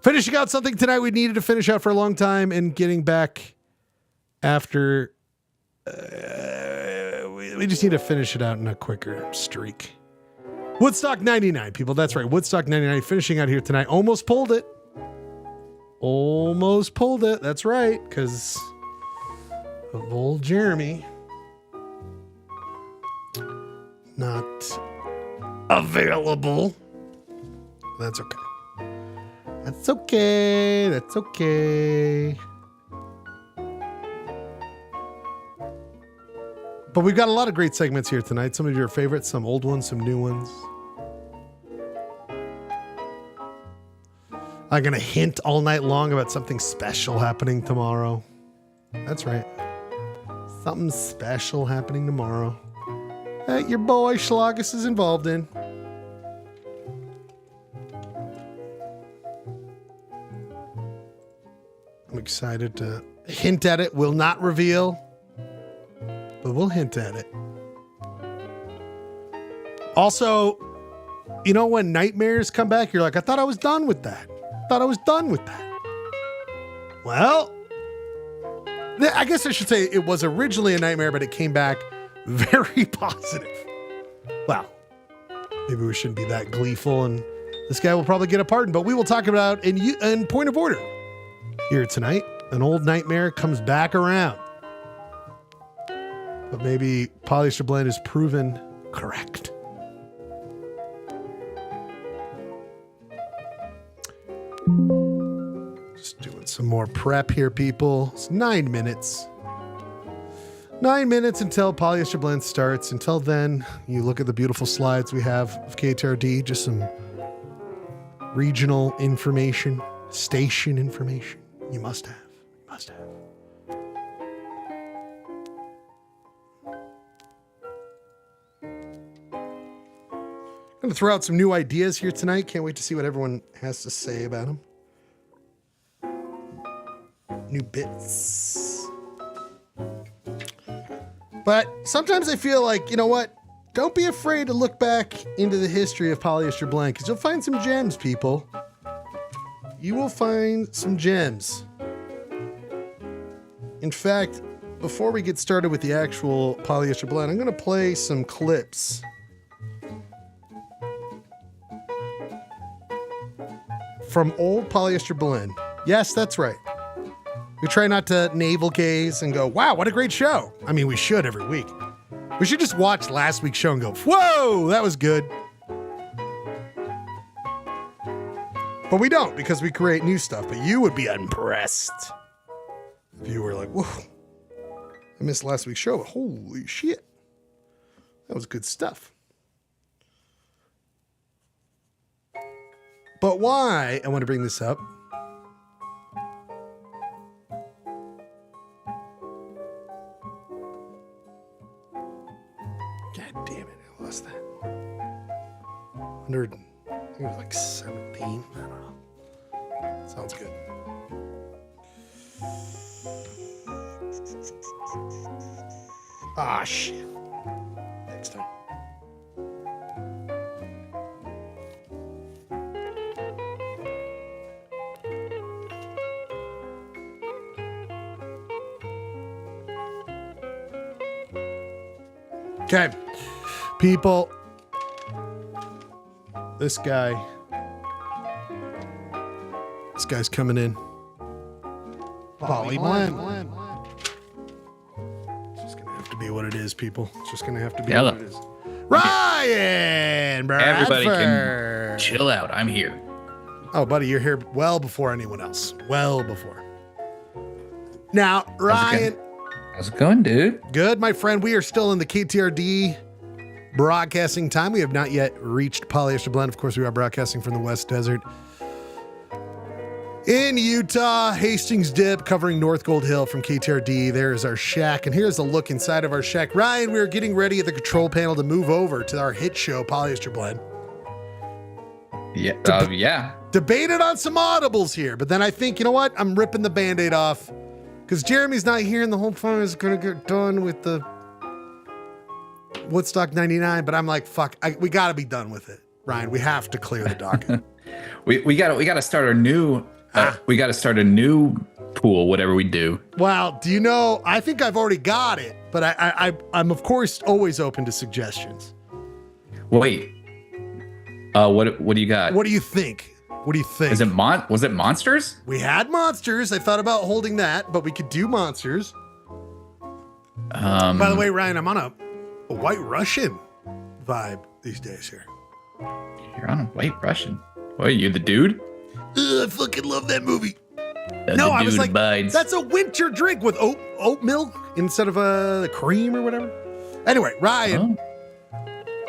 Finishing out something tonight we needed to finish out for a long time and getting back after... we just need to finish it out in a quicker streak. WoodStock 99, people. That's right. WoodStock 99 finishing out here tonight. Almost pulled it. Almost pulled it. That's right. Because of old Jeremy. Not available. That's okay. That's okay. That's okay. But we've got a lot of great segments here tonight. Some of your favorites, some old ones, some new ones. I'm going to hint all night long about something special happening tomorrow. That's right. Something special happening tomorrow. That your boy Schlagus is involved in. I'm excited to hint at it. Will not reveal. But we'll hint at it. Also, you know, when nightmares come back, you're like, I thought I was done with that. Well, I guess I should say it was originally a nightmare, but it came back very positive. Well, maybe we shouldn't be that gleeful, and this guy will probably get a pardon, but we will talk about in point of order here tonight. An old nightmare comes back around. But maybe Polyester Blend is proven correct. Just doing some more prep here, people. It's 9 minutes. 9 minutes until Polyester Blend starts. Until then, you look at the beautiful slides we have of KTRD, just some regional information, station information. You must have. I'm going to throw out some new ideas here tonight. Can't wait to see what everyone has to say about them. New bits. But sometimes I feel like, you know what? Don't be afraid to look back into the history of Polyester Blend, because you'll find some gems, people. You will find some gems. In fact, before we get started with the actual Polyester Blend, I'm going to play some clips from old Polyester Blend. Yes, that's right. We try not to navel gaze and go, wow, what a great show. I mean, we should every week. We should just watch last week's show and go, whoa, that was good. But we don't, because we create new stuff. But you would be impressed if you were like, whoa, I missed last week's show, but holy shit. That was good stuff. But why I want to bring this up God damn it, I lost that. 100, I think it was like 17. I don't know. Sounds good. Ah, shit. Next time. Okay, people, this guy's coming in. Poly Blend. It's just gonna have to be what it is, people. It's just gonna have to be what it is. Ryan Bradford. Everybody can chill out. I'm here. Oh, buddy, you're here well before anyone else. Well before. Now, Ryan. How's it going, dude? Good, my friend. We are still in the KTRD broadcasting time. We have not yet reached Polyester Blend. Of course, we are broadcasting from the West Desert in Utah, Hastings Dip, covering North Gold Hill from KTRD. There's our shack, and here's a look inside of our shack. Ryan, we are getting ready at the control panel to move over to our hit show, Polyester Blend. Yeah, yeah. Debated on some audibles here, but then I think, you know what? I'm ripping the Band-Aid off. Because Jeremy's not here and the whole fun is going to get done with the WoodStock 99. But I'm like, fuck, we got to be done with it, Ryan. We have to clear the docket. we got to start a new, we got to start a new pool, whatever we do. Well, do you know, I think I've already got it, but I'm of course always open to suggestions. Wait, what do you got? What do you think? What do you think? Was it monsters? We had monsters. I thought about holding that, but we could do monsters. By the way, Ryan, I'm on a White Russian vibe these days here. You're on a White Russian. What, are you the dude? I fucking love that movie. No, I was like, abides. That's a winter drink with oat milk instead of the cream or whatever. Anyway, Ryan,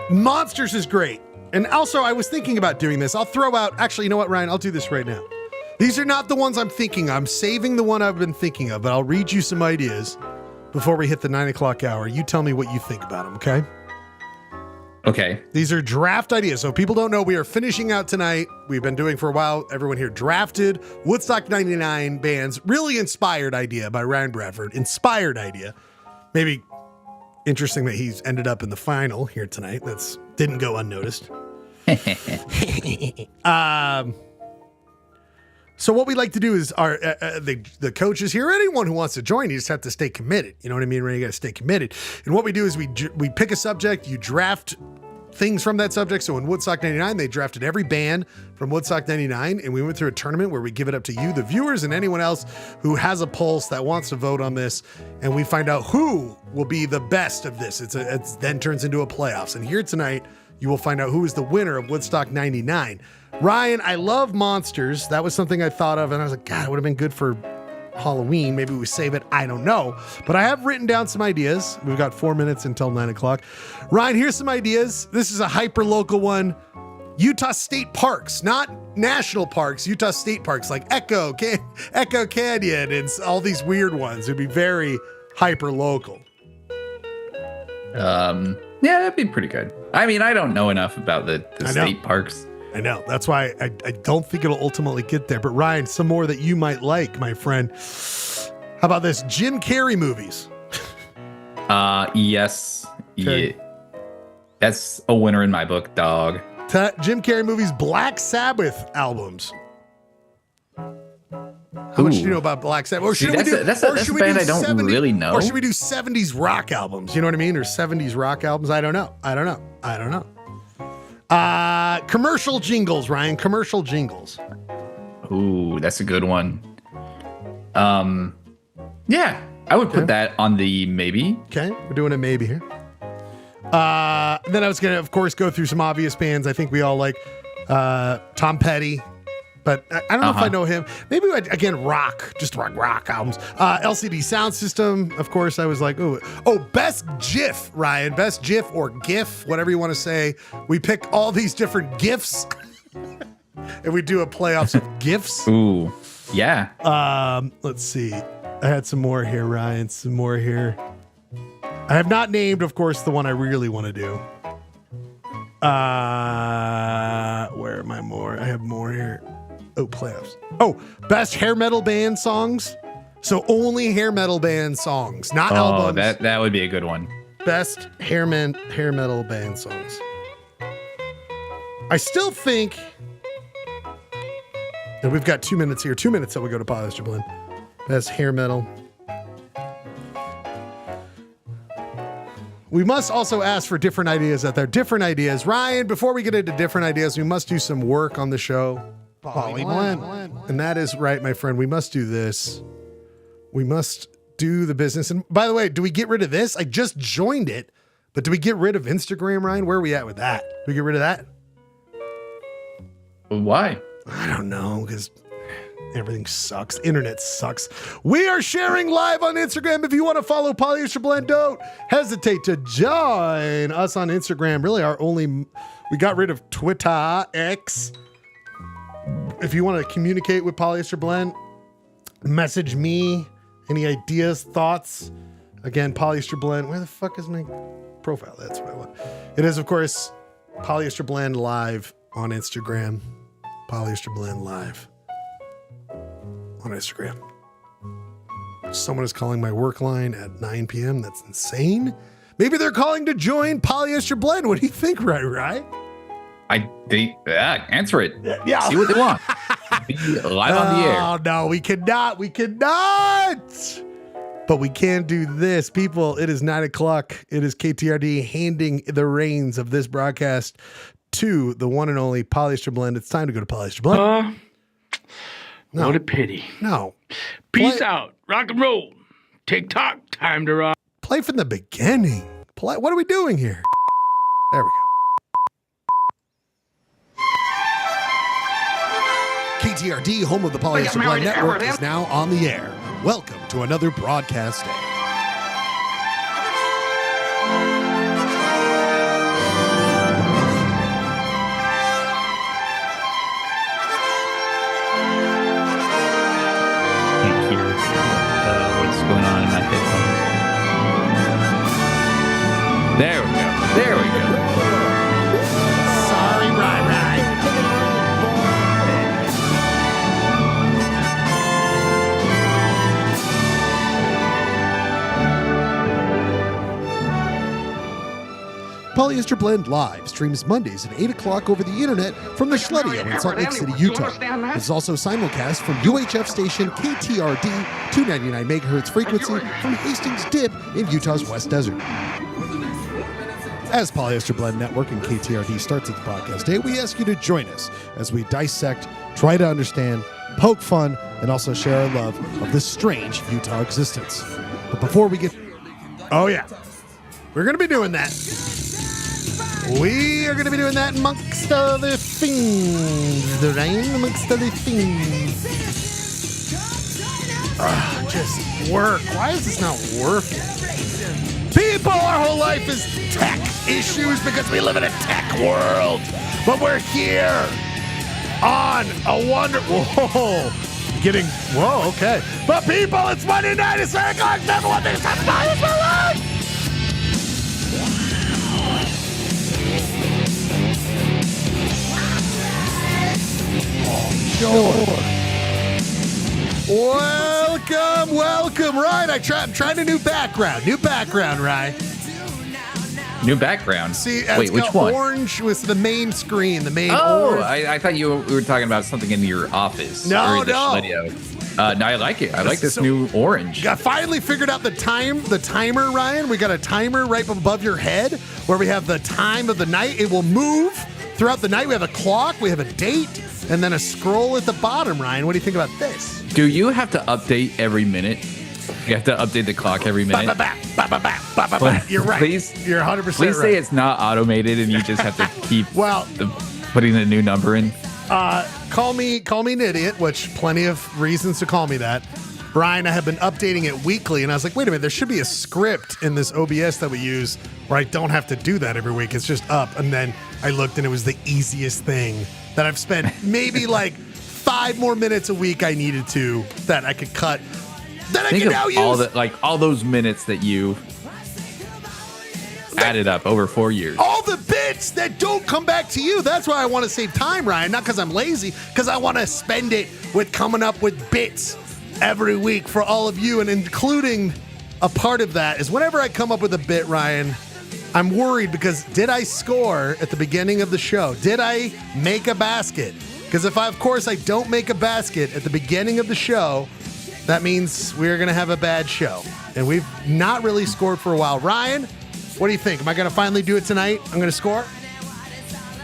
Monsters is great. And also, I was thinking about doing this. I'll throw out, actually, you know what, Ryan? I'll do this right now. These are not the ones I'm thinking of. I'm saving the one I've been thinking of, but I'll read you some ideas before we hit the 9 o'clock hour. You tell me what you think about them, okay? Okay. These are draft ideas. So people don't know, we are finishing out tonight. We've been doing for a while. Everyone here drafted WoodStock 99 bands. Really inspired idea by Ryan Bradford. Inspired idea. Maybe interesting that he's ended up in the final here tonight. That's didn't go unnoticed. So what we like to do is the coaches here, anyone who wants to join, you just have to stay committed. You know what I mean? You got to stay committed. And what we do is we pick a subject, you draft things from that subject. So in WoodStock 99, they drafted every band from WoodStock 99, and we went through a tournament where we give it up to you, the viewers, and anyone else who has a pulse that wants to vote on this, and we find out who will be the best of this. It then turns into a playoffs. And here tonight, you will find out who is the winner of WoodStock 99. Ryan, I love monsters. That was something I thought of, and I was like, God, it would have been good for Halloween. Maybe we save it. I don't know. But I have written down some ideas. We've got 4 minutes until 9 o'clock. Ryan, here's some ideas. This is a hyper-local one. Utah State Parks, not national parks, Utah State Parks, like Echo Canyon, and all these weird ones. It'd be very hyper-local. Yeah, that'd be pretty good. I mean, I don't know enough about the state parks. I know. That's why I don't think it'll ultimately get there. But Ryan, some more that you might like, my friend. How about this? Jim Carrey movies. Yes. Okay. Yeah. That's a winner in my book, dog. Jim Carrey movies, Black Sabbath albums. How much do you know about Black Sabbath? Or should we do? That's a band I don't really know. Or should we do 70s rock albums? You know what I mean? Or 70s rock albums? I don't know. Commercial jingles, Ryan. Commercial jingles. Ooh, that's a good one. Yeah, I would put that on the maybe. Okay, we're doing a maybe here. Then I was gonna, of course, go through some obvious bands. I think we all like Tom Petty, but I don't know if I know him. Maybe again rock albums. LCD Sound System, of course. I was like, best GIF, Ryan, best GIF or GIF, whatever you want to say. We pick all these different GIFs, and we do a playoffs of GIFs. Ooh, yeah. Let's see. I had some more here, Ryan. Some more here. I have not named, of course, the one I really want to do. Where am I more? I have more here. Oh, playoffs. Oh, best hair metal band songs. So only hair metal band songs, not albums. Oh, that would be a good one. Best hair metal band songs. I still think, and we've got 2 minutes here. 2 minutes till we go to Polyester Blend. Best hair metal. We must also ask for different ideas out there. Different ideas. Ryan, before we get into different ideas, we must do some work on the show. Polyblend. And that is right, my friend. We must do this. We must do the business. And by the way, do we get rid of this? I just joined it, but do we get rid of Instagram, Ryan? Where are we at with that? Do we get rid of that? Why? I don't know, because everything sucks. The internet sucks. We are sharing live on Instagram. If you want to follow Polyester Blend, don't hesitate to join us on Instagram. Really, we got rid of Twitter, X. If you want to communicate with Polyester Blend, message me. Any ideas, thoughts? Again, Polyester Blend. Where the fuck is my profile? That's what I want. It is, of course, Polyester Blend Live on Instagram. Polyester Blend Live on Instagram. Someone is calling my work line at 9 p.m. That's insane. Maybe they're calling to join Polyester Blend. What do you think, right? Answer it. Yeah. See what they want. Be live on the air. Oh, no, we cannot. But we can do this. People, it is 9 o'clock. It is KTRD handing the reins of this broadcast to the one and only Polyester Blend. It's time to go to Polyester Blend. No. What a pity. No. Peace out. Rock and roll. TikTok. Time to rock. Play from the beginning. What are we doing here? There we go. KTRD, home of the Polyester Blend Network, is now on the air. Welcome to another broadcast day. Can't hear what's going on in my headphones. There we go. Sorry, Rai. Polyester Blend Live streams Mondays at 8 o'clock over the internet from the Schledio in Salt Lake City, Utah. It's also simulcast from UHF station KTRD, 299 megahertz frequency from Hastings Dip in Utah's West Desert. As Polyester Blend Network and KTRD starts its broadcast day, we ask you to join us as we dissect, try to understand, poke fun, and also share our love of this strange Utah existence. But before we get... Oh, yeah. We're going to be doing that. We are going to be doing that amongst other things. Amongst other things. Just work. Why is this not working? People, our whole life is tech issues because we live in a tech world. But we're here on a wonderful... Whoa, okay. But people, it's Monday night. It's 7 o'clock. Number one thing is talking about is my life. Sure. Welcome, Ryan. I'm trying a new background, Ryan. New background. See, wait, which one? Orange was the main screen, the main. Oh, orange. I thought we were talking about something in your office. No. No, I like it. I like this new orange. I finally figured out the timer, Ryan. We got a timer right above your head where we have the time of the night. It will move throughout the night. We have a clock, we have a date, and then a scroll at the bottom, Ryan. What do you think about this? Do you have to update every minute? You have to update the clock every minute? You're right. Please, you're 100% please right. say it's not automated and you just have to keep putting the new number in. Call me an idiot, which plenty of reasons to call me that. Brian, I have been updating it weekly, and I was like, wait a minute, there should be a script in this OBS that we use where I don't have to do that every week. It's just up. And then I looked, and it was the easiest thing that I've spent maybe like 5 more minutes a week I needed to that I could cut. That Think I can now use. all those minutes that you added up over 4 years. All the bits that don't come back to you. That's why I want to save time, Ryan. Not because I'm lazy, because I want to spend it with coming up with bits every week for all of you. And including a part of that is whenever I come up with a bit, Ryan, I'm worried because did I score at the beginning of the show? Did I make a basket? Because if of course I don't make a basket at the beginning of the show, that means we're going to have a bad show. And we've not really scored for a while. Ryan, what do you think? Am I going to finally do it tonight? I'm going to score?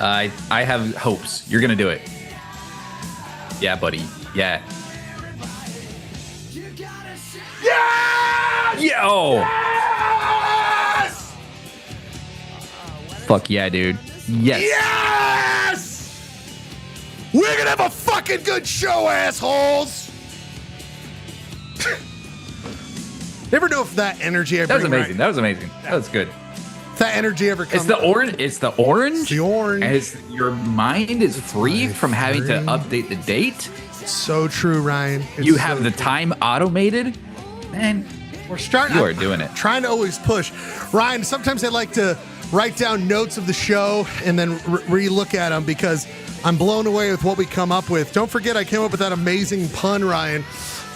I have hopes. You're going to do it. Yeah, buddy. Yeah. Yes! Yo! Yes! Fuck yeah, dude. Yes. Yes! We're going to have a fucking good show, assholes! Never know if that energy I That was bring amazing. That was amazing. That was good. If that energy ever comes. It's the orange. It's the orange. The orange. As your mind is free from having to update the date. So true, Ryan. You have the time automated. Man, we're starting. You are doing it. Trying to always push. Ryan, sometimes I like to write down notes of the show and then re-look at them because I'm blown away with what we come up with. Don't forget, I came up with that amazing pun, Ryan,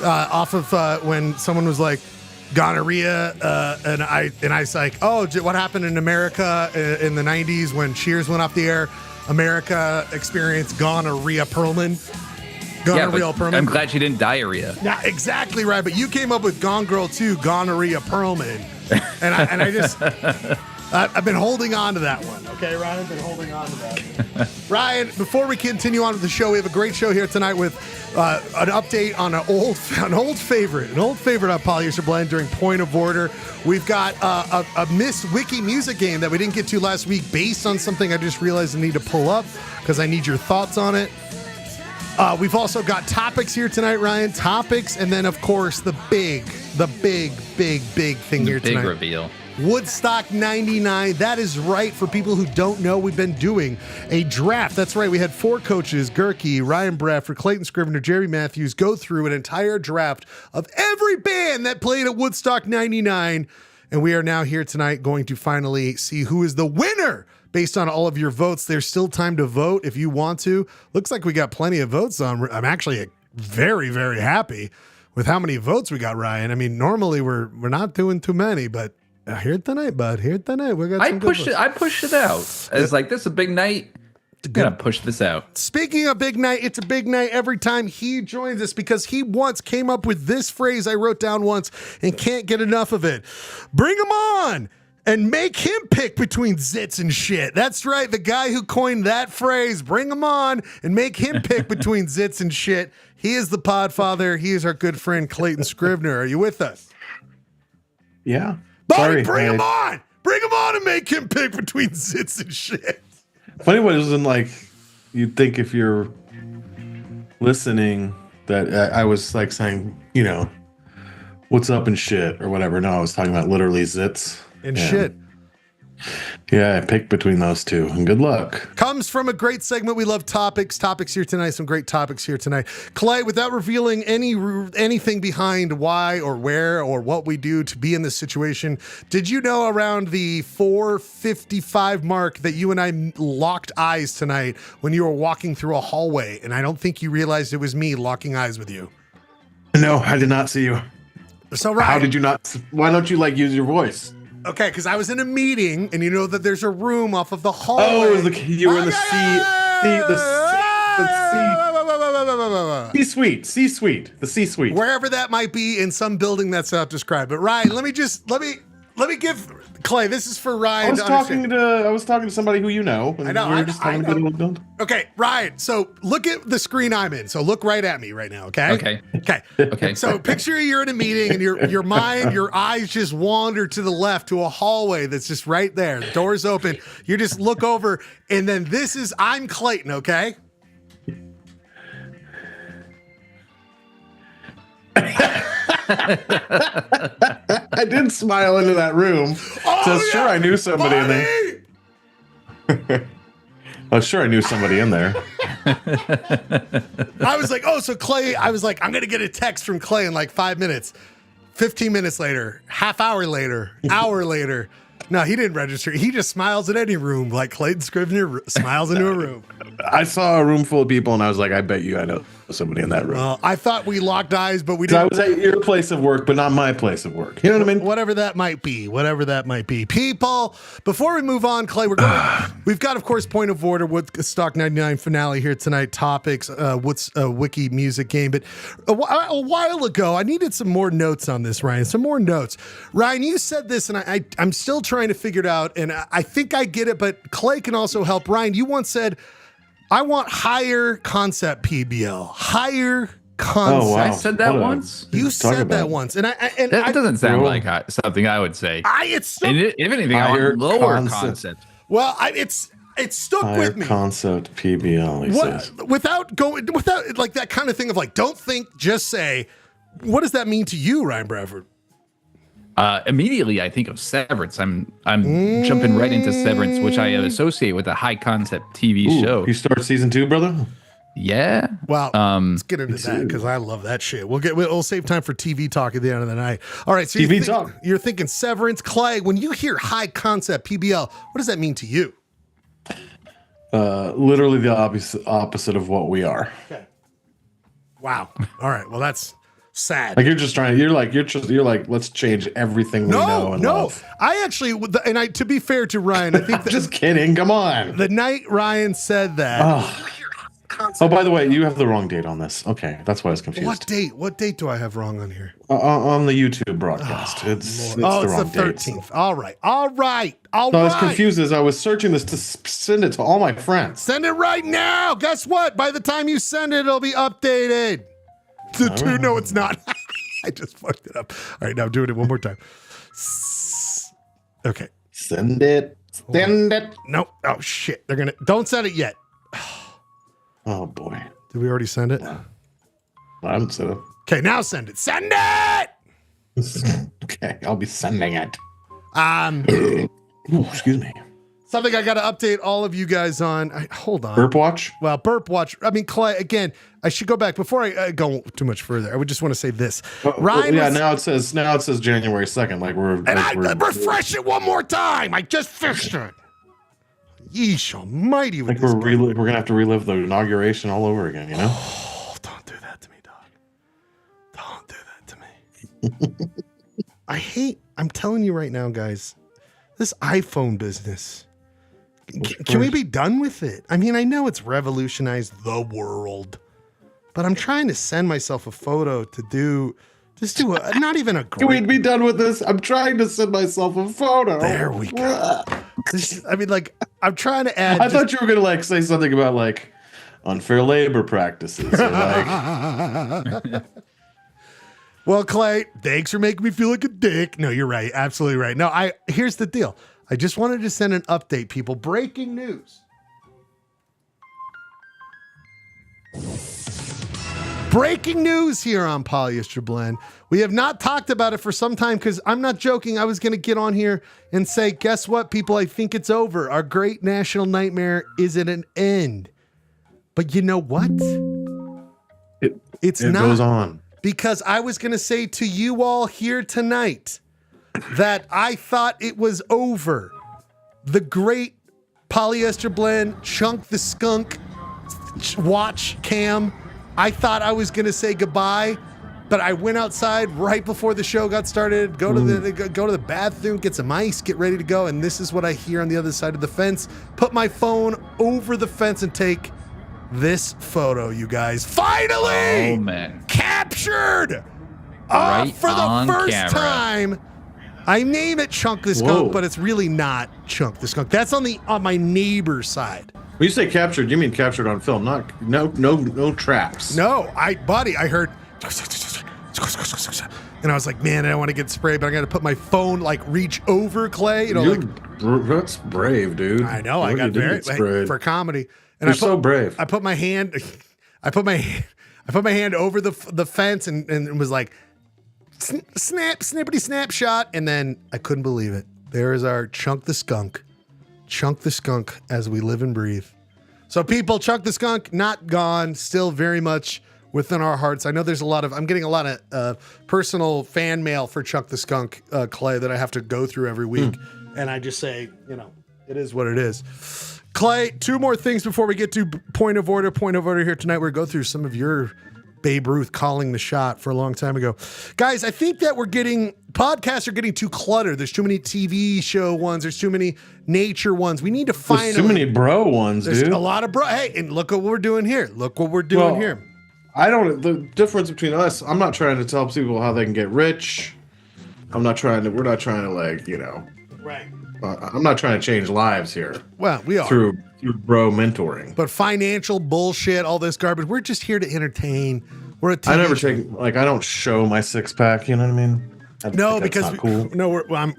off of when someone was like, gonorrhea, and I was like, oh, what happened in America in the 90s when Cheers went off the air? America experienced gonorrhea Perlman. Gonorrhea Perlman. I'm glad she didn't diarrhea. Yeah, exactly right. But you came up with Gone Girl 2, gonorrhea Perlman, and I just I've been holding on to that one. Okay, Ryan, I've been holding on to that. Ryan, before we continue on with the show, we have a great show here tonight with an update on an old favorite on Polyester Blend during Point of Order. We've got a Miss Wiki music game that we didn't get to last week based on something I just realized I need to pull up because I need your thoughts on it. We've also got topics here tonight, Ryan. Topics, and then, of course, the big thing here tonight. Big reveal. WoodStock 99. That is right. For people who don't know, we've been doing a draft. That's right. We had 4 coaches, Gerke, Ryan Bradford, Clayton Scrivener, Jerry Matthews, go through an entire draft of every band that played at WoodStock 99. And we are now here tonight going to finally see who is the winner based on all of your votes. There's still time to vote if you want to. Looks like we got plenty of votes on. I'm actually very, very happy with how many votes we got, Ryan. I mean, normally we're not doing too many, but Here it tonight, bud. Here it tonight. We got. I pushed it out. It's like, this is a big night. I'm gonna push this out. Speaking of big night, it's a big night every time he joins us because he once came up with this phrase I wrote down once and can't get enough of it. Bring him on and make him pick between zits and shit. That's right. The guy who coined that phrase, bring him on and make him pick between zits and shit. He is the podfather. He is our good friend, Clayton Scrivener. Are you with us? Yeah. Buddy, bring him on. Bring him on and make him pick between zits and shit. Funny what isn't like you'd think if you're listening that I was like saying, what's up and shit or whatever. No, I was talking about literally zits and shit. Yeah, I picked between those two, and good luck. Comes from a great segment. We love topics. Topics here tonight. Some great topics here tonight. Clay, without revealing anything behind why or where or what we do to be in this situation, did you know around the 4:55 mark that you and I locked eyes tonight when you were walking through a hallway? And I don't think you realized it was me locking eyes with you. No, I did not see you. So, Ryan, how did you not? Why don't you use your voice? Okay, because I was in a meeting, and you know that there's a room off of the hallway. Oh, you were in the C-suite, the C-suite. Wherever that might be in some building that's not described. But Ryan, let me give Clay. This is for Ryan. I was talking to somebody who you know. I know. We were just talking about the build. Okay, Ryan. So look at the screen I'm in. So look right at me right now. Okay. Okay. So picture you're in a meeting and your eyes just wander to the left to a hallway that's just right there. The door's open. You just look over, and then I'm Clayton. Okay. I did smile into that room. Sure, I knew somebody in there. Sure, I knew somebody in there. I was like, so Clay, I'm going to get a text from Clay in like 5 minutes. 15 minutes later, half hour later, hour later. No, he didn't register. He just smiles at any room like Clayton Scrivener smiles into a room. I saw a room full of people and I was like, I bet you I know somebody in that room. I thought we locked eyes, but we didn't. I was at your place of work, but not my place of work. You know what I mean? Whatever that might be. People, before we move on, Clay, we've got, of course, Point of Order, WoodStock 99 finale here tonight, topics, what's a Wiki music game. But a while ago, I needed some more notes on this, Ryan, some more notes. Ryan, you said this, and I'm still trying to figure it out, and I think I get it, but Clay can also help. Ryan, you once said, I want higher concept PBL. Higher concept. Oh, wow. I said that once. You said that once, and that doesn't sound like something I would say. If anything, I want lower concept. Well, it's stuck higher with me. Concept PBL. He says without like that kind of thing of like, don't think, just say. What does that mean to you, Ryan Bradford? Immediately, I think of Severance. I'm jumping right into Severance, which I associate with a high concept TV show. You start season 2, brother? Yeah. Well, let's get into that because I love that shit. We'll save time for TV talk at the end of the night. All right. So you're thinking Severance. Clay, when you hear high concept PBL, what does that mean to you? Literally the opposite of what we are. Okay. Wow. All right. Well, that's sad. Like you're like, let's change everything we know and love. I actually, to be fair to Ryan, I think just kidding. Come on. The night Ryan said that. Oh, by the way, you have the wrong date on this. Okay, that's why I was confused. What date do I have wrong on here? On the YouTube broadcast. It's the wrong 13th. Date. All right. I was confused as I was searching this to send it to all my friends. Send it right now. Guess what? By the time you send it, it'll be updated. No, it's not. I just fucked it up. All right, now I'm doing it one more time. Okay. Send it. No. Oh, shit. Don't send it yet. Oh, boy. Did we already send it? I haven't sent it. Okay, now send it. Send it! Okay, I'll be sending it. Excuse me. Something I got to update all of you guys on. Hold on. Burp Watch? Well, Burp Watch. I mean, Clay, again, I should go back. Before I go too much further, I would just want to say this. Ryan now it says January 2nd. I refresh it one more time. I just fixed it. Yeesh almighty. We're going to have to relive the inauguration all over again, you know? Oh, don't do that to me, dog. Don't do that to me. I'm telling you right now, guys, this iPhone business. Can we be done with it? I mean, I know it's revolutionized the world, but I'm trying to send myself a photo to do not even a great. Can we be done with this? I'm trying to send myself a photo. There we go. I mean, like, I'm trying to add. I thought you were going to like say something about like unfair labor practices. Or like... Well, Clay, thanks for making me feel like a dick. No, you're right. Absolutely right. No, here's the deal. I just wanted to send an update, people. Breaking news. Breaking news here on Polyester Blend. We have not talked about it for some time because I'm not joking. I was going to get on here and say, guess what, people? I think it's over. Our great national nightmare is at an end. But you know what? It not. Goes on. Because I was going to say to you all here tonight that I thought it was over. The great Polyester Blend, Chunk the Skunk watch cam. I thought I was going to say goodbye, but I went outside right before the show got started, go to the bathroom, get some ice, get ready to go, and this is what I hear on the other side of the fence. Put my phone over the fence and take this photo, you guys. Finally! Oh, man. Captured! Right for the first camera. time. I name it Chunk the Skunk, but it's really not Chunk the Skunk. That's on my neighbor's side. When you say captured, you mean captured on film, not no traps. No, I heard, and I was like, man, I don't want to get sprayed, but I got to put my phone, like, reach over, Clay. That's brave, dude. I know. I got very for comedy, and You're so brave. I put my hand over the fence and was like, snippity snapshot, and then I couldn't believe it. There is our Chunk the Skunk as we live and breathe. So people, Chunk the Skunk not gone, still very much within our hearts. I know there's I'm getting a lot of personal fan mail for Chunk the Skunk, Clay, that I have to go through every week, and I just say, it is what it is. Clay, two more things before we get to point of order here tonight. We're going to go through some of your Babe Ruth calling the shot for a long time ago. Guys, I think that podcasts are getting too cluttered. There's too many TV show ones. There's too many nature ones. We need to find There's too many bro ones, There's dude. a lot of bro. Hey, and look what we're doing here. Here. The difference between us, I'm not trying to tell people how they can get rich. We're not trying to Right. I'm not trying to change lives here. Well, we are. Through bro mentoring. But financial bullshit, all this garbage, we're just here to entertain. We're a TV I never show. I don't show my six pack, you know what I mean? No, because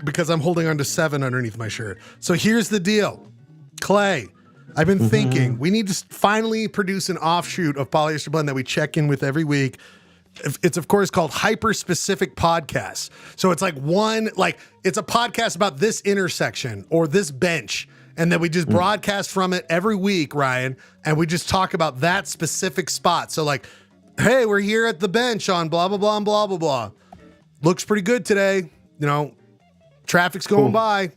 because I'm holding on to 7 underneath my shirt. So here's the deal. Clay, I've been thinking we need to finally produce an offshoot of Polyester Blend that we check in with every week. It's of course called Hyper Specific Podcasts. So it's it's a podcast about this intersection or this bench. And then we just broadcast from it every week, Ryan, and we just talk about that specific spot. So like, hey, we're here at the bench on blah, blah, blah, and blah, blah, blah. Looks pretty good today. Traffic's going by.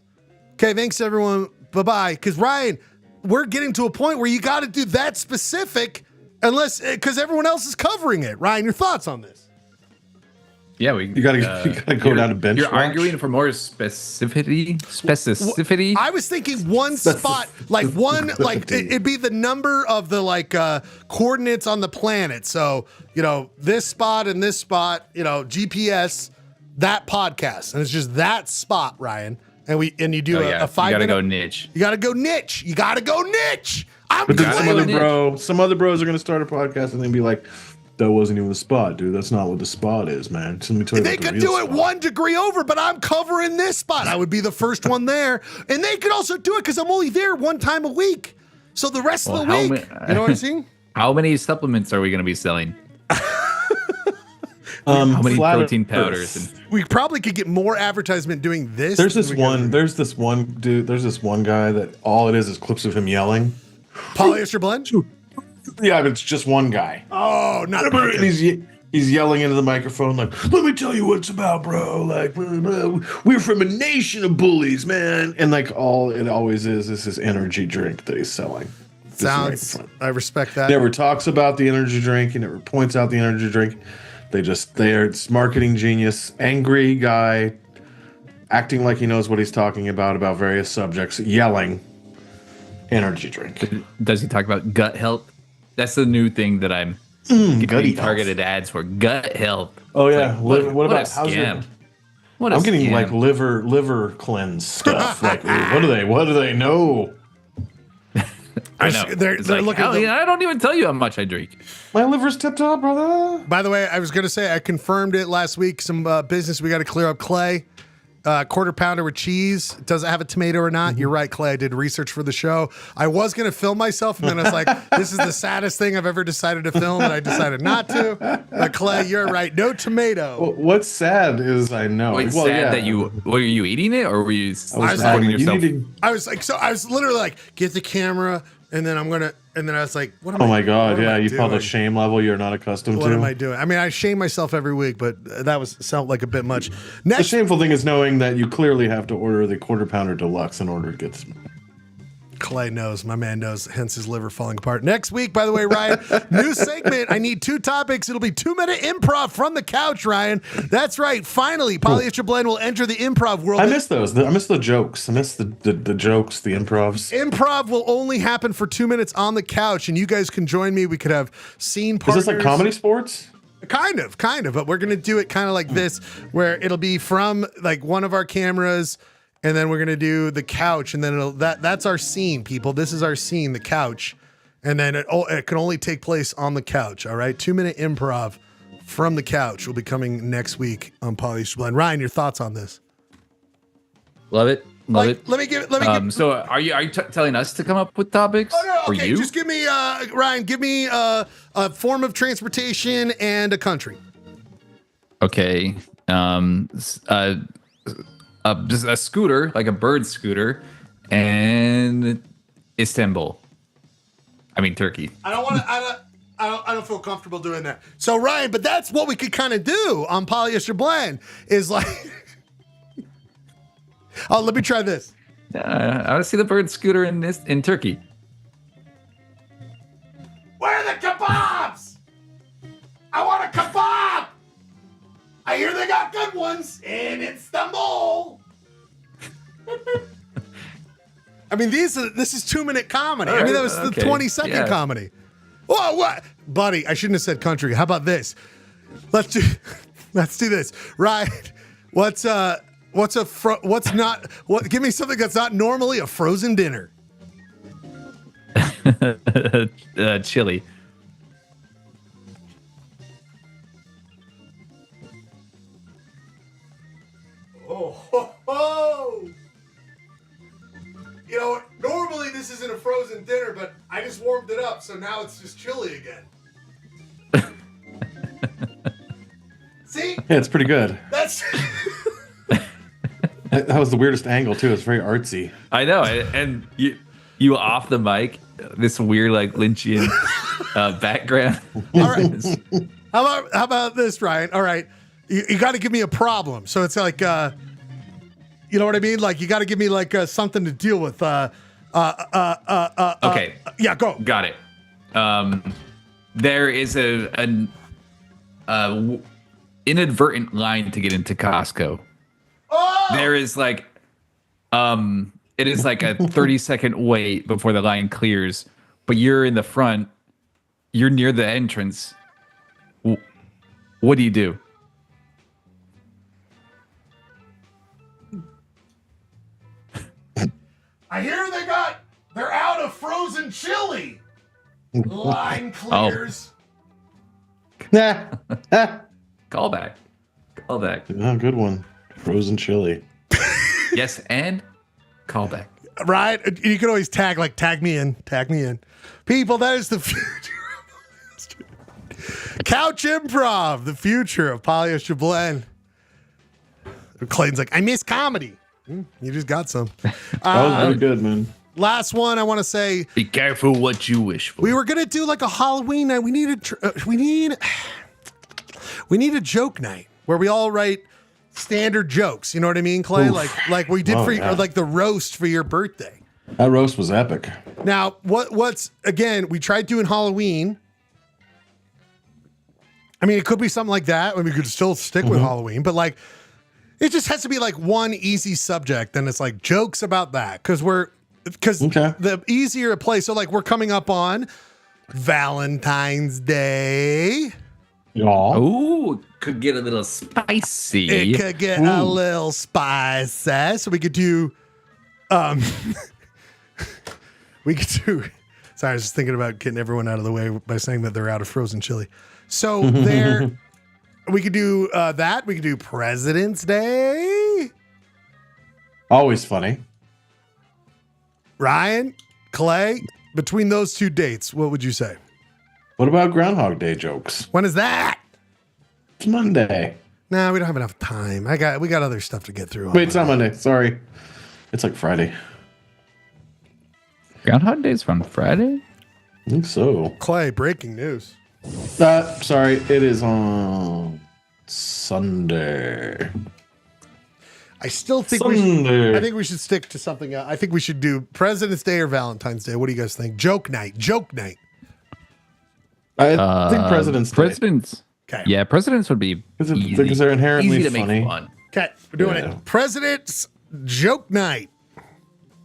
Okay, thanks everyone. Bye-bye. Because Ryan, we're getting to a point where you got to do that specific because everyone else is covering it. Ryan, your thoughts on this? Yeah, you gotta go down to bench. You're arguing for more specificity. I was thinking one spot, it'd be the number of the coordinates on the planet. So this spot and this spot, GPS, that podcast, and it's just that spot, Ryan. And you do a 5 minute. You gotta go niche. You gotta go niche. But then some other bros are gonna start a podcast and then be like, that wasn't even the spot, dude. That's not what the spot is, man. Just let me tell you. They could do it 1 degree over, but I'm covering this spot. I would be the first one there. And they could also do it because I'm only there 1 time a week. So the rest of the week, you know what I'm saying? How many supplements are we going to be selling? How many protein powders? We probably could get more advertisement doing this. There's this one dude. There's this one guy that all it is clips of him yelling. Polyester Blend? Yeah, but it's just one guy. Oh, not and he's yelling into the microphone like, "Let me tell you what it's about, bro. Like, we're from a nation of bullies, man." And like, all it always is this energy drink that he's selling. Sounds. I respect that. Never talks about the energy drink. He never points out the energy drink. They're marketing genius, angry guy, acting like he knows what he's talking about various subjects, yelling. Energy drink. Does he talk about gut health? That's the new thing that I'm getting gutty targeted ads for. Gut health. Oh yeah. Like, what a about how's your? scam? What a I'm getting scam. like liver cleanse stuff. Like what do they know? I know. They're It's like, looking at hell the- yeah, I don't even tell you how much I drink. My liver's tip top, brother. By the way, I was going to say I confirmed it last week. Some business we got to clear up. Clay, quarter pounder with cheese. Does it have a tomato or not? You're right, Clay. I did research for the show. I was going to film myself, and then I was like, this is the saddest thing I've ever decided to film, and I decided not to. But Clay, you're right. No tomato. Well, what's sad is I know. Wait, well, sad yeah. that you were you eating it or were you was supporting like, yourself? I was like, so I was literally like, get the camera, and then and then I was like, what am I? Oh my god, what am yeah, I you felt a doing? shame level you're not accustomed What to. am I doing? I mean, I shame myself every week, but that sounded like a bit much. The Next, shameful thing is knowing that you clearly have to order the quarter pounder deluxe in order to get this. Clay knows, my man knows, hence his liver falling apart. Next week, by the way, Ryan, new segment. I need 2 topics. It'll be 2-minute improv from the couch, Ryan. That's right. Finally, Polyester Blend will enter the improv world. I miss those. I miss the jokes. I miss the jokes, the improvs. Improv will only happen for 2 minutes on the couch, and you guys can join me. We could have scene Is partners. this like comedy sports? Kind of, but we're gonna do it kind of like this, where it'll be from like one of our cameras, and then we're gonna do the couch, and then that's our scene, people. This is our scene, the couch, and then it can only take place on the couch. All right, 2-minute improv from the couch will be coming next week on Polyester Blend. Ryan, your thoughts on this? Love it. Love it. Let me give. So are you telling us to come up with topics? Oh no! Or Okay, you? just give me Ryan. Give me a form of transportation and a country. Okay. Just a scooter, like a bird scooter, and Istanbul. I mean Turkey. I don't want to. I don't feel comfortable doing that. So Ryan, but that's what we could kind of do on Polyester Blend is like. Oh, let me try this. I want to see the bird scooter in Turkey. Where are the kebabs? I want a kebab. I hear they got good ones in Istanbul. I mean, this is 2-minute comedy. I mean, that was the Okay. 20-second comedy. Whoa, what, buddy? I shouldn't have said country. How about this? Let's do this. Right? Give me something that's not normally a frozen dinner. Chili. Oh. You know, normally this isn't a frozen dinner, but I just warmed it up, so now it's just chili again. See? Yeah, it's pretty good. That's That was the weirdest angle too. It's very artsy. I know, and you off the mic, this weird like Lynchian background. all right. How about this, Ryan? All right, you got to give me a problem. So it's like, you know what I mean? Like you got to give me like something to deal with. Okay. Yeah, go. Got it. There is an inadvertent line to get into Costco. Oh! There is like, it is like a 30-second wait before the line clears, but you're in the front, you're near the entrance. What do you do? I hear they're out of frozen chili. Line clears. Callback. Oh, good one. Frozen chili. Yes, and callback. Right? You can always tag me in. People, that is the future of Polyester. Couch Improv, the future of Polyester Blend. Clayton's like, I miss comedy. You just got some. That was really good, man. Last one, I want to say, Be careful what you wish for. we were gonna do like a Halloween night. We need a joke night where we all write standard jokes. You know what I mean, Clay? Oof. Like we did Oh, for yeah. or like the roast for your birthday. That roast was epic. Now, what's again? We tried doing Halloween, I mean, it could be something like that. I mean, we could still stick with Halloween, but like, it just has to be like one easy subject. And it's like jokes about that. Cause the easier to play. So like we're coming up on Valentine's Day. Y'all. Ooh, could get a little spicy. It could get a little spicy. So we could do, sorry, I was just thinking about getting everyone out of the way by saying that they're out of frozen chili. So we could do that. We could do President's Day. Always funny. Ryan, Clay, between those two dates, what would you say? What about Groundhog Day jokes? When is that? It's Monday. No, we don't have enough time. We got other stuff to get through. Wait, it's not Monday. Sorry. It's like Friday. Groundhog Day's from Friday? I think so. Clay, breaking news. Sorry, it is on Sunday. I still think we should stick to something else. I think we should do President's Day or Valentine's Day. What do you guys think? Joke night. I think President's Day. Okay. Yeah, Presidents would be easy. Because they're inherently easy to funny. make fun. Okay, we're doing it. President's Joke Night.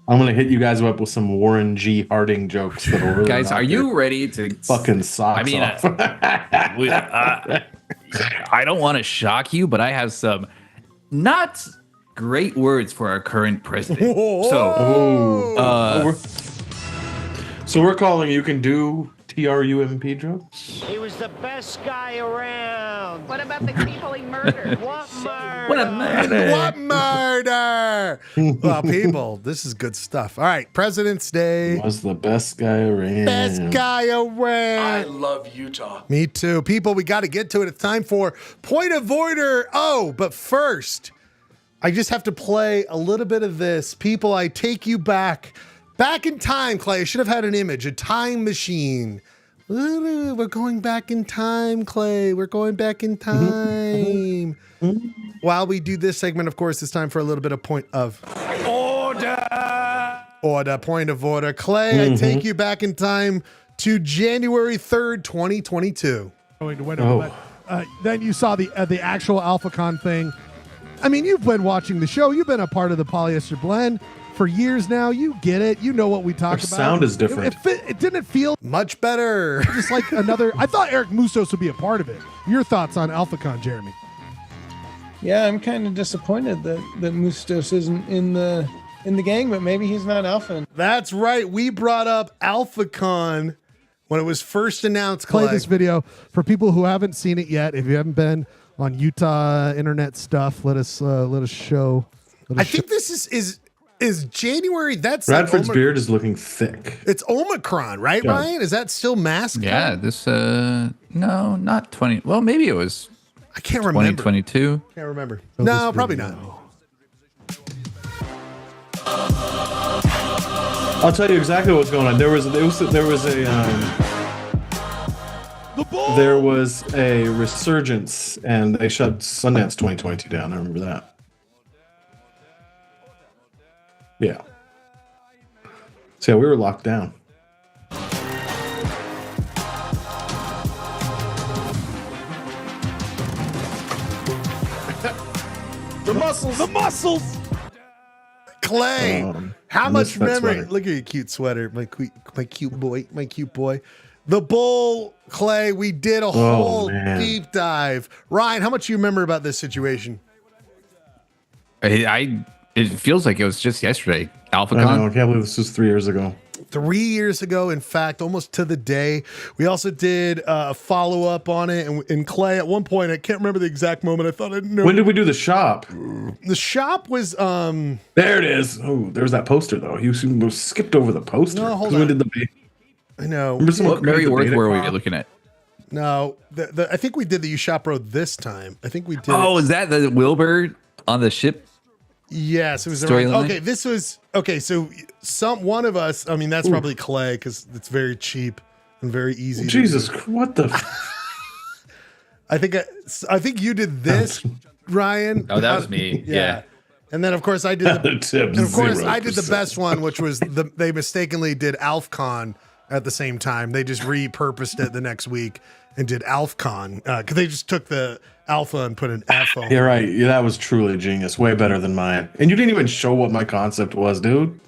I'm gonna hit you guys up with some Warren G. Harding jokes that will really Guys, knock are your you ready to fucking socks off? I don't want to shock you, but I have some not great words for our current president. So we're calling you can do TRUMP jokes? He was the best guy around. What about the people he murdered? What murder? What a murder! What murder? Well, people, this is good stuff. All right, President's Day. Was the best guy around. Best guy around. I love Utah. Me too. People, we got to get to it. It's time for Point of Order. Oh, but first, I just have to play a little bit of this. People, I take you back in time, Clay. I should have had an image, a time machine. Ooh, we're going back in time, Clay. We're going back in time. While we do this segment, of course, it's time for a little bit of Point of Order. Point of Order. Clay, I take you back in time to January 3rd, 2022. Going to winter, but then you saw the actual AlphaCon thing. I mean, you've been watching the show. You've been a part of the Polyester Blend for years now. You get it. You know what we talk about. Sound is different. It didn't feel much better. just like another. I thought Eric Mustos would be a part of it. Your thoughts on AlphaCon, Jeremy? Yeah, I'm kind of disappointed that Mustos isn't in the gang, but maybe he's not Alpha. That's right. We brought up AlphaCon when it was first announced. Clay. Play this video for people who haven't seen it yet. If you haven't been on Utah internet stuff, let us show. I think this is January. That's Bradford's like beard is looking thick. It's Omicron, right, Yeah. Ryan? Is that still mask? Yeah, this no, not 20. Well, maybe it was I can't remember. 2022. Can't remember. No, probably not. I'll tell you exactly what's going on. There was a resurgence, and they shut Sundance 2022 down. I remember that. Yeah. So yeah, we were locked down. The muscles. Clay, how much that memory? sweater. Look at your cute sweater, my cute boy. The Bull, Clay. We did a whole man. deep dive. Ryan, how much do you remember about this situation? It feels like it was just yesterday. I know, I AlphaCon. can't believe this was 3 years ago. 3 years ago, in fact, almost to the day. We also did a follow up on it, and Clay, at one point, I can't remember the exact moment. I thought I didn't know. When did we do the shop? The shop was There it is. Oh, there's that poster though. You skipped over the poster. No, hold 'Cause when on. did the I know. remember someone What Mary created the Worth beta were we class? looking at? No, I think we did the U Shop Road this time. I think we did. Oh, is that the Wilbur on the ship? Yes, it was Storyline? around. Okay, this was okay. So one of us. I mean, that's probably Clay because it's very cheap and very easy. Jesus, what the? I think you did this, Ryan. Oh, that was me. Yeah. And then of course I did the Tip and of course I did the 0%. best one, which was they mistakenly did AlfCon at the same time. They just repurposed it the next week and did AlfCon because they just took the alpha and put an F on. You're right. Yeah, that was truly genius. Way better than mine. And you didn't even show what my concept was, dude.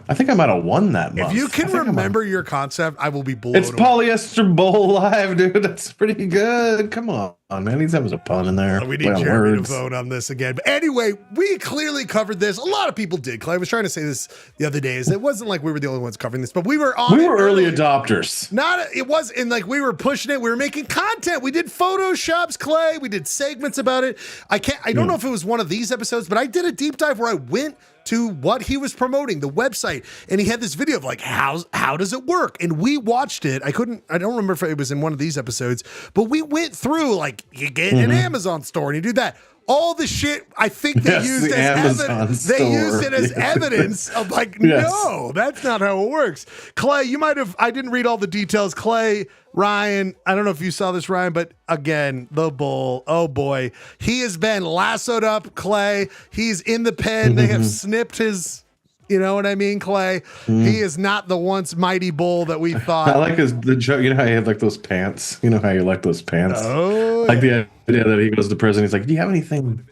I think I might have won that month. If you can remember your concept, I will be blown It's away. Polyester Bowl Live, dude. That's pretty good. Come on, man. He's having a pun in there. We need Play on Jeremy words. to vote on this again. But anyway, we clearly covered this. A lot of people did. Clay, I was trying to say this the other day. Is it wasn't like we were the only ones covering this, but we were on. We it were early early. adopters. It was, and like we were pushing it. We were making content. We did Photoshops, Clay. We did segments about it. I don't know if it was one of these episodes, but I did a deep dive where I went to what he was promoting, the website, and he had this video of like how does it work, and we watched it. I don't remember if it was in one of these episodes, but we went through like you get an Amazon store and you do that. All the shit I think they used the as Amazon evidence. They store. used it as Yes. evidence of like, Yes. no, that's not how it works. Clay, you might have, I didn't read all the details. Clay, Ryan, I don't know if you saw this, Ryan, but again, the bull, oh boy, he has been lassoed up, Clay. He's in the pen. They have snipped his, you know what I mean, Clay? He is not the once mighty bull that we thought. I like the joke. You know how you have like those pants? You know how you like those pants? Oh, Like the idea that he goes to prison. He's like, do you have anything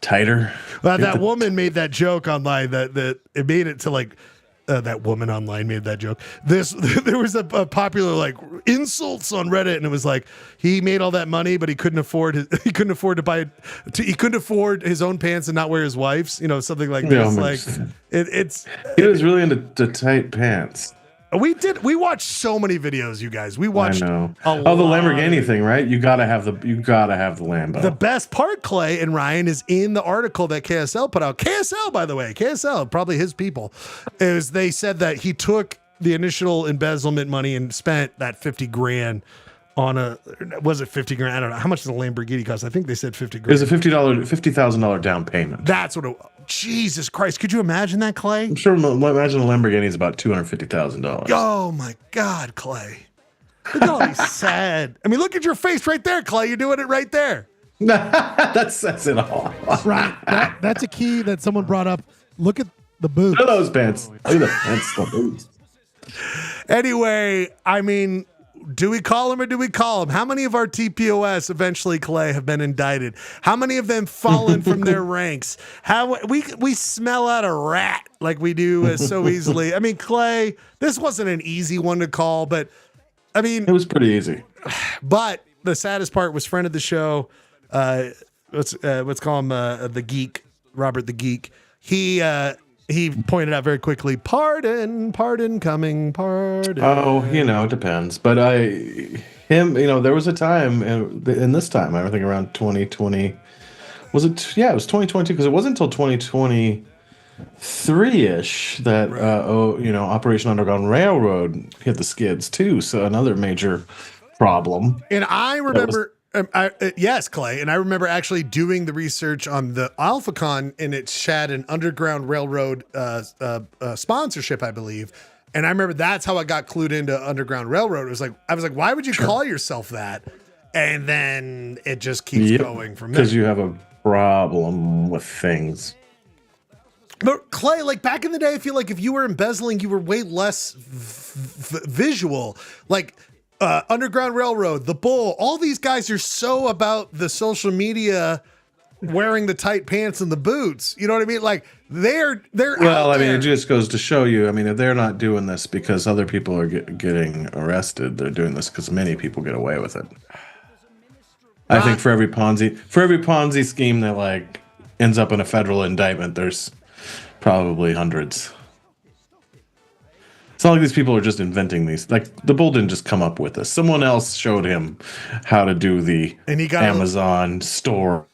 tighter? well, that woman made that joke online that it made it to like that woman online made that joke. There was a popular like insults on Reddit, and it was like he made all that money, but he couldn't afford his own pants and not wear his wife's. You know, something like this. Yeah, Like it's He was really into tight pants. we watched so many videos, you guys. We watched I know. a Oh, the lot. Lamborghini thing, right? You gotta have the Lambo. The best part, Clay and Ryan, is in the article that KSL put out. KSL, by the way, KSL, probably his people, is they said that he took the initial embezzlement money and spent that 50 grand on was it 50 grand? I don't know. How much does a Lamborghini cost? I think they said 50 It grand. was a $50,000 down payment. That's what Jesus Christ. Could you imagine that, Clay? I'm sure. Imagine a Lamborghini is about $250,000. Oh my God, Clay. Look at all he said. I mean, look at your face right there, Clay. You're doing it right there. That says it all. Right. That's a key that someone brought up. Look at the boots. Look at those pants. Look at the pants. The boots. Anyway, I mean, do we call him or do we call him? How many of our TPOS eventually, Clay, have been indicted? How many of them fallen from their ranks? How we smell out a rat like we do so easily. I mean, Clay, this wasn't an easy one to call, but I mean, It was pretty easy. but the saddest part was friend of the show. Let's call him the geek, Robert the geek. He pointed out very quickly, pardon coming, pardon. Oh, it depends. But there was a time, in this time, I think around 2020, was it? Yeah, it was 2022 because it wasn't until 2023-ish that, Operation Underground Railroad hit the skids too. So another major problem. And I remember, yes, Clay, and I remember actually doing the research on the AlphaCon, and it had an Underground Railroad sponsorship, I believe. And I remember that's how I got clued into Underground Railroad. I was like, why would you call yourself that? And then it just keeps going from there. Because you have a problem with things. But Clay, like back in the day, I feel like if you were embezzling, you were way less visual. Like Underground Railroad, The Bull, all these guys are so about the social media wearing the tight pants and the boots. You know what I mean? Like they're Well, I mean, it just goes to show you. I mean, if they're not doing this because other people are getting arrested, they're doing this because many people get away with it. I think for every Ponzi scheme that like ends up in a federal indictment, there's probably hundreds. It's not like these people are just inventing these. Like the bull didn't just come up with this. Someone else showed him how to do the Amazon store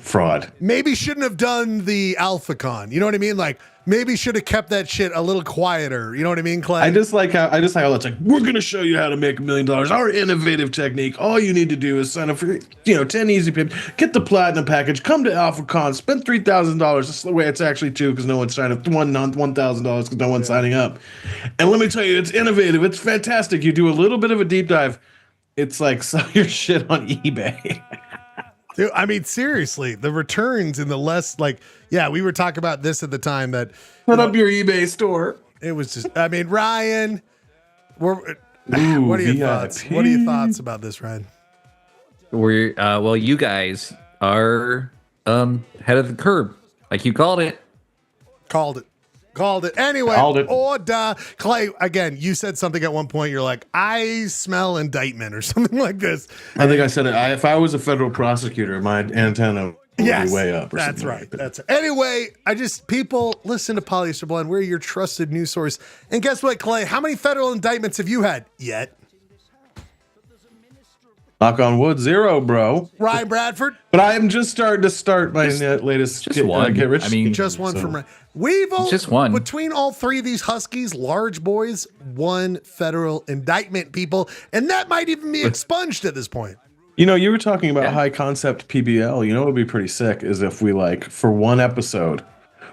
fraud. Maybe shouldn't have done the AlphaCon. You know what I mean? Like maybe should have kept that shit a little quieter. You know what I mean, Clay? I just like how it's like, we're gonna show you how to make $1 million. Our innovative technique. All you need to do is sign up for 10 easy payments. Get the platinum package. Come to AlphaCon. Spend $3,000. That's the way it's actually $2,000 because no one's signing up. $1,000 because no one's signing up. And let me tell you, it's innovative. It's fantastic. You do a little bit of a deep dive. It's like sell your shit on eBay. Dude, I mean, seriously, the returns in the less we were talking about this at the time that Put up your eBay store. it was just, I mean, Ryan, What Ooh, are your VIP. thoughts? What are your thoughts about this, Ryan? We're well, you guys are head of the curb, like you called it. Called it. Anyway, Called it. Ordah. Clay, again, you said something at one point. You're like, I smell indictment or something like this. I think I said it. If I was a federal prosecutor, my antenna would be way up. Or That's something right. like that. That's anyway. People listen to Polyester Blend. We're your trusted news source. And guess what, Clay? How many federal indictments have you had yet? Knock on wood, 0, bro. Ryan Bradford, But I am just starting to my latest just one. get rich. I mean, scheme, just one so. from Ryan. We've Just one. between all three of these Huskies, large boys, one federal indictment, people, and that might even be expunged at this point. You know, you were talking about high concept PBL. You know what would be pretty sick is if we for one episode,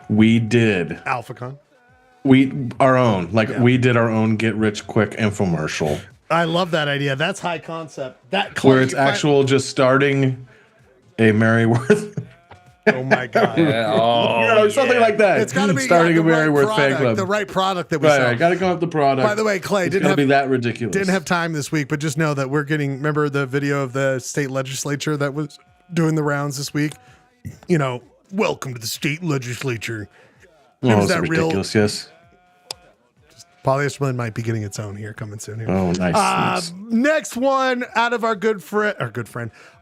we did AlphaCon. we did our own get rich quick infomercial I love that idea. That's high concept. That Clay, where it's actual just starting a Maryworth. Oh my god. Something like that. It's got to be starting the a Maryworth right fan product, club. the right product that we Right, sell. right. Got to come up with the product. By the way, Clay, It's gotta be that ridiculous. Didn't have time this week, but just know that we're getting. Remember the video of the state legislature that was doing the rounds this week? You know, welcome to the state legislature. Oh, it's that real- ridiculous. Yes. Polyester Blend might be getting its own here coming soon. Here. Oh, nice. Next one out of our good friend.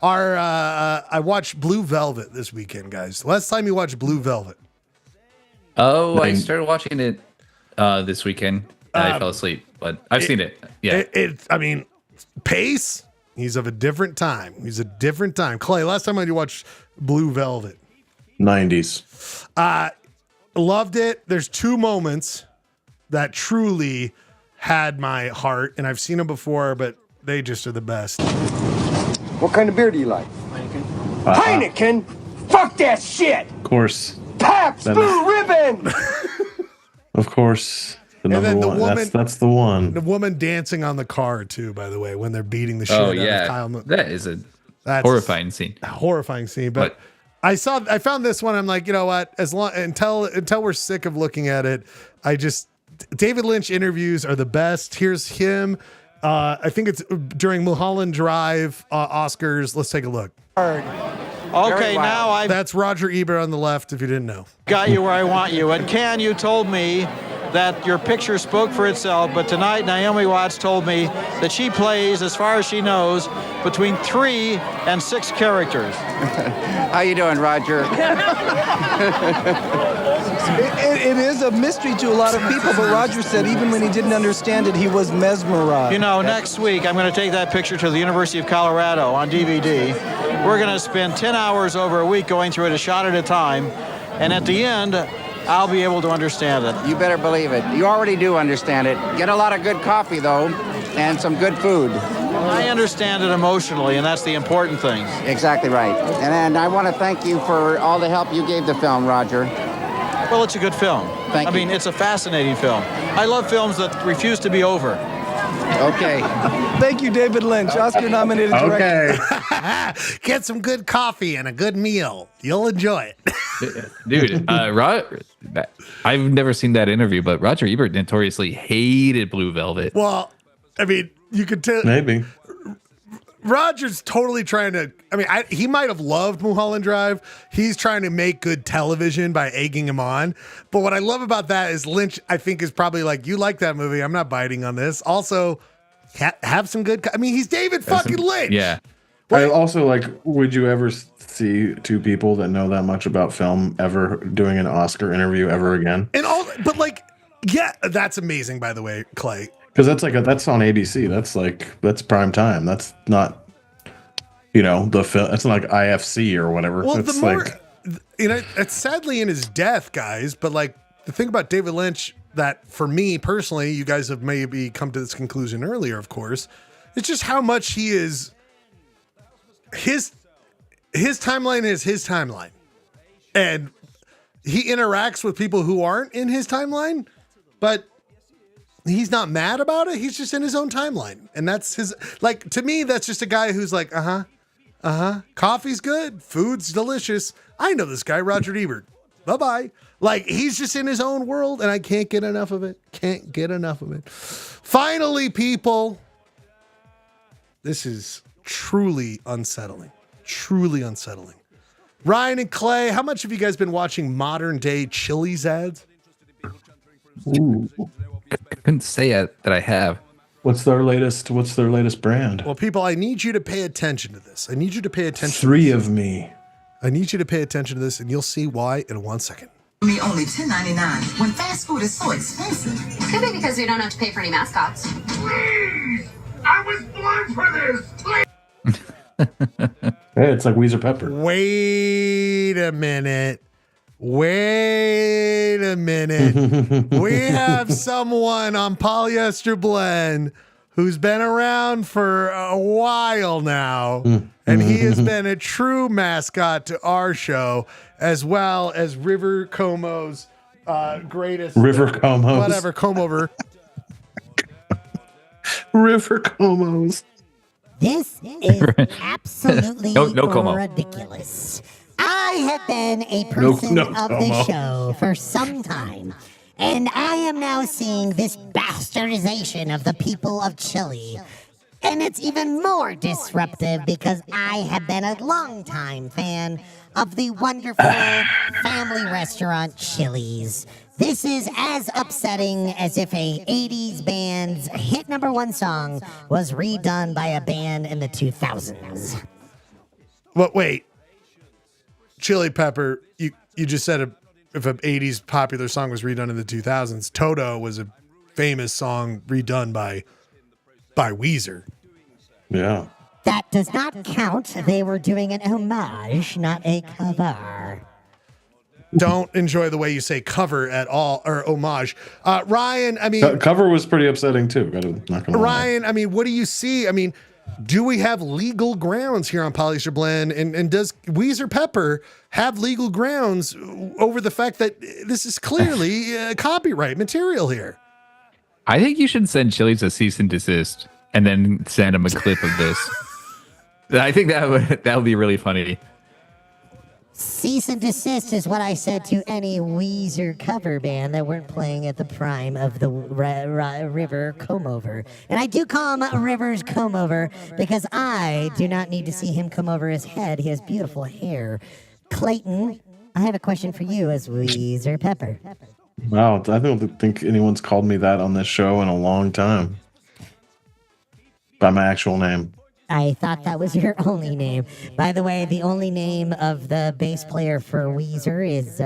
I watched Blue Velvet this weekend, guys. Last time you watched Blue Velvet. Oh, I started watching it this weekend. And I fell asleep, but I've seen it. Yeah. I mean, Pace. He's of a different time. Clay, last time you watched Blue Velvet. 90s. Loved it. There's 2 moments that truly had my heart, and I've seen them before, but they just are the best. What kind of beer do you like? Heineken? Fuck that shit! Of course. Pabst Blue Ribbon! Of course. The And then number the one. woman- That's the one. The woman dancing on the car too, by the way, when they're beating the shit Oh out yeah, of Kyle. that is a That's horrifying scene. a horrifying scene. But I found this one. I'm like, you know what? Until we're sick of looking at it, David Lynch interviews are the best. Here's him. I think it's during Mulholland Drive Oscars. Let's take a look. Okay, now I've That's Roger Ebert on the left, if you didn't know. got you where I want you. And Ken, you told me that your picture spoke for itself, but tonight Naomi Watts told me that she plays, as far as she knows, between 3 and 6 characters. How you doing, Roger? It is a mystery to a lot of people, but Roger said even when he didn't understand it, he was mesmerized. You know, next week I'm going to take that picture to the University of Colorado on DVD. We're going to spend 10 hours over a week going through it a shot at a time, and at the end, I'll be able to understand it. You better believe it. You already do understand it. Get a lot of good coffee, though, and some good food. I understand it emotionally, and that's the important thing. Exactly right. And I want to thank you for all the help you gave the film, Roger. Well, it's a good film. Thank I you. mean, it's a fascinating film. I love films that refuse to be over. Okay. Thank you, David Lynch, Oscar-nominated director. Okay. Get some good coffee and a good meal. You'll enjoy it. Dude, I've never seen that interview, but Roger Ebert notoriously hated Blue Velvet. Well, I mean, you could tell. Maybe. Roger's totally trying to. I mean, he might have loved Mulholland Drive. He's trying to make good television by egging him on. But what I love about that is Lynch, I think, is probably like, you like that movie. I'm not biting on this. Also, have some good. I mean, he's David fucking Lynch. Yeah. I also would you ever see 2 people that know that much about film ever doing an Oscar interview ever again? And but yeah, that's amazing, by the way, Clay. Because that's on ABC. That's prime time. That's not, the film. It's not like IFC or whatever. Well, it's the more, it's sadly in his death, guys. But the thing about David Lynch that for me personally, you guys have maybe come to this conclusion earlier, of course, it's just how much he is. His timeline is his timeline, and he interacts with people who aren't in his timeline, but he's not mad about it. He's just in his own timeline. And that's his, to me, that's just a guy who's like, coffee's good. Food's delicious. I know this guy, Roger Ebert. Bye-bye. Like, he's just in his own world, and I can't get enough of it. Can't get enough of it. Finally, people, this is truly unsettling. Truly unsettling. Ryan and Clay, how much have you guys been watching modern-day Chili's ads? Ooh. I couldn't say it that I have. What's their latest brand? Well, people, I need you to pay attention to this. I need you to pay attention. Three of me. I need you to pay attention to this, and you'll see why in 1 second. Me only $10.99 when fast food is so expensive. Could be because we don't have to pay for any mascots. Please! I was born for this! Please! Hey, it's like Weezer Pepper. Wait a minute. Wait a minute. We have someone on Polyester Blend who's been around for a while now, and he has been a true mascot to our show, as well as River Como's greatest... River Como's. Whatever, Comover. River Como's. This is absolutely No Como. ridiculous. I have been a person of the show for some time, and I am now seeing this bastardization of the people of Chile. And it's even more disruptive because I have been a longtime fan of the wonderful family restaurant Chili's. This is as upsetting as if a 80s band's hit #1 song was redone by a band in the 2000s. But wait. Chili Pepper, you just said if an 80s popular song was redone in the 2000s, Toto was a famous song redone by Weezer. Yeah. That does not count. They were doing an homage, not a cover. Don't enjoy the way you say cover at all, or homage. Ryan, I mean... Cover was pretty upsetting, too. Not gonna Ryan, I mean, what do you see? I mean, do we have legal grounds here on Polyester Blend? And does Weezer Pepper have legal grounds over the fact that this is clearly copyright material here? I think you should send Chili's a cease and desist and then send them a clip of this. I think that would be really funny. Cease and desist is what I said to any Weezer cover band that weren't playing at the prime of the River Comover. And I do call him Rivers Comover because I do not need to see him come over his head. He has beautiful hair. Clayton, I have a question for you as Weezer Pepper. Wow, I don't think anyone's called me that on this show in a long time. By my actual name. I thought that was your only name. By the way, the only name of the bass player for Weezer is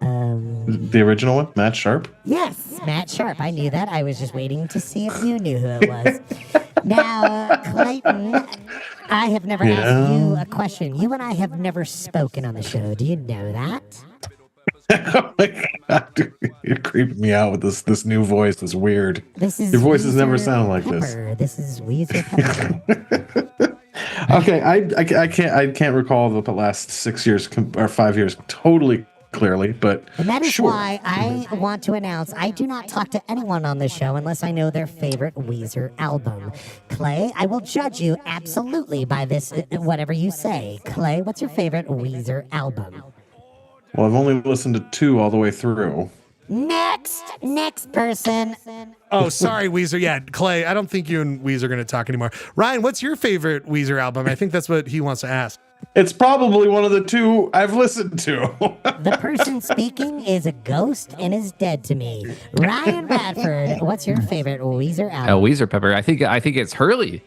the original one, Matt Sharp? Yes, Matt Sharp. I knew that. I was just waiting to see if you knew who it was. Now, Clayton, I have never asked you a question. You and I have never spoken on the show. Do you know that? Oh my God, dude, you're creeping me out with this new voice. That's weird. Your voice has never sounded like Pepper. This is Weezer Pepper. Okay, I can't recall the last 6 years or 5 years totally clearly, but and that is sure. why I want to announce I do not talk to anyone on the show unless I know their favorite Weezer album. Clay, I will judge you absolutely by this, whatever you say. Clay, what's your favorite Weezer album? Well, I've only listened to 2 all the way through. Next person. Oh, sorry, Weezer. Yeah, Clay, I don't think you and Weezer are going to talk anymore. Ryan, what's your favorite Weezer album? I think that's what he wants to ask. It's probably one of the 2 I've listened to. The person speaking is a ghost and is dead to me. Ryan Radford, what's your favorite Weezer album? Weezer Pepper. I think it's Hurley,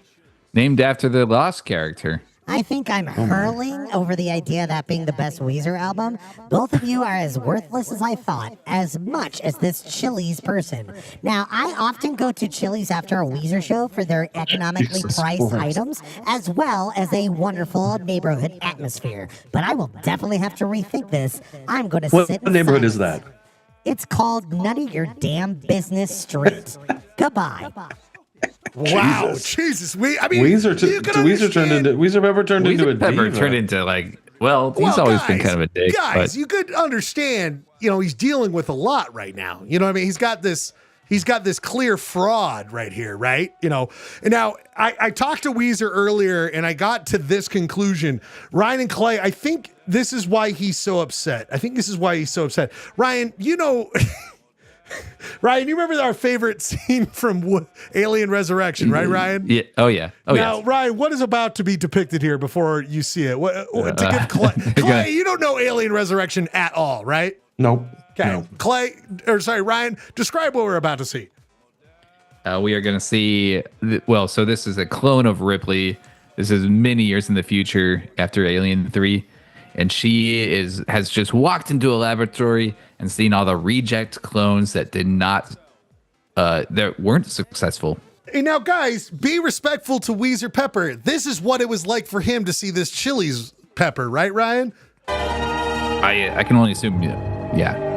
named after the Lost character. I think I'm hurling over the idea of that being the best Weezer album. Both of you are as worthless as I thought, as much as this Chili's person. Now, I often go to Chili's after a Weezer show for their economically priced items, as well as a wonderful neighborhood atmosphere. But I will definitely have to rethink this. I'm going to sit in What neighborhood silence. is that? It's called None of Your Damn Business Street. Goodbye. Wow, Jesus! Weezer Pepper turned into a Pepper diva. turned into he's always been kind of a dick. Guys, But you could understand. He's dealing with a lot right now. You know what I mean? He's got this he's got this clear fraud right here, right? You know, and now I talked to Weezer earlier and I got to this conclusion. Ryan and Clay, I think this is why he's so upset. Ryan, you know, Ryan, you remember our favorite scene from Alien Resurrection, right, Ryan? Yeah. Oh, yeah. Oh, now, yeah. Ryan, what is about to be depicted here before you see it? To give Clay, you don't know Alien Resurrection at all, right? Nope. Okay. No. Ryan, describe what we're about to see. We are going to see, so this is a clone of Ripley. This is many years in the future after Alien 3. And she has just walked into a laboratory and seen all the reject clones that that weren't successful. Hey, now, guys, be respectful to Weezer Pepper. This is what it was like for him to see this Chili's Pepper, right, Ryan? I can only assume, yeah.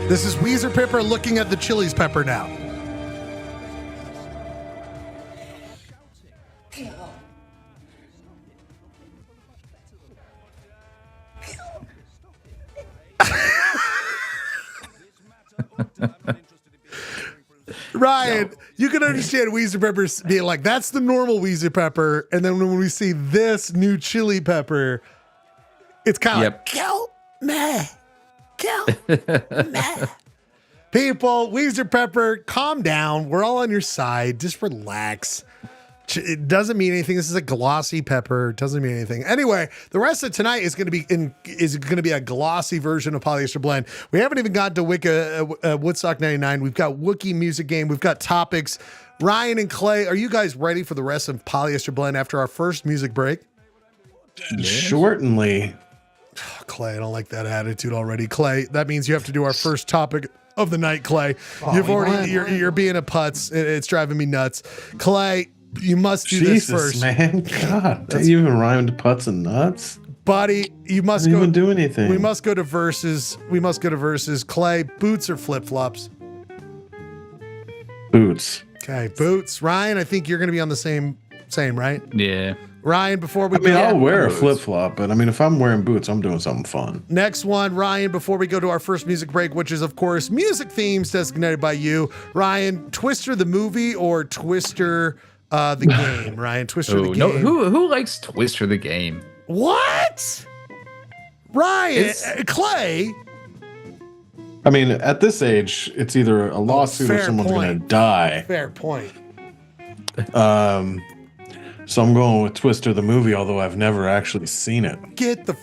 This is Weezer Pepper looking at the Chili's Pepper now. Ryan, you can understand Weezer Pepper being like, that's the normal Weezer Pepper. And then when we see this new chili pepper, it's kind of like, kill me. People, Weezer Pepper, calm down. We're all on your side. Just relax. It doesn't mean anything. This is a glossy pepper. It doesn't mean anything. Anyway, the rest of tonight is going to be a glossy version of Polyester Blend. We haven't even gotten to WoodStock 99. We've got Wiki music game. We've got topics. Ryan and Clay, are you guys ready for the rest of Polyester Blend after our first music break? Certainly. Clay, I don't like that attitude already. Clay, that means you have to do our first topic of the night, Clay. You're being a putz. It's driving me nuts. Clay, you must do this first. Man. God, that even rhymed putts and nuts? Buddy, you must go. Even do anything. We must go to verses. Clay, boots or flip-flops? Boots. Okay, boots. Ryan, I think you're going to be on the same, right? Yeah. Ryan, before we I'll wear a flip-flop, but if I'm wearing boots, I'm doing something fun. Next one, Ryan, before we go to our first music break, which is, of course, music themes designated by you. Ryan, Twister the movie or Twister the game? Ryan, Twister the game. No, who likes Twister the game? What? Ryan, Clay. At this age, it's either a lawsuit or someone's going to die. Fair point. So I'm going with Twister the movie, although I've never actually seen it. Get the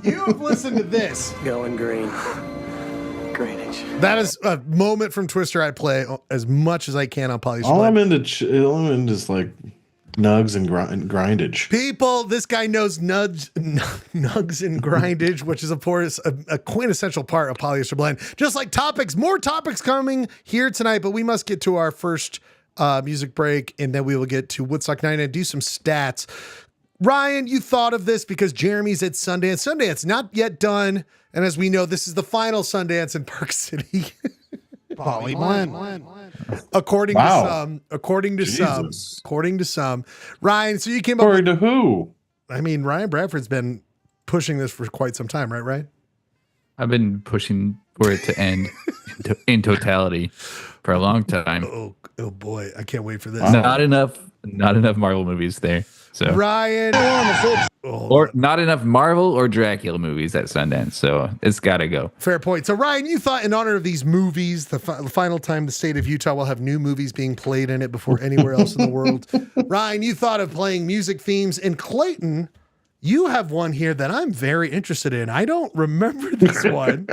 You have listened to this. Going green. Greenwich. That is a moment from Twister I play as much as I can on Polyester. All I'm into is like nugs and grindage. People, this guy knows nugs and grindage, which is, of course, a quintessential part of Polyester Blend. Just like topics, more topics coming here tonight, but we must get to our first music break, and then we will get to WoodStock 9 and do some stats. Ryan, you thought of this because Jeremy's at Sundance. Sundance not yet done, and as we know, this is the final Sundance in Park City. Poly Blend. According to some. Ryan, so you came up According to who? Ryan Bradford's been pushing this for quite some time, right, Ryan? I've been pushing for it to end in totality for a long time. Oh boy, I can't wait for this. Not enough Marvel movies there. So Ryan, or not enough Marvel or Dracula movies at Sundance. So it's got to go. Fair point. So Ryan, you thought in honor of these movies, the final time the state of Utah will have new movies being played in it before anywhere else in the world. Ryan, you thought of playing music themes. And Clayton, you have one here that I'm very interested in. I don't remember this one.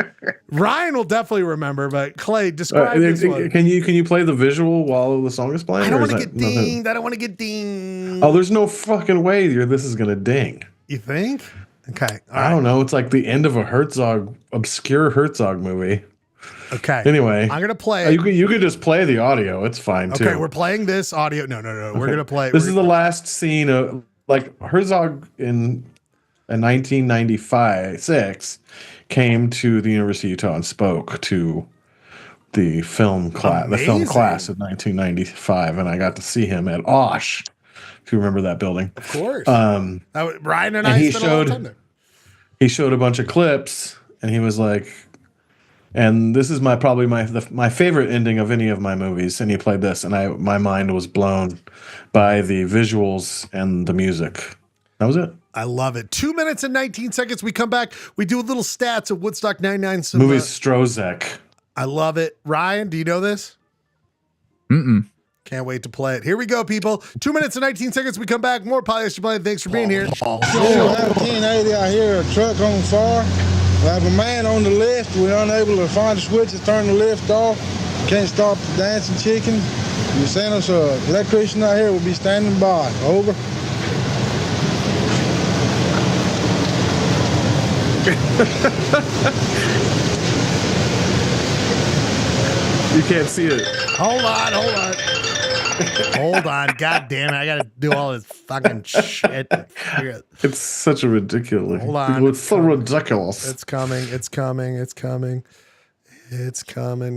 Ryan will definitely remember, but Clay, describe this one. Can you play the visual while the song is playing? I don't want to get dinged. I don't want to get dinged. Oh, there's no fucking way this is going to ding. You think? Okay. I don't know. It's like the end of a obscure Herzog movie. Okay. Anyway, I'm going to play it. You could just play the audio. It's fine, too. Okay, we're playing this audio. No. We're going to play. This is the last scene of... Like Herzog in 1995-6 came to the University of Utah and spoke to the film class of 1995, and I got to see him at OSH if you remember that building. Of course. Ryan and I spent a lot of time there. He showed a bunch of clips, and he was like, and this is probably my favorite ending of any of my movies. And he played this, and my mind was blown by the visuals and the music. That was it. I love it. 2 minutes and 19 seconds. We come back. We do a little stats of Woodstock 99. Movie Strozek. I love it. Ryan, do you know this? Mm-mm. Can't wait to play it. Here we go, people. 2 minutes and 19 seconds. We come back. More Polyester Blend. Thanks for being here. We have a 1080. I hear a truck on fire. We have a man on the lift. We're unable to find the switch to turn the lift off. Can't stop the dancing chicken. You send us an electrician out here. We'll be standing by. Over. You can't see it. Hold on. Hold on. God damn it. I got to do all this fucking shit. It's such a ridiculous. Hold on. It's so ridiculous. It's coming,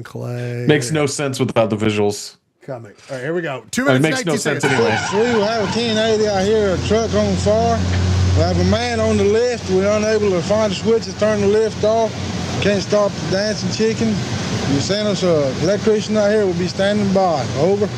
Clay. Makes no sense without the visuals. Coming. All right, here we go. 2 minutes. It makes no sense anyway. We have a 1080. I hear a truck on fire. We have a man on the lift. We're unable to find the switch to turn the lift off. Can't stop the dancing chicken. You send us an electrician out here. We'll be standing by. Over.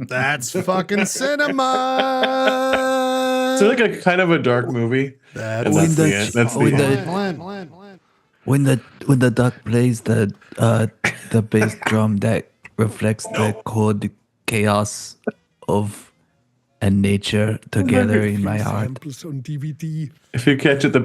That's fucking cinema. It's like a kind of a dark movie. That's the end. That's the end. When the duck plays the bass drum that reflects the cold chaos of and nature together in my heart. On DVD. If you catch it, the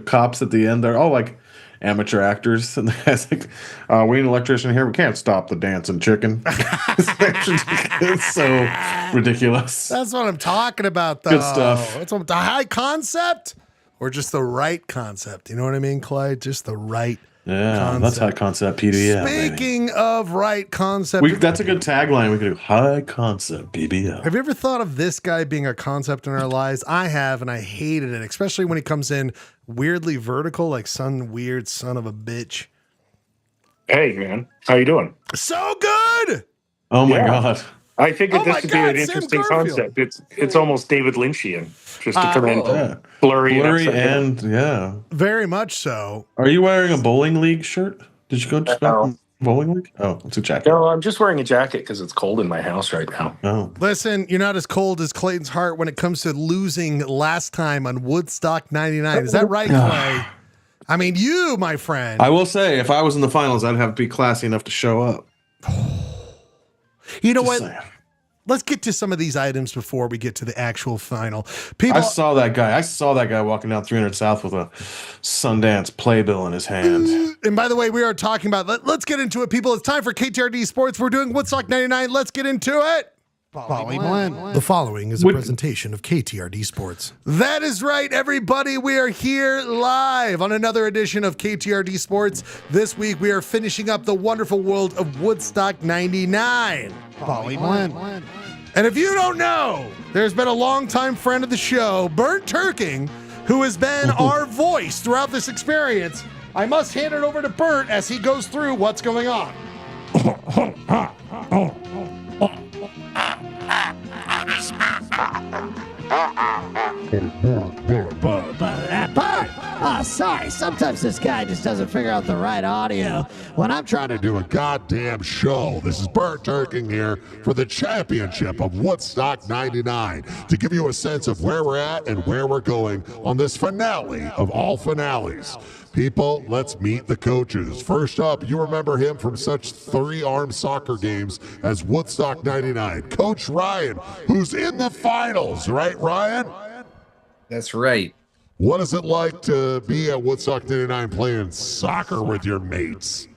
cops at the end, they're all like amateur actors, and the guy's like, "We need an electrician here. We can't stop the dancing chicken." It's so ridiculous. That's what I'm talking about, though. Good stuff. That's what, the high concept, or just the right concept. You know what I mean, Clay? Just the right. Concept. That's high concept PBL. Speaking of right concept, that's a good tagline. We could do high concept PBL. Have you ever thought of this guy being a concept in our lives? I have, and I hated it, especially when he comes in weirdly vertical, like some weird son of a bitch. Hey, man, how you doing? So good. Oh my god! I figured this would be an interesting concept. It's almost David Lynchian, just to come in blurry and yeah, very much so. Are you wearing a bowling league shirt? Did you go to bowling league? Oh, it's a jacket. No, I'm just wearing a jacket because it's cold in my house right now. Oh, listen, you're not as cold as Clayton's heart when it comes to losing last time on Woodstock 99. Is that right, Clay? I mean, you, my friend. I will say, if I was in the finals, I'd have to be classy enough to show up. You know Just what? saying. Let's get to some of these items before we get to the actual final. People, I saw that guy walking down 300 South with a Sundance playbill in his hand. and by the way, we are talking about, let's get into it, people. It's time for KTRD Sports. We're doing WoodStock 99. Let's get into it. The following is a presentation of KTRD Sports. That is right, everybody. We are here live on another edition of KTRD Sports. This week, we are finishing up the wonderful world of Woodstock 99. And if you don't know, there's been a longtime friend of the show, Burnt Turking, who has been our voice throughout this experience. I must hand it over to Burnt as he goes through what's going on. Sorry, sometimes this guy just doesn't figure out the right audio when I'm trying to do a goddamn show. This is Burnt Turking here for the championship of Woodstock 99 to give you a sense of where we're at and where we're going on this finale of all finales. People, let's meet the coaches. First up, you remember him from such three-arm soccer games as Woodstock 99. Coach Ryan, who's in the finals, right, Ryan? That's right. What is it like to be at Woodstock 99 playing soccer with your mates?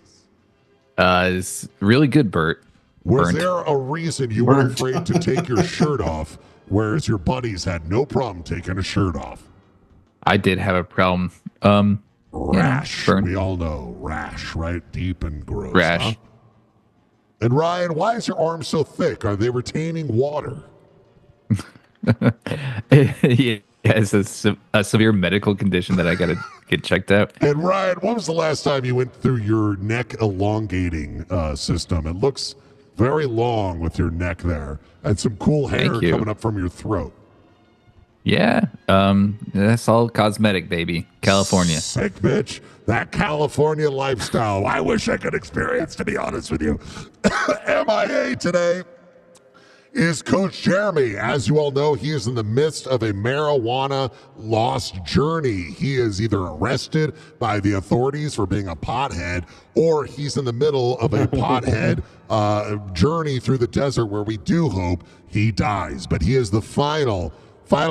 It's really good, Bert. Was there a reason you were afraid to take your shirt off, whereas your buddies had no problem taking a shirt off? I did have a problem. Rash. We all know rash, right? Deep and gross. Rash. Huh? And Ryan, why is your arm so thick? Are they retaining water? Yeah, it's a severe medical condition that I got to get checked out. And Ryan, when was the last time you went through your neck elongating system? It looks very long with your neck there and some cool hair coming up from your throat. Yeah, that's all cosmetic, baby. California. Sick bitch. That California lifestyle. I wish I could experience, to be honest with you. MIA today is Coach Jeremy. As you all know, he is in the midst of a marijuana lost journey. He is either arrested by the authorities for being a pothead, or he's in the middle of a pothead journey through the desert where we do hope he dies. But he is the final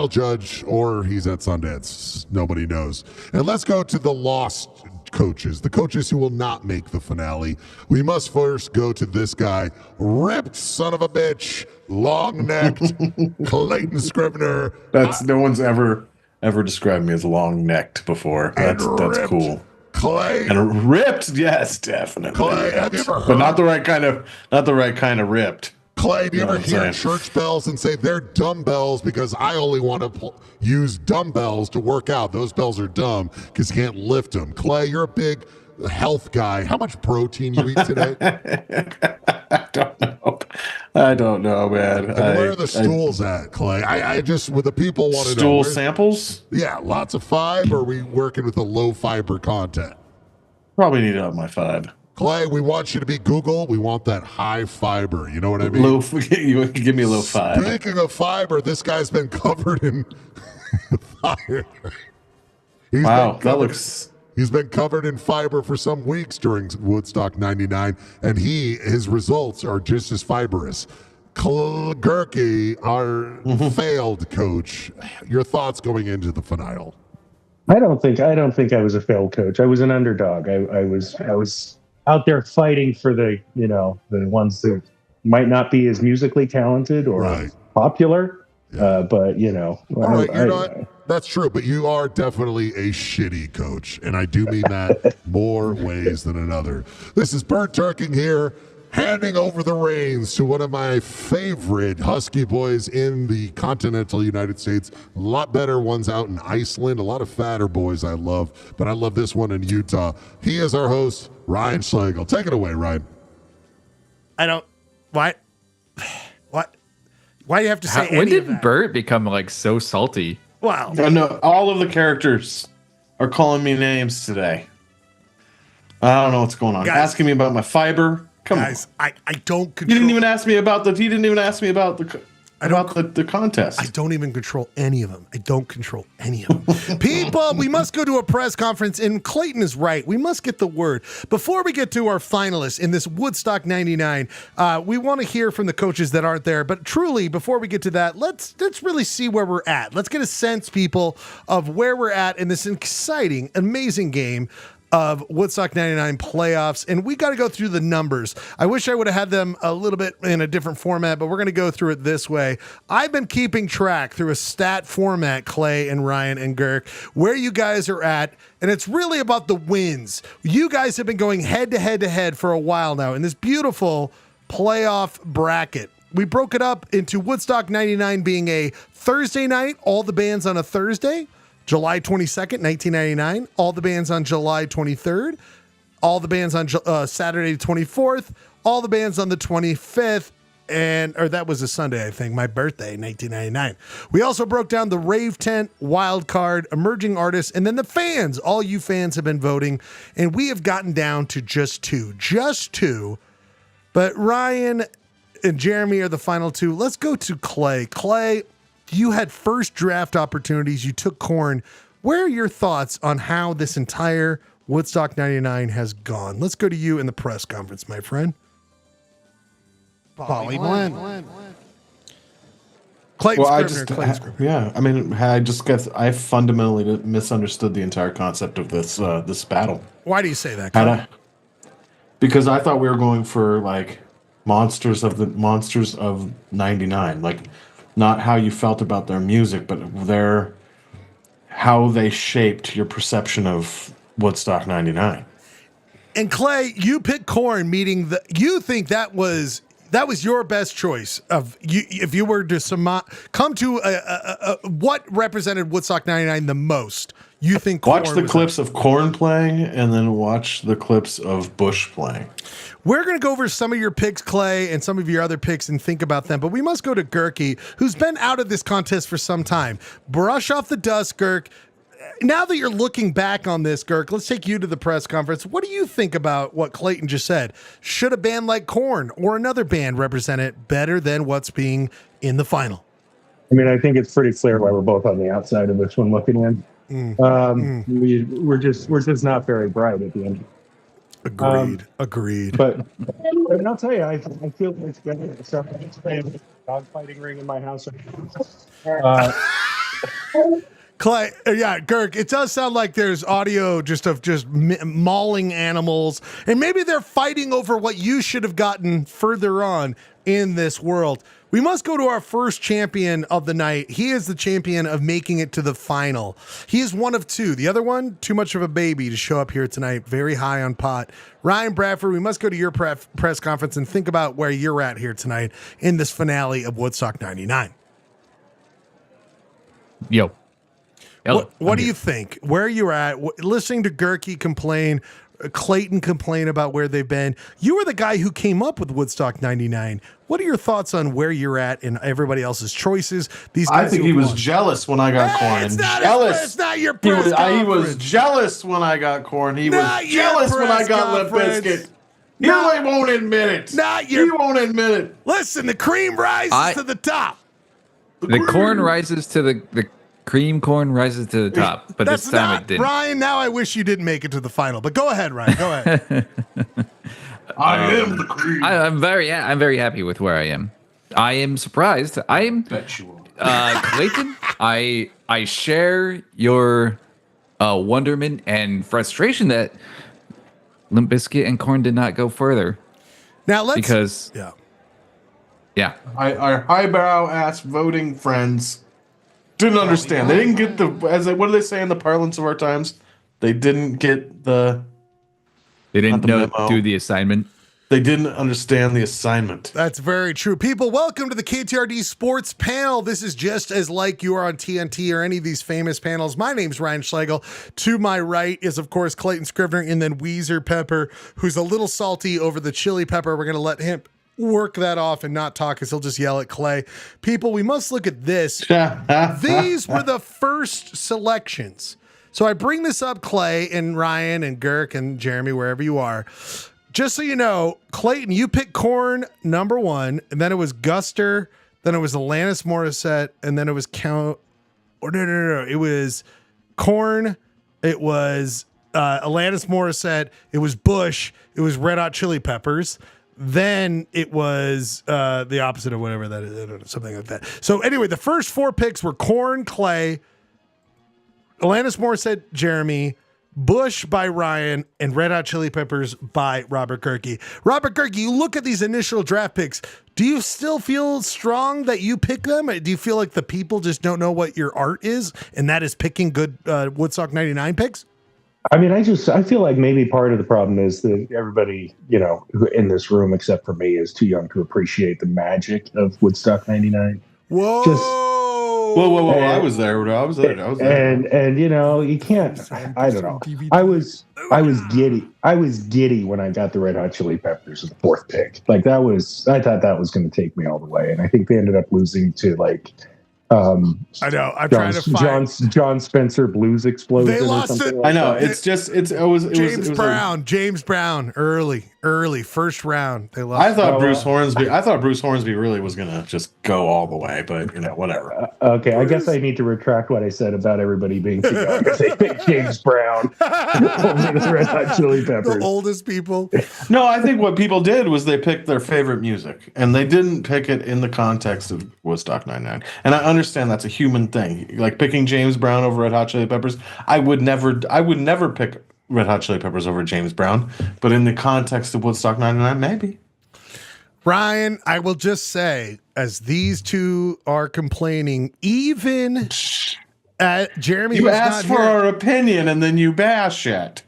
judge, or he's at Sundance. Nobody knows. And let's go to the lost coaches, the coaches who will not make the finale. We must first go to this guy, ripped son of a bitch, long-necked, Clayton Scrivener. No one's ever described me as long-necked before. That's cool. Clay. And ripped, yes, definitely. Clay, have you ever heard? But not the right kind of ripped. Clay, do you ever hear church bells and say they're dumbbells because I only want to use dumbbells to work out? Those bells are dumb because you can't lift them. Clay, you're a big health guy. How much protein you eat today? I don't know, man. And where are the stools at, Clay? I just, with the people want to know. Stool samples? Yeah, lots of fiber. Or are we working with a low fiber content? Probably need to up my fiber. Clay, we want you to be Google. We want that high fiber. You know what I mean? You give me a low fiber. Speaking of fiber, this guy's been covered in fiber. He's been covered in fiber for some weeks during Woodstock 99, and his results are just as fibrous. Gurky, our failed coach. Your thoughts going into the finale? I don't think I was a failed coach. I was an underdog. I was out there fighting for the ones that might not be as musically talented or popular. Yeah. But all right, that's true, but you are definitely a shitty coach, and I do mean that more ways than another. This is Burnt Turking here, handing over the reins to one of my favorite Husky boys in the continental United States. A lot better ones out in Iceland, a lot of fatter boys I love, but I love this one in Utah. He is our host, Ryan Schlegel. Take it away, Ryan. Why do you have to say When any of did that? Bert become like so salty? Wow. No, all of the characters are calling me names today. I don't know what's going on. Guys, asking me about my fiber. Come on. I don't control. You didn't even ask me about the about the contest. I don't even control any of them. I don't control any of them. People, we must go to a press conference, and Clayton is right. We must get the word. Before we get to our finalists in this WoodStock 99, we want to hear from the coaches that aren't there. But truly, before we get to that, let's really see where we're at. Let's get a sense, people, of where we're at in this exciting, amazing game of WoodStock 99 playoffs, and we got to go through the numbers. I wish I would have had them a little bit in a different format, but we're going to go through it this way. I've been keeping track through a stat format, Clay and Ryan and Girk, where you guys are at, and it's really about the wins. You guys have been going head to head to head for a while now in this beautiful playoff bracket. We broke it up into WoodStock 99 being a Thursday night, all the bands on a Thursday, July 22nd, 1999, all the bands on July 23rd, all the bands on Saturday 24th, all the bands on the 25th, or that was a Sunday, I think, my birthday, 1999. We also broke down the Rave Tent, Wild Card, Emerging Artists, and then the fans. All you fans have been voting, and we have gotten down to just two. But Ryan and Jeremy are the final two. Let's go to Clay. Clay, you had first draft opportunities. You took Korn. Where are your thoughts on how this entire WoodStock 99 has gone? Let's go to you in the press conference, my friend. Poly Blend. Clayton Scrivener. Yeah, I mean, I fundamentally misunderstood the entire concept of this battle. Why do you say that, Clay? Because I thought we were going for like monsters of 99, like not how you felt about their music, but how they shaped your perception of Woodstock 99. And Clay, you picked Korn, meaning you think that was your best choice of you if you were to come to what represented Woodstock 99 the most. You think Korn watch the clips of Korn playing and then watch the clips of Bush playing. We're going to go over some of your picks, Clay, and some of your other picks and think about them. But we must go to Gurky, who's been out of this contest for some time. Brush off the dust, Gurk. Now that you're looking back on this, Gurk, let's take you to the press conference. What do you think about what Clayton just said? Should a band like Korn or another band represent it better than what's being in the final? I mean, I think it's pretty clear why we're both on the outside of this one looking in. We're just not very bright at the end. Agreed. But I'll tell you, I feel it's good. I'm dogfighting ring in my house. Clay, yeah, Girk, it does sound like there's audio just of mauling animals, and maybe they're fighting over what you should have gotten further on in this world. We must go to our first champion of the night. He is the champion of making it to the final. He is one of two. The other one, too much of a baby to show up here tonight. Very high on pot. Ryan Bradford, we must go to your press conference and think about where you're at here tonight in this finale of Woodstock 99. Yo. What do you think? Where you're at? Listening to Gurky complain, Clayton complain about where they've been. You were the guy who came up with Woodstock 99. What are your thoughts on where you're at and everybody else's choices? These guys I think he was jealous when I got Korn. It's Not your press he was jealous when I got Korn. He was jealous when I got Limp Bizkit. He won't admit it. He won't admit it. Listen, the cream rises to the top. The corn rises to the cream corn rises to the top, but this time it didn't. Ryan, now I wish you didn't make it to the final, but go ahead, Ryan. Go ahead. I am the cream. I'm very happy with where I am. I am surprised. I am. Bet you won't. Clayton, I share your wonderment and frustration that Limp Bizkit and Korn did not go further. Now yeah. Our highbrow ass voting friends didn't understand. They didn't get what do they say in the parlance of our times? They didn't get the. They didn't do the assignment. They didn't understand the assignment. That's very true. People, welcome to the KTRD Sports Panel. This is just as like you are on TNT or any of these famous panels. My name's Ryan Schlegel. To my right is, of course, Clayton Scrivener, and then Weezer Pepper, who's a little salty over the chili pepper. We're going to let him work that off and not talk because he'll just yell at Clay. People, we must look at this. These were the first selections. So I bring this up, Clay and Ryan and Girk and Jeremy, wherever you are. Just so you know, Clayton, you picked Korn number 1, and then it was Guster, then it was Alanis Morissette, and then it was no. It was Korn. It was Alanis Morissette. It was Bush. It was Red Hot Chili Peppers. Then it was the opposite of whatever that is. I don't know, something like that. So anyway, the first 4 picks were Korn, Clay, Alanis Morissette, Jeremy, Bush by Ryan, and Red Hot Chili Peppers by Robert Kirky. Robert Kirky, you look at these initial draft picks. Do you still feel strong that you pick them? Do you feel like the people just don't know what your art is, and that is picking good Woodstock 99 picks? I mean, I feel like maybe part of the problem is that everybody, in this room except for me is too young to appreciate the magic of Woodstock 99. Whoa. Whoa. I was there. And you can't, I don't know. I was giddy. I was giddy when I got the Red Hot Chili Peppers in the 4th pick. I thought that was going to take me all the way. And I think they ended up losing to I know. I'm trying to find John Spencer Blues Explosion. They lost or something it. Like I know. that. It was James Brown. James Brown. Early, first round. They lost. I thought Bruce Hornsby really was gonna just go all the way, but whatever. Okay, I guess I need to retract what I said about everybody being too young. They picked James Brown over the Red Hot Chili Peppers. The oldest people. No, I think what people did was they picked their favorite music, and they didn't pick it in the context of Woodstock 99. And I understand that's a human thing. Like picking James Brown over Red Hot Chili Peppers, I would never pick Red Hot Chili Peppers over James Brown, but in the context of Woodstock 99, maybe. Ryan, I will just say, as these two are complaining, even Jeremy, you asked for our opinion and then you bash it.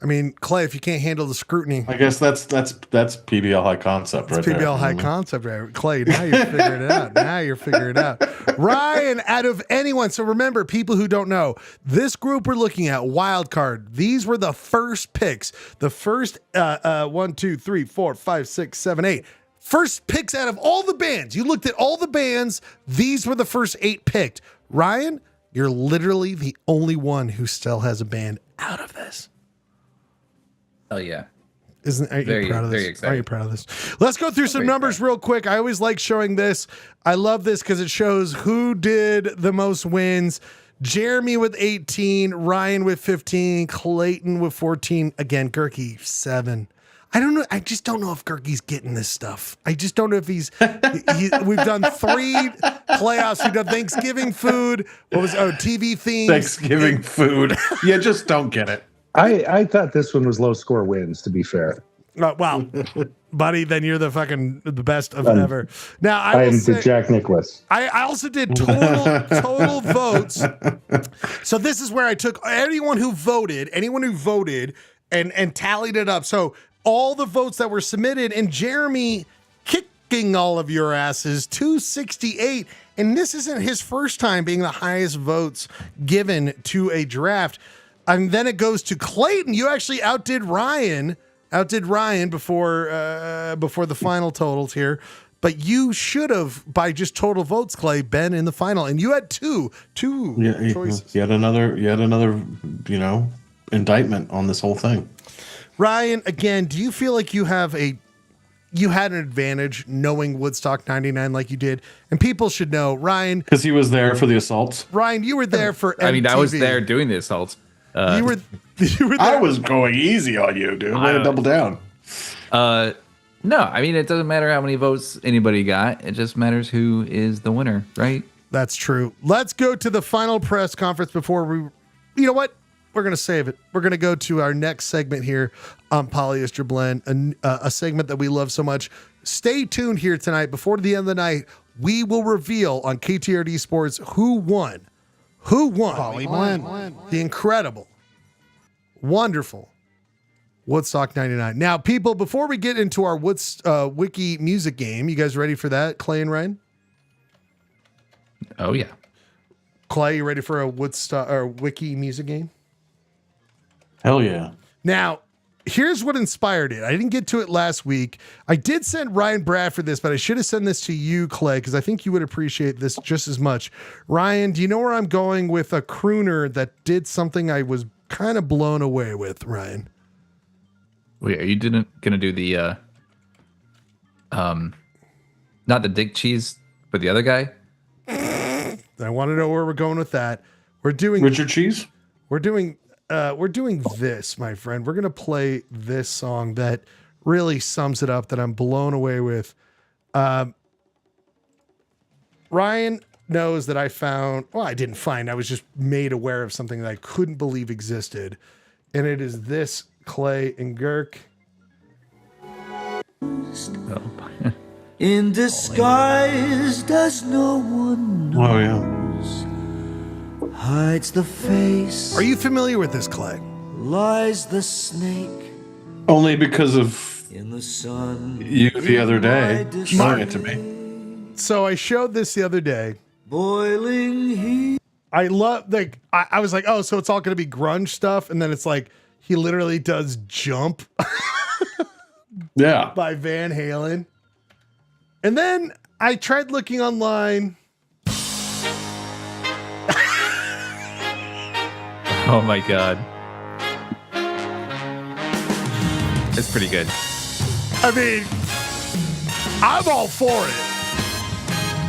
I mean, Clay, if you can't handle the scrutiny, I guess that's PBL high concept, right? PBL high concept, right? Clay, now you're figuring it out. Ryan, out of anyone, so remember, people who don't know, this group we're looking at, wild card. These were the first picks. The first 1, 2, 3, 4, 5, 6, 7, 8. First picks out of all the bands. You looked at all the bands. These were the first 8 picked. Ryan, you're literally the only one who still has a band out of this. Oh yeah. Are you proud of this? Excited. Are you proud of this? Let's go through some numbers real quick. I always like showing this. I love this because it shows who did the most wins. Jeremy with 18, Ryan with 15, Clayton with 14. Again, Gerke 7. I don't know. I just don't know if Gerke's getting this stuff. I just don't know if he's. We've done 3 playoffs. We've done Thanksgiving food. What was TV themes? Thanksgiving food. You just don't get it. I thought this one was low score wins, to be fair. Wow, buddy, then you're the best of ever. Now I am the Jack Nicklaus. I also did total votes. So this is where I took anyone who voted and tallied it up. So all the votes that were submitted, and Jeremy kicking all of your asses, 268. And this isn't his first time being the highest votes given to a draft. And then it goes to Clayton. You actually outdid Ryan before the final totals here. But you should have, by just total votes, Clay, been in the final. And you had two choices. Yet another, indictment on this whole thing. Ryan, again, do you feel like you had an advantage knowing Woodstock 99 like you did? And people should know, Ryan. Because he was there for the assaults. Ryan, you were there for MTV. I mean, I was there doing the assaults. You were there. I was going easy on you, dude. Way to double down. No, I mean, it doesn't matter how many votes anybody got. It just matters who is the winner, right? That's true. Let's go to the final press conference before we... You know what? We're going to save it. We're going to go to our next segment here on Polyester Blend, a segment that we love so much. Stay tuned here tonight. Before the end of the night, we will reveal on KTRD Sports who won. Poly Blend. The incredible, wonderful Woodstock 99. Now, people, before we get into our Wiki music game, you guys ready for that, Clay and Ryan? Oh, yeah. Clay, you ready for a Woodstock or Wiki music game? Hell yeah. Now, here's what inspired it. I didn't get to it last week. I did send Ryan Bradford this, but I should have sent this to you, Clay, because I think you would appreciate this just as much. Ryan, do you know where I'm going with a crooner that did something I was kind of blown away with, Ryan? Wait, are you going to do the, not the Dick Cheese but the other guy. I want to know where we're going with that. We're doing Richard Cheese. We're doing this, my friend. We're gonna play this song that really sums it up. That I'm blown away with. Ryan knows that I found. Well, I didn't find. I was just made aware of something that I couldn't believe existed, and it is this Clay and Girk. In disguise, does no one know? Oh yeah. Hides the face. Are you familiar with this, Clay? Lies the snake. Only because of in the sun. You the other day showing it to me. So I showed this the other day. Boiling heat. I love I was like, oh, so it's all gonna be grunge stuff, and then it's like he literally does Jump. Yeah. By Van Halen. And then I tried looking online. Oh my God. It's pretty good. I mean, I'm all for it.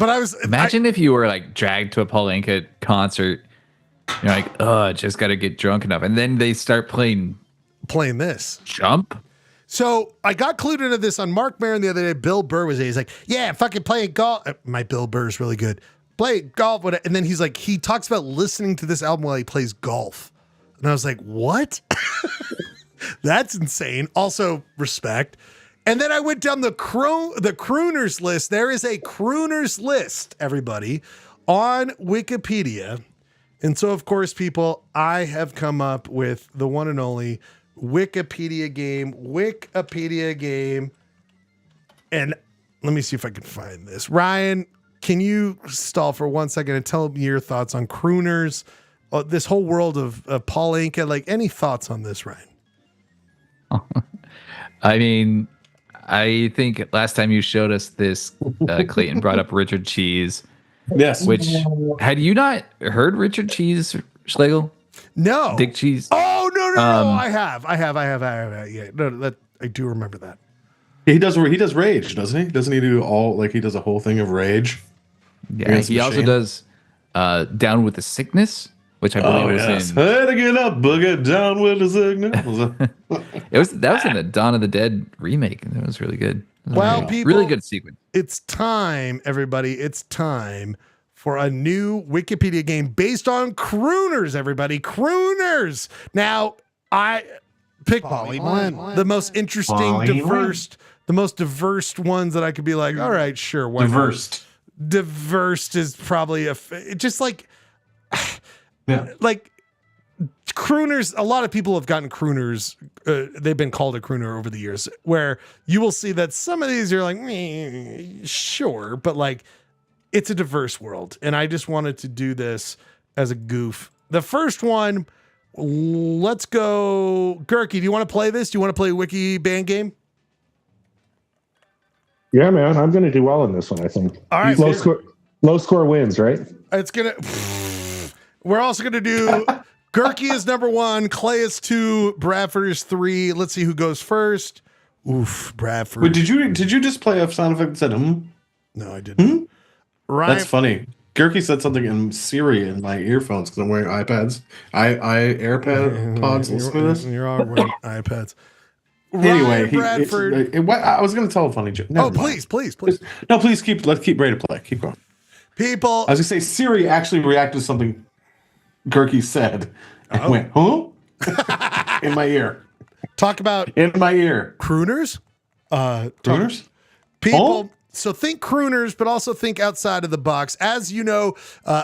But I was imagine if you were like dragged to a Polyester concert. You're like, oh, just got to get drunk enough. And then they start playing this. Jump. So I got clued into this on Mark Maron the other day. Bill Burr was there. He's like, yeah, fucking playing golf. My Bill Burr is really good. Play golf. And then he's like, he talks about listening to this album while he plays golf. And I was like, what? That's insane. Also, respect. And then I went down the Crooners list. There is a Crooners list, everybody, on Wikipedia. And so, of course, people, I have come up with the one and only Wikipedia game. And let me see if I can find this. Ryan, can you stall for 1 second and tell me your thoughts on Crooners, this whole world of Paul Anka? Like, any thoughts on this, Ryan? I mean, I think last time you showed us this, Clayton brought up Richard Cheese. Yes. Which, had you not heard Richard Cheese, Schlegel? No. Dick Cheese? Oh, no. I have. Yeah, no, I do remember that. He does Rage, doesn't he? Doesn't he do he does a whole thing of Rage? Yeah, he also does Down with the Sickness, which I believe was in. Hey, to get up, boogie, down with the sickness. That was in the Dawn of the Dead remake, and it was really good. Well, people, really good sequence. It's time, everybody. It's time for a new Wikipedia game based on Crooners, everybody. Crooners. Now, I picked the most interesting, the most diverse ones that I could be like, all right, sure. Diverse is probably just like, like Crooners. A lot of people have gotten Crooners. They've been called a crooner over the years, where you will see that some of these are like, sure, but like it's a diverse world. And I just wanted to do this as a goof. The first one, let's go. Gerky, do you want to play this? Do you want to play a Wiki band game? Yeah, man, I'm going to do well in this one, I think. All right. Low score wins, right? It's going to... We're also going to do... Gerky is number 1. Clay is 2. Bradford is 3. Let's see who goes first. Oof, Bradford. Wait, did you just play a sound effect that said, No, I didn't. Ryan, that's funny. Gerky said something in Siri in my earphones because I'm wearing iPads. AirPod pods. Listen to this. You're all wearing iPads. Anyway, Bradford. I was going to tell a funny joke. Please. No, please keep ready to play. Keep going. People. I was going to say Siri actually reacted to something Gerky said and went, huh? In my ear. Talk about in my ear. Crooners. Crooners. People. So think Crooners, but also think outside of the box. As you know,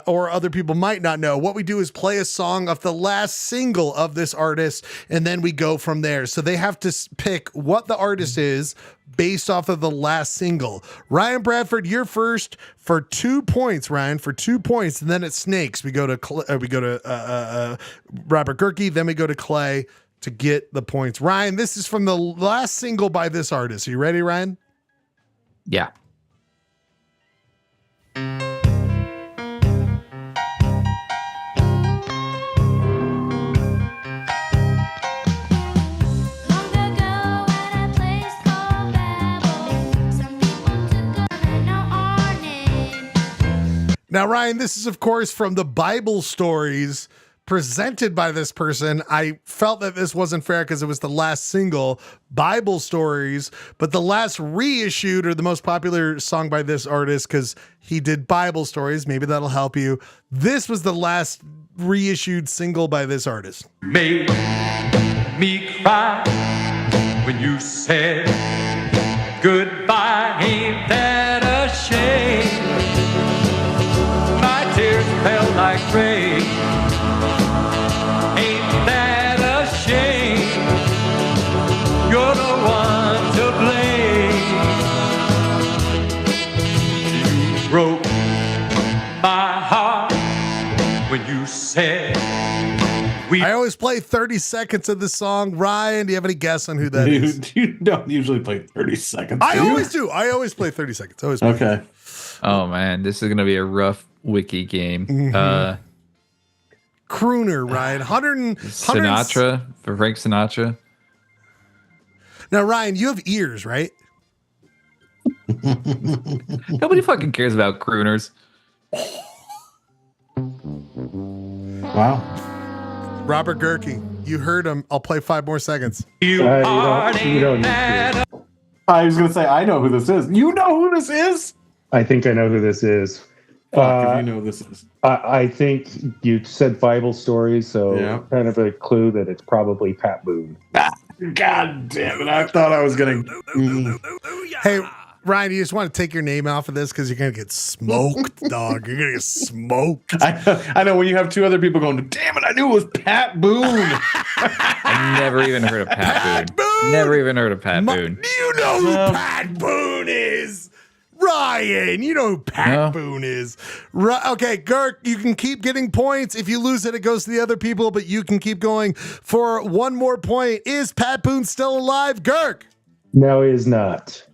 or other people might not know, what we do is play a song off the last single of this artist, and then we go from there. So they have to pick what the artist is based off of the last single. Ryan Bradford, you're first for 2 points, Ryan, for 2 points, and then it snakes. We go to Robert Gerky, then we go to Clay to get the points. Ryan, this is from the last single by this artist. Are you ready, Ryan? Yeah. Now, Ryan, this is, of course, from the Bible stories presented by this person. I felt that this wasn't fair because it was the last single, Bible Stories, but the last reissued or the most popular song by this artist because he did Bible Stories. Maybe that'll help you. This was the last reissued single by this artist. Made me cry when you said goodbye. Ain't that a shame? My tears fell like rain. Ain't that a shame? You're the one to blame. You broke my heart when you said I always play 30 seconds of the song. Ryan, do you have any guess on who that is? You don't usually play 30 seconds. I always do. I always play 30 seconds. Okay. Oh man, this is gonna be a rough wiki game. Mm-hmm. Crooner, Ryan. Sinatra for Frank Sinatra. Now, Ryan, you have ears, right? Nobody fucking cares about crooners. Wow. Robert Gerke, you heard him. I'll play 5 more seconds. You don't need to. I was going to say, I know who this is. You know who this is? I think I know who this is. Fuck, if you know who this is. I think you said Bible Stories, so Yeah. kind of a clue that it's probably Pat Boone. God damn it. I thought I was going to. Hey, Ryan, you just want to take your name off of this because you're going to get smoked, dog. You're going to get smoked. I know when you have two other people going, damn it, I knew it was Pat Boone. I never even heard of Pat Boone. Never even heard of Pat Boone. You know who Pat Boone is. Ryan, you know who Pat Boone is. Okay, Girk, you can keep getting points. If you lose it, it goes to the other people, but you can keep going for one more point. Is Pat Boone still alive, Girk? No, he is not.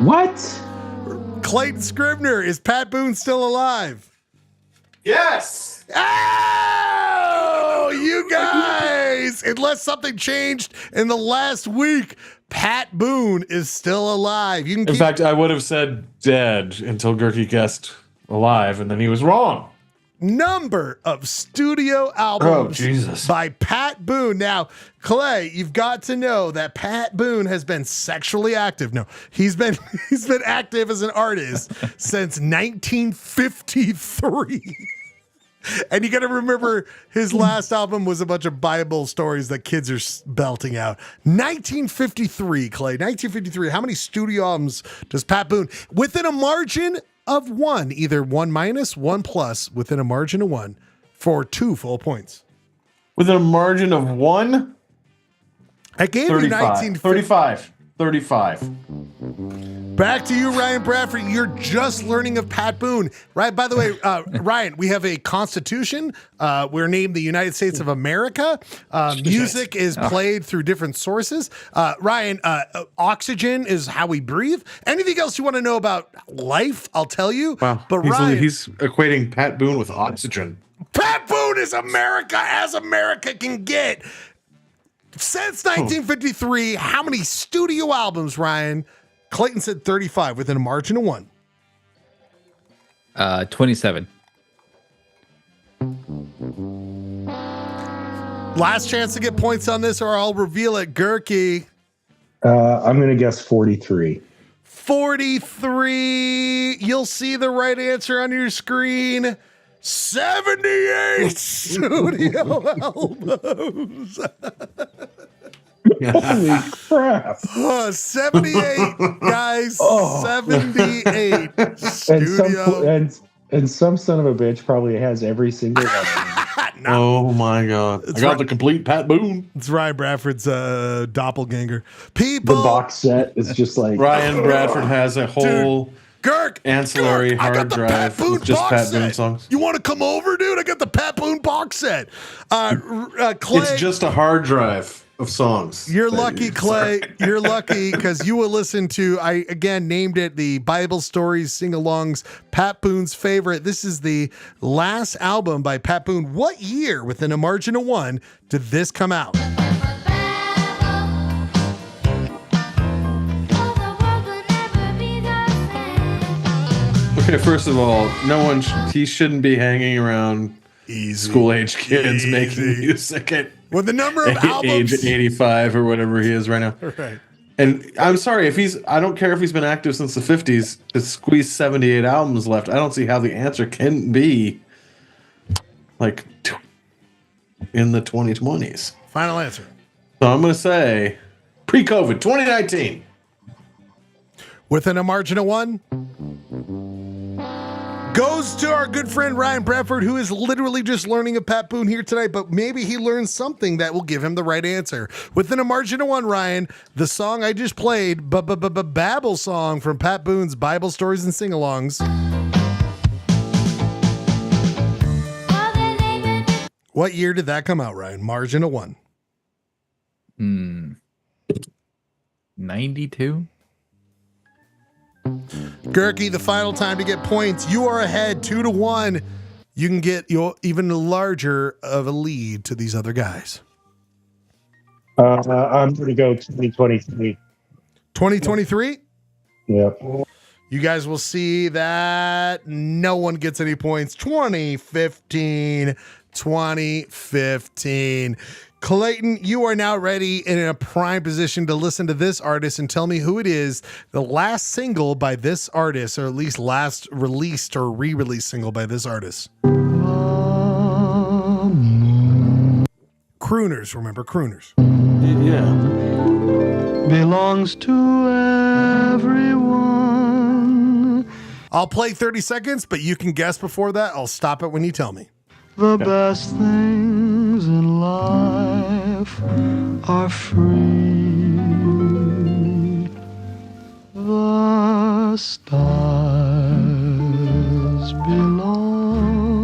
What? Clayton Scribner, is Pat Boone still alive? Yes. Oh, you guys, unless something changed in the last week, Pat Boone is still alive. You can In fact, I would have said dead until Gerke guessed alive, and then he was wrong. Number of studio albums by Pat Boone. Now, Clay, you've got to know that Pat Boone has been sexually active. No, he's been active as an artist since 1953. And you got to remember his last album was a bunch of Bible stories that kids are belting out. 1953, Clay. 1953. How many studio albums does Pat Boone, within a margin of 1, either 1 minus, 1 plus, within a margin of 1, for 2 full points? Within a margin of 1? I gave 35. you 1935. 35. Back to you, Ryan Bradford. You're just learning of Pat Boone, right? By the way, Ryan, we have a constitution. We're named the United States of America. Music is played through different sources. Ryan, oxygen is how we breathe. Anything else you want to know about life, I'll tell you. Wow. But Ryan, he's equating Pat Boone with oxygen. Pat Boone is America as America can get. Since 1953, how many studio albums, Ryan? Clayton said 35 within a margin of 1. 27. Last chance to get points on this, or I'll reveal it. Gerke. I'm going to guess 43. 43. You'll see the right answer on your screen. 78 studio albums. Holy crap. 78, guys. 78 studio. And some son of a bitch probably has every single one. Oh my God. I got the complete Pat Boone. It's Ryan Bradford's doppelganger. People. The box set is just like. Ryan Bradford has a whole ancillary hard drive with just Pat Boone songs. You want to come over, dude? I got the Pat Boone box set. Clay, it's just a hard drive of songs. You're lucky, Clay. You're lucky because you will listen to, I again named it the Bible Stories Sing-Alongs, Pat Boone's favorite. This is the last album by Pat Boone. What year, within a margin of 1, did this come out? Okay, first of all, he shouldn't be hanging around school-age kids making music at with the number of albums, age 85 or whatever he is right now. Right. And I'm sorry I don't care if he's been active since the 50s. To squeeze 78 albums left, I don't see how the answer can be like in the 2020s. Final answer. So I'm going to say pre-COVID, 2019. Within a margin of one, goes to our good friend Ryan Bradford, who is literally just learning a Pat Boone here tonight, but maybe he learns something that will give him the right answer. Within a margin of one, Ryan, the song I just played, Babble song from Pat Boone's Bible Stories and Sing-Alongs. What year did that come out, Ryan? Margin of one. 92. Gerke, the final time to get points. You are ahead 2-1. You can get even larger of a lead to these other guys. I'm going to go 2023. 2023? Yep. You guys will see that no one gets any points. 2015. Clayton, you are now ready and in a prime position to listen to this artist and tell me who it is, the last single by this artist, or at least last released or re-released single by this artist. Crooners, remember Crooners. Yeah. Belongs to everyone. I'll play 30 seconds, but you can guess before that. I'll stop it when you tell me. The best things in life are free. The stars belong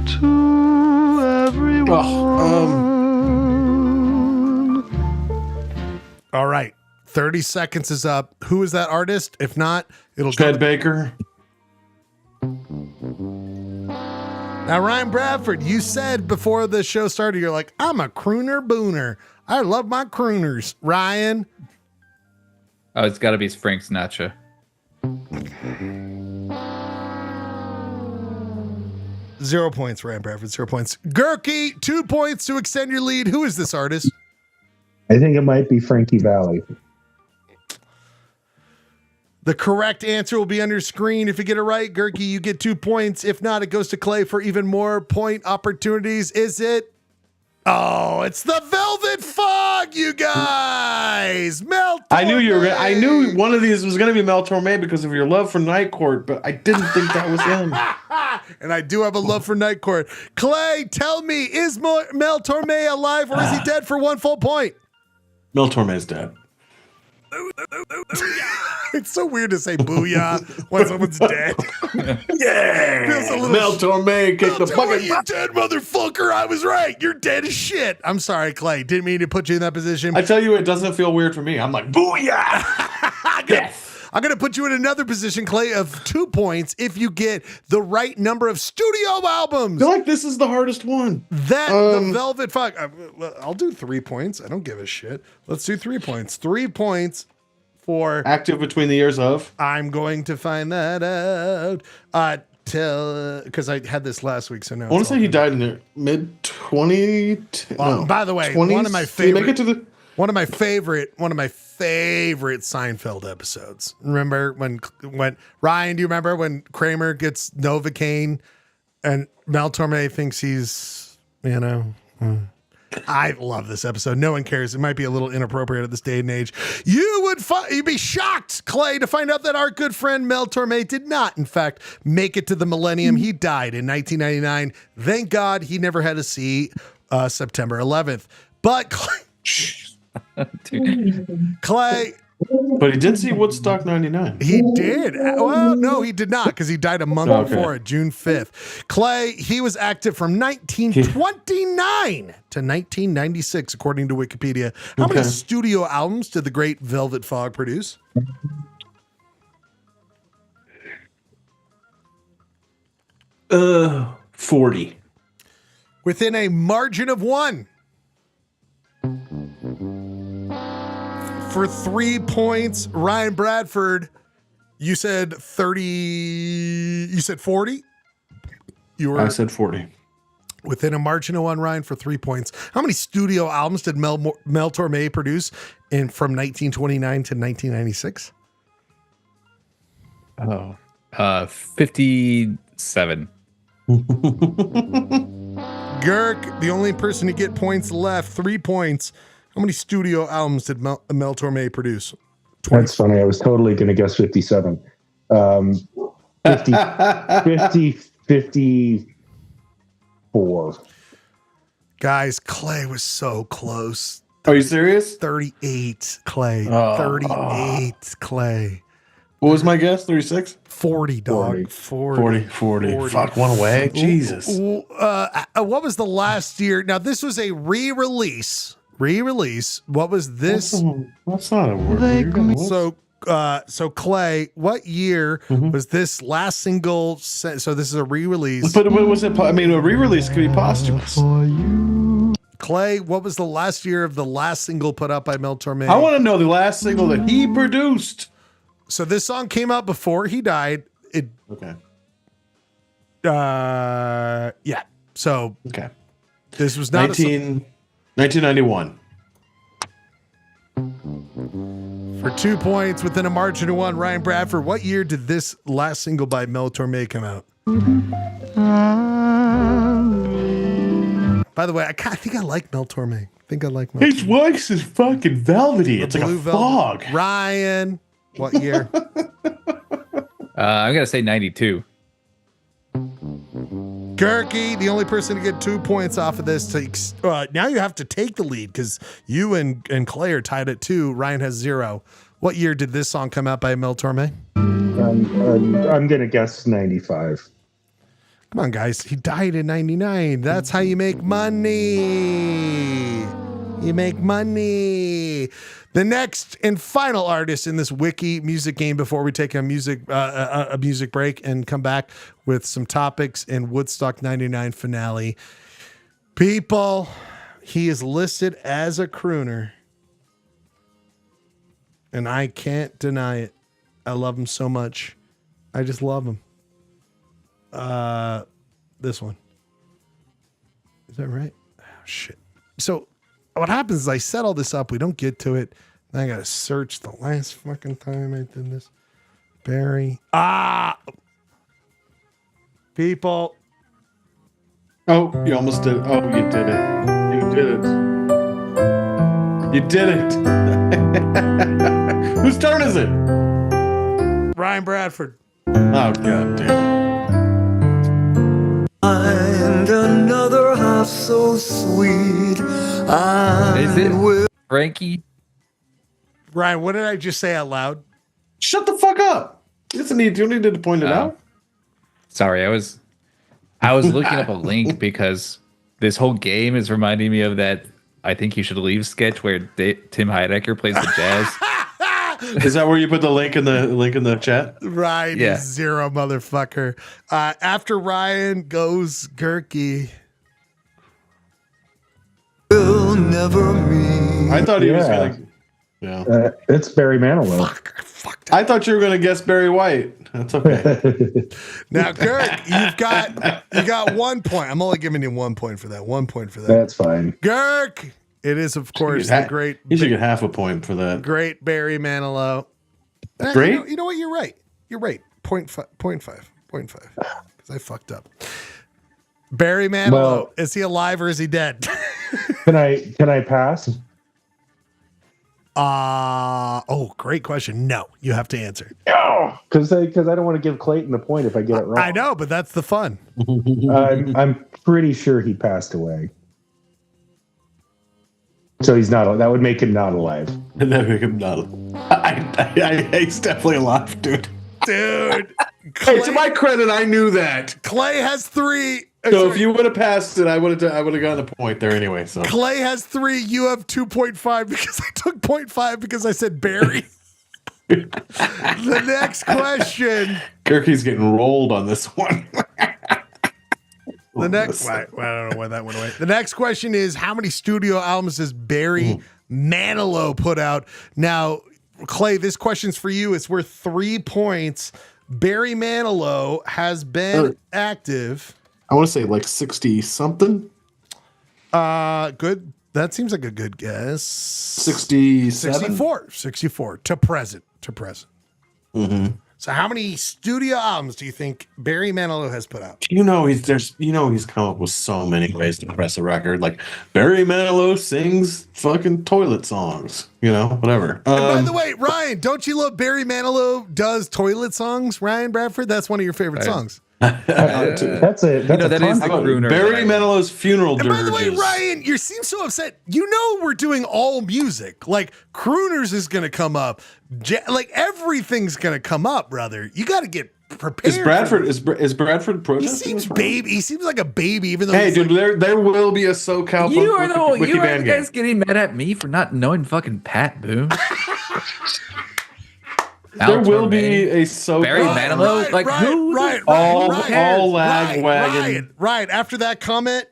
to everyone. All right. 30 seconds is up. Who is that artist? If not, it'll go. Chet Baker. Now, Ryan Bradford, you said before the show started, you're like, I'm a crooner booner. I love my crooners. Ryan? Oh, it's got to be Frank Sinatra. 0 points, Ryan Bradford, 0 points. Gerke, 2 points to extend your lead. Who is this artist? I think it might be Frankie Valli. The correct answer will be on your screen. If you get it right, Gerke, you get 2 points. If not, it goes to Clay for even more point opportunities. Is it? Oh, it's the Velvet Fog, you guys. Mel Torme. I knew one of these was going to be Mel Torme because of your love for Night Court, but I didn't think that was him. And I do have a love for Night Court. Clay, tell me, is Mel Torme alive or is he dead for 1 full point? Mel Torme's dead. It's so weird to say booyah when someone's dead. Yeah. Mel Torme kicked the bucket. You dead motherfucker. I was right. You're dead as shit. I'm sorry, Clay. Didn't mean to put you in that position. I tell you, it doesn't feel weird for me. I'm like, booyah. Yes. I'm going to put you in another position, Clay, of 2 points if you get the right number of studio albums. I feel like this is the hardest one. The Velvet Fog. I'll do 3 points. I don't give a shit. Let's do 3 points. 3 points for active between the years of. I'm going to find that out. Because I had this last week, so now I want to say he died in the mid 20s. Well, by the way, 20s? one of my favorite. Make it to the. One of my favorite Seinfeld episodes. Remember when Ryan? Do you remember when Kramer gets Novocaine and Mel Torme thinks he's I love this episode. No one cares. It might be a little inappropriate at this day and age. You'd be shocked, Clay, to find out that our good friend Mel Torme did not, in fact, make it to the millennium. He died in 1999. Thank God he never had to see September 11th. But Clay. But he did see Woodstock 99. He did. Well, no, he did not because he died a month before it, June 5th. Clay, he was active from 1929 to 1996, according to Wikipedia. How many studio albums did the great Velvet Fog produce? 40. Within a margin of 1. For 3 points, Ryan Bradford, You said 30. You said 40? I said 40. Within a margin of one, Ryan, for 3 points. How many studio albums did Mel Torme produce from 1929 to 1996? 57. Girk, the only person to get points left, 3 points. How many studio albums did Mel Torme produce? 20. That's funny. I was totally going to guess 57. 54. Guys, Clay was so close. Are you serious? 38, Clay. Oh. 38, Clay. What was my guess? 36? 40, dog. 40. 40. Fuck, one away. Jesus. What was the last year? Now, this was a re-release. What was this? That's not a word. So Clay, what year was this last single? So this is a re-release. But was it? I mean, a re-release could be posthumous. Clay, what was the last year of the last single put out by Mel Torme? I want to know the last single that he produced. So this song came out before he died. Okay. Yeah. So okay. This was not 1991. For 2 points within a margin of one, Ryan Bradford, what year did this last single by Mel Torme come out? By the way, I think I like Mel Torme. His voice is fucking velvety. It's like a fog. Ryan, what year? I'm going to say 92. Gerke, the only person to get 2 points off of this. Now you have to take the lead because you and Clay are tied at 2. Ryan has 0. What year did this song come out by Mel Torme? I'm going to guess 95. Come on, guys. He died in 99. That's how you make money. You make money. The next and final artist in this Wiki music game before we take a music break and come back with some topics and Woodstock 99 finale. People, he is listed as a crooner. And I can't deny it. I love him so much. I just love him. This one. Is that right? Oh, shit. So what happens is I set all this up. We don't get to it. Then I got to search the last fucking time I did this. Barry. People. Oh, you almost did it. Oh, you did it. You did it. You did it. Whose turn is it? Ryan Bradford. Oh, god damn. And another half so sweet. Is it Frankie? Ryan, what did I just say out loud? Shut the fuck up. You don't need to point it out. Sorry, I was looking up a link because this whole game is reminding me of that I Think You Should Leave sketch where Tim Heidecker plays the jazz. Is that where you put the link in the chat? Ryan is 0, motherfucker. After Ryan goes Gerke. Will never meet. I thought he was gonna. Yeah, it's Barry Manilow. I thought you were gonna guess Barry White. That's okay. Now, Gerk, you got 1 point. I'm only giving you 1 point for that. 1 point for that. That's fine. Gerk, it is of course the great. You should get half a point for that. Great Barry Manilow. Great. You know what? You're right. 0.5. Because I fucked up. Barry Manilow. Is he alive or is he dead? Can I pass? Great question. No, you have to answer. No, because I don't want to give Clayton the point if I get it wrong. I know, but that's the fun. I'm pretty sure he passed away. So he's not. That would make him not alive. That would make him not. He's definitely alive, dude. Dude. Clay, hey, to my credit, I knew that. Clay has 3. So if you would have passed it, I would have gotten a point there anyway. So Clay has 3. You have 2.5 because I took 0.5 because I said Barry. The next question. Gerke's getting rolled on this one. I don't know why that went away. The next question is, how many studio albums does Barry Manilow put out? Now, Clay, this question's for you. It's worth 3 points. Barry Manilow has been active. I want to say like 60 something. Good. That seems like a good guess. 67? 64 to present. Mm-hmm. So how many studio albums do you think Barry Manilow has put out? He's come up with so many ways to press a record. Like Barry Manilow sings fucking toilet songs, whatever. And by the way, Ryan, don't you love Barry Manilow does toilet songs? Ryan Bradford, that's one of your favorite songs. That's a crooner. Barry Manilow's funeral And by the way, dirges. Ryan, you seem so upset. We're doing all music. Like Crooners is going to come up. Like everything's going to come up, brother. You got to get prepared. Is Bradford protesting? He seems like a baby, even though. Hey, dude, there will be a SoCal. You are the Wiki band game. guys getting mad at me for not knowing fucking Pat Boone. There will be a SoCal. Barry Manilow, who? All lag wagon. Right. After that comment,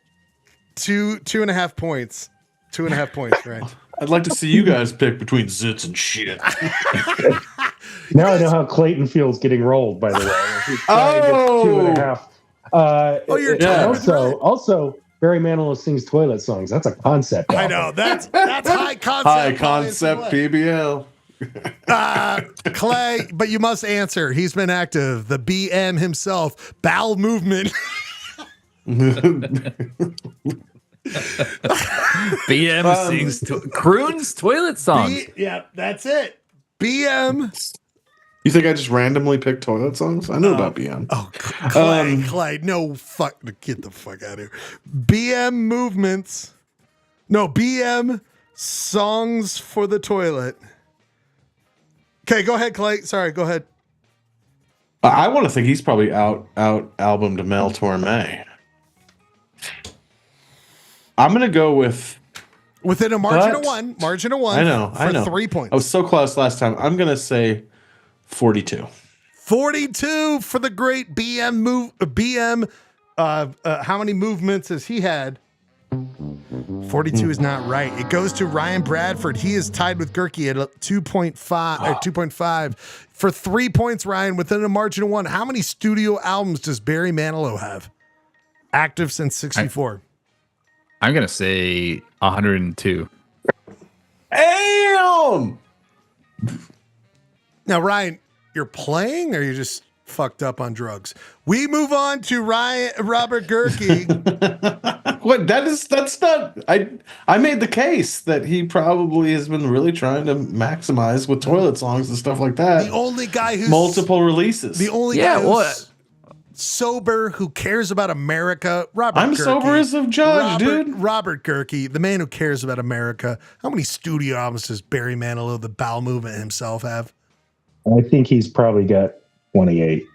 2.5 points. 2.5 points, right? I'd like to see you guys pick between zits and shit. Now I know how Clayton feels getting rolled, by the way. He's trying to get 2.5. You're right. Also, Barry Manilow sings toilet songs. That's a concept. I know. That's high concept. High concept PBL. Clay, but you must answer. He's been active. The BM himself, bowel movement. BM sings croons toilet songs. Yeah, that's it. BM. You think I just randomly picked toilet songs? I know about BM. Oh, Clay, no, get the fuck out of here. BM movements. No, BM songs for the toilet. Okay, go ahead, Clay. Sorry, go ahead. I want to think he's probably out album to Mel Torme. I'm gonna go with within a margin of one. Margin of one. I know. For 3 points. I was so close last time. I'm gonna say 42. 42 for the great BM BM. How many movements has he had? 42 is not right. It goes to Ryan Bradford. He is tied with Gerke at 2.5 or 2.5 for 3 points. Ryan, within a margin of one. How many studio albums does Barry Manilow have? Active since 64. I'm gonna say 102. Damn. Now, Ryan, you're playing, or you're just fucked up on drugs? We move on to Robert Gerke. What? That's not. I made the case that he probably has been really trying to maximize with toilet songs and stuff like that. The only guy who's multiple releases. The only guy who's sober, who cares about America. I'm Gerke. sober as a judge, dude. Robert Gerke, the man who cares about America. How many studio albums does Barry Manilow, the bowel movement himself, have? I think he's probably got 28.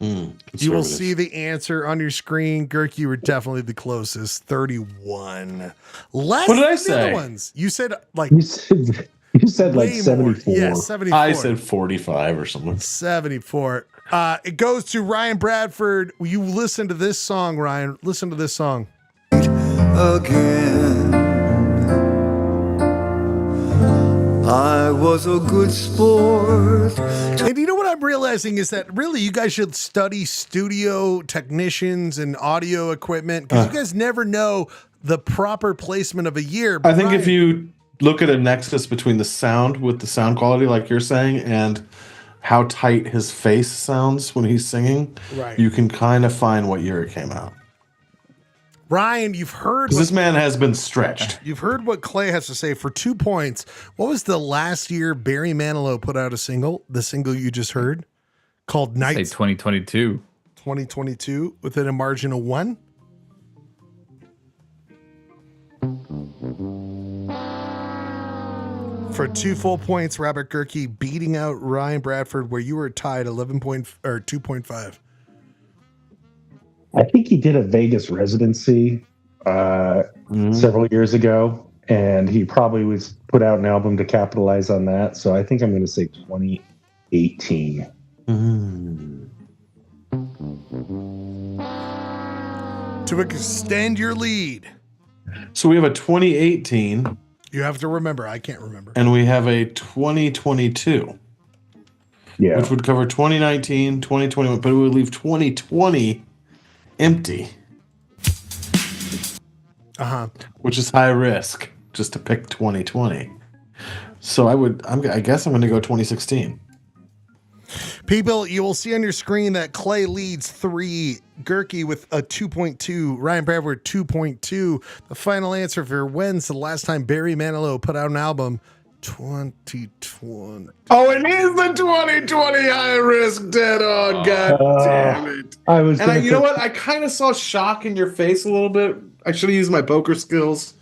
You will see the answer on your screen. Gerke, you were definitely the closest. 31. Less what did I than say? The other ones. You said like you said like 74. Yeah, 74. I said 45 or something. 74. It goes to Ryan Bradford. You listen to this song, Ryan. Listen to this song. Again, I was a good sport. And you know what I'm realizing is that really you guys should study studio technicians and audio equipment, because you guys never know the proper placement of a year. I think if you look at a nexus between the sound with the sound quality, like you're saying, and how tight his face sounds when he's singing, right, you can kind of find what year it came out. Ryan, you've heard this man has been stretched. You've heard what Clay has to say. For 2 points, what was the last year Barry Manilow put out a single? The single you just heard, called Nights. Say 2022. 2022, within a margin of 1. For 2 full points, Robert Gerke beating out Ryan Bradford, where you were tied 2.5. I think he did a Vegas residency several years ago, and he probably was put out an album to capitalize on that. So I think I'm going to say 2018. To extend your lead. So we have a 2018. You have to remember. I can't remember. And we have a 2022. Yeah. Which would cover 2019, 2021, but it would leave 2020 empty. Which is high risk just to pick 2020. So I guess I'm going to go 2016. People, you will see on your screen that Clay leads 3, Gurky with a 2.2, Ryan Bradford 2.2. The final answer for when's the last time Barry Manilow put out an album? 2020. Oh, it is the 2020 high risk dead on. God damn it! You know what? I kind of saw shock in your face a little bit. I should have used my poker skills,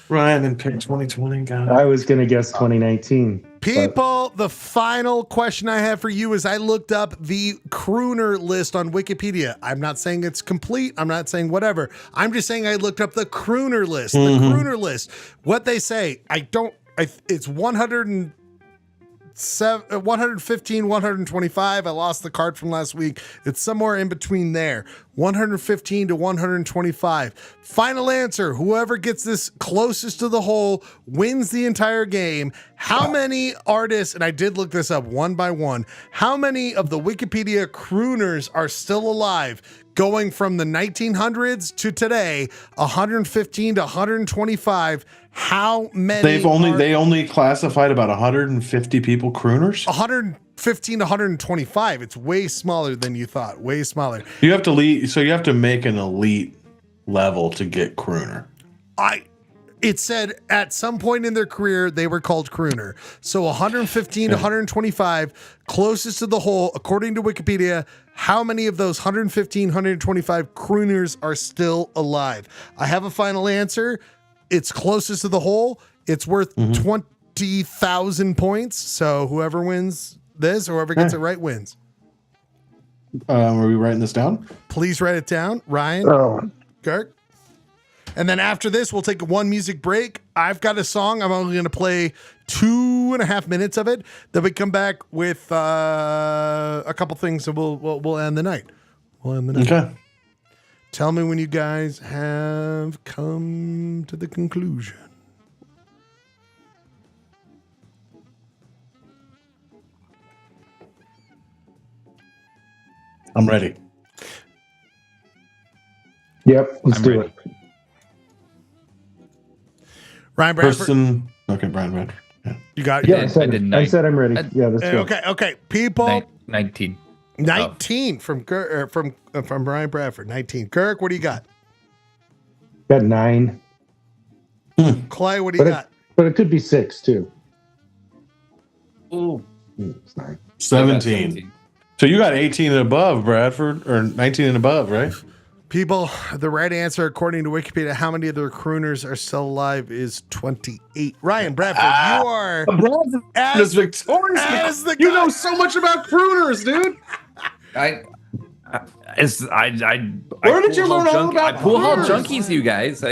Ryan, and picked 2020. God, I was going to guess 2019. People, the final question I have for you is I looked up the crooner list on Wikipedia. I'm not saying it's complete. I'm not saying whatever. I'm just saying I looked up the crooner list. The crooner list. What they say, it's 115, 125. I lost the card from last week. It's somewhere in between there. 115 to 125. Final answer. Whoever gets this closest to the hole wins the entire game. How many artists, and I did look this up one by one, how many of the Wikipedia crooners are still alive going from the 1900s to today, 115 to 125? How many? They only classified about 150 people crooners. 115 to 125. It's way smaller than you thought. Way smaller. You have to lead, so you have to make an elite level to get crooner. It said at some point in their career they were called crooner. So 115 to 125, closest to the hole, according to Wikipedia. How many of those 115, 125 crooners are still alive? I have a final answer. It's closest to the hole. It's worth 20,000 points. So whoever wins this, or whoever gets it right, wins. Are we writing this down? Please write it down, Ryan. Kirk. And then after this, we'll take one music break. I've got a song. I'm only going to play 2.5 minutes of it. Then we come back with a couple things, and we'll end the night. We'll end the night. Okay. Tell me when you guys have come to the conclusion. I'm ready. Yep, let's do it. Ryan Bradford. Okay, Brian Bradford. Yeah. You got it? Yeah, I said I'm ready. Yeah, let's go. Okay. People. 19. 19 from Ryan Bradford. 19. Kirk, what do you got? Got 9. Clay, what do you got? But it could be 6 too. Ooh. It's 9. 17. So you got 18 and above, Bradford, or 19 and above, right? People, the right answer, according to Wikipedia, how many of their crooners are still alive is 28. Ryan Bradford, you are as victorious as the guy. You know so much about crooners, dude. Where did you learn all about I pull haul junkies, you guys.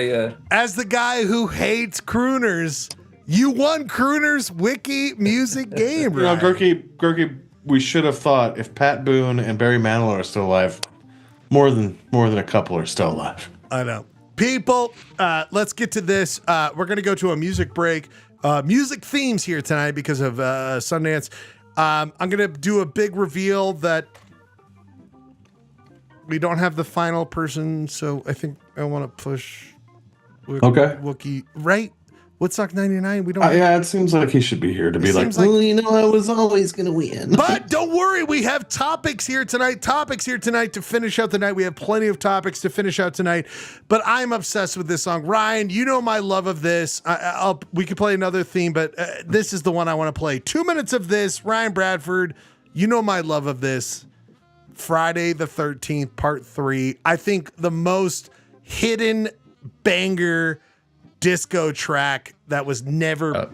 As the guy who hates crooners, you won Crooners Wiki music game, right? Gurky, we should have thought if Pat Boone and Barry Manilow are still alive, more than a couple are still alive. I know. People, let's get to this. We're going to go to a music break. Music themes here tonight because of Sundance. I'm going to do a big reveal that we don't have the final person, so I think I want to push Wookie, right? WoodStock 99, we don't yeah, it seems like he should be here to be like, well, you know, I was always going to win. But don't worry, we have topics here tonight to finish out the night. We have plenty of topics to finish out tonight, but I'm obsessed with this song. Ryan, you know my love of this. We could play another theme, but this is the one I want to play. 2 minutes of this. Ryan Bradford, you know my love of this. Friday the 13th, part 3. I think the most hidden banger disco track that was never.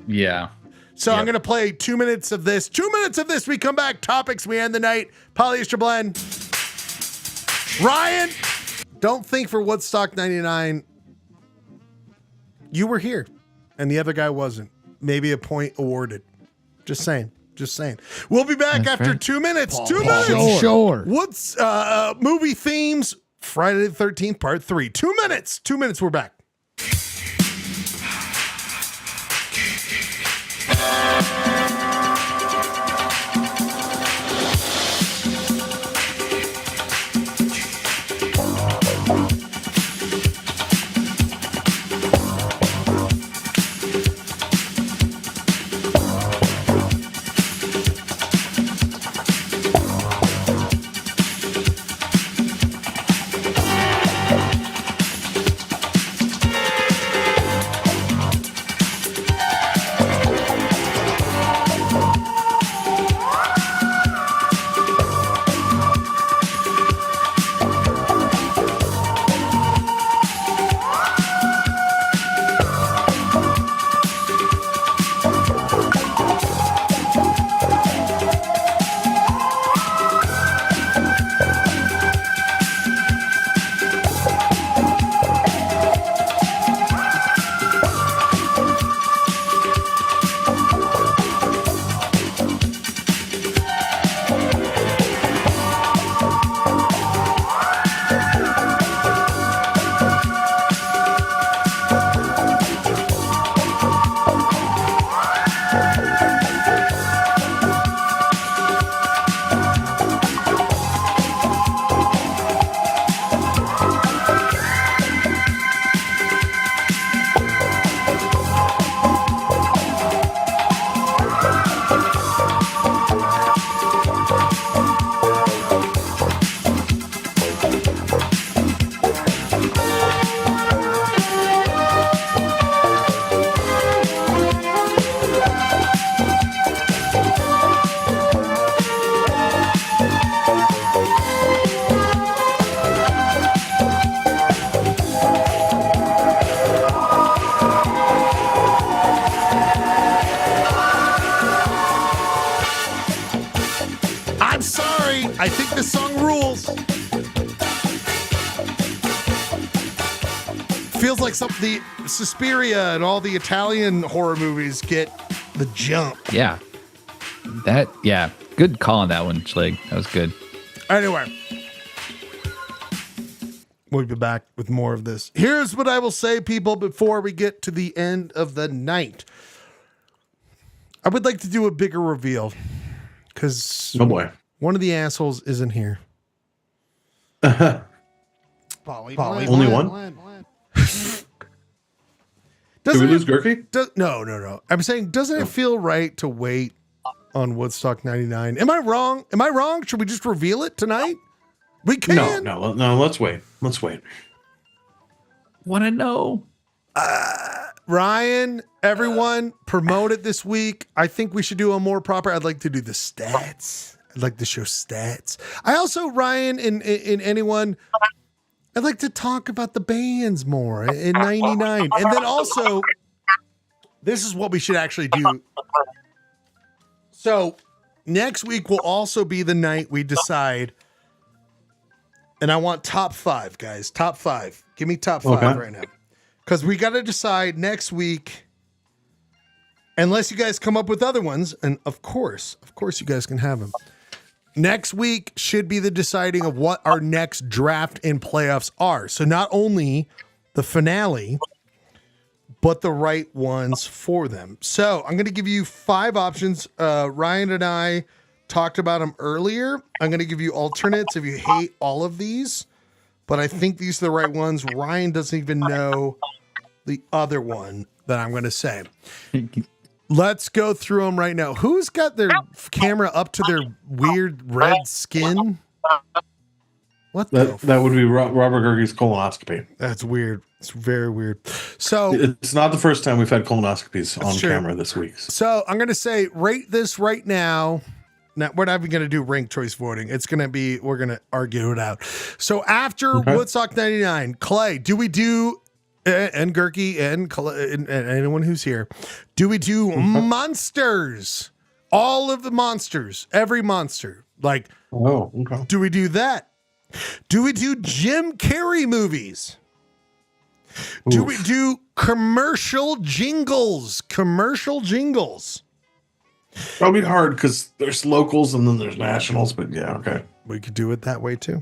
So I'm going to play 2 minutes of this. 2 minutes of this. We come back. Topics. We end the night. Polyester Blend. Ryan, don't think for WoodStock 99. You were here and the other guy wasn't. Maybe a point awarded. Just saying. We'll be back after 2 minutes. 2 minutes. Sure. What's movie themes? Friday the 13th, part 3. 2 minutes. 2 minutes. We're back. song rules. Feels like the Suspiria and all the Italian horror movies get the jump. Yeah. Good call on that one, Schleg. That was good. Anyway, we'll be back with more of this. Here's what I will say, people, before we get to the end of the night. I would like to do a bigger reveal because one of the assholes isn't here. Only one? Did we lose Gurky? No. I'm saying, doesn't it feel right to wait on WoodStock 99? Am I wrong? Should we just reveal it tonight? We can. No. Let's wait. Want to know? Ryan, everyone, promote it this week. I think we should do a more proper. I'd like to do the stats. I'd like to show stats. I also, Ryan, and anyone, I'd like to talk about the bands more in 99. And then also, this is what we should actually do. So next week will also be the night we decide. And I want top 5, guys. Top 5. Give me top 5 right now. Because we got to decide next week, unless you guys come up with other ones. And of course, you guys can have them. Next week should be the deciding of what our next draft and playoffs are. So not only the finale, but the right ones for them. So I'm going to give you 5 options. Ryan and I talked about them earlier. I'm going to give you alternates if you hate all of these, but I think these are the right ones. Ryan doesn't even know the other one that I'm going to say. Let's go through them right now. Who's got their camera up to their weird red skin? What that would be Robert Gurgey's colonoscopy. That's weird. It's very weird. So it's not the first time we've had colonoscopies on camera this week. So I'm going to say rate this right now. Now, we're not even going to do ranked choice voting. It's going to be, we're going to argue it out. So after WoodStock 99, Clay, do we do, and Gurky and anyone who's here, do we do monsters? All of the monsters, every monster. Like, do we do that? Do we do Jim Carrey movies? Do we do commercial jingles? Probably hard because there's locals and then there's nationals, but we could do it that way too.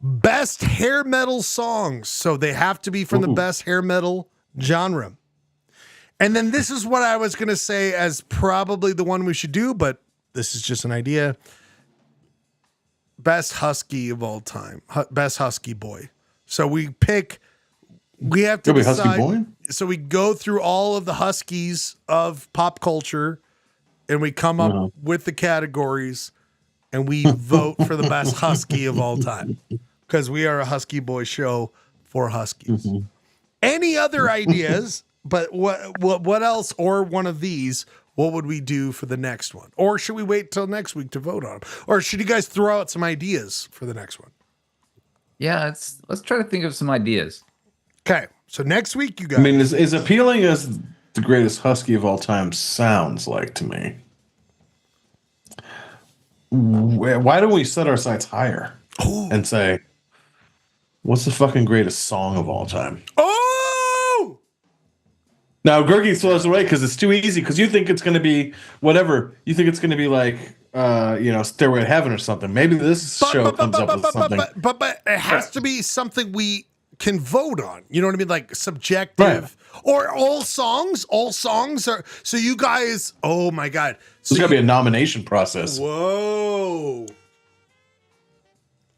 Best hair metal songs, so they have to be from the best hair metal genre. And then this is what I was going to say as probably the one we should do, but this is just an idea. Best husky of all time, best husky boy. So we have to decide. Husky boy? So we go through all of the huskies of pop culture. And we come up with the categories and we vote for the best husky of all time because we are a Husky Boy show for huskies. Any other ideas? But what else, or one of these, what would we do for the next one? Or should we wait till next week to vote on them? Or should you guys throw out some ideas for the next one? Yeah, let's try to think of some ideas. Okay, so next week you guys. I mean, as appealing as the greatest husky of all time sounds like to me, why don't we set our sights higher and say, what's the fucking greatest song of all time? Oh! Now, Gurky throws away because it's too easy because you think it's going to be whatever. You think it's going to be like, Stairway to Heaven or something. Maybe this show comes up with something. But it has to be something we can vote on. You know what I mean? Like subjective. Right. Or all songs are, so you guys, oh my God. So there's got to be a nomination process. Whoa.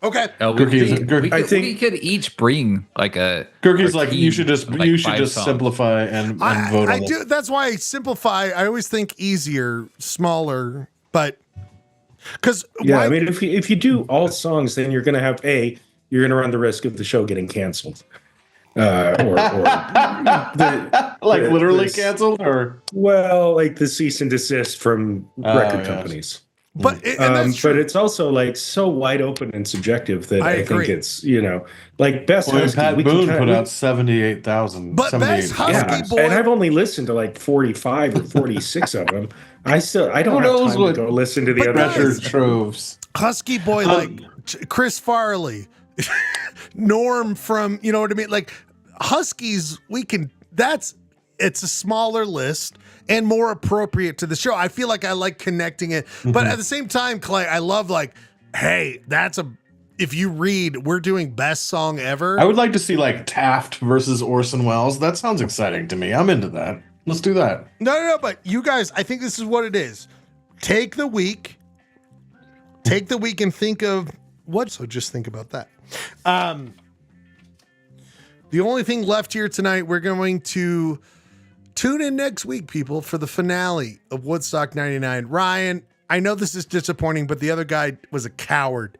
Okay. We could each bring like a. Gurky's like, you should just simplify and vote on it. That's why I simplify. I always think easier, smaller, but because. Yeah, I mean, if you do all songs, then you're going to have you're going to run the risk of the show getting canceled. Literally canceled, or like the cease and desist from record companies. But but it's also like so wide open and subjective that I think it's like best husky. Pat Boone put out 78,000. But best husky boy, and I've only listened to like 45 or 46 of them. I don't have time to go listen to the other treasure troves. Husky boy, like Chris Farley, Norm from, you know what I mean? Like Huskies, it's a smaller list and more appropriate to the show. I feel like I like connecting it. But at the same time, Clay, I love like, hey, if you read, we're doing best song ever. I would like to see like Taft versus Orson Welles. That sounds exciting to me. I'm into that. Let's do that. No, but you guys, I think this is what it is. Take the week and think of what. So just think about that. The only thing left here tonight, we're going to tune in next week, people, for the finale of Woodstock 99. Ryan, I know this is disappointing, but the other guy was a coward.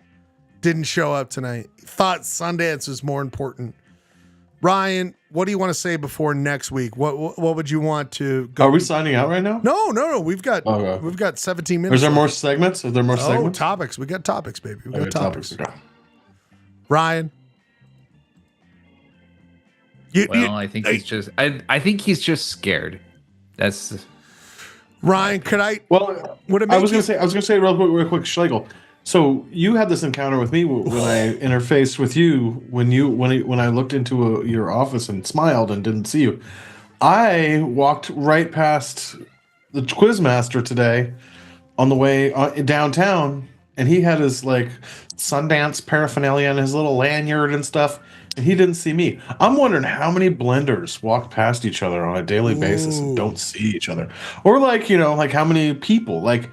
Didn't show up tonight. Thought Sundance was more important. Ryan, what do you want to say before next week? What would you want to go? Are we signing out right now? No. We've got 17 minutes. Is there more segments? Are there more segments? Topics. We got topics, baby. We got topics. Okay. Ryan. I think he's just. I think he's just scared. That's. Ryan, could I? Well, I was gonna say real quick, Schlegel. So you had this encounter with me when I interfaced with you when I looked into your office and smiled and didn't see you. I walked right past the Quizmaster today on the way downtown, and he had his like Sundance paraphernalia and his little lanyard and stuff, and he didn't see me. I'm wondering how many blenders walk past each other on a daily basis and don't see each other, or like how many people like.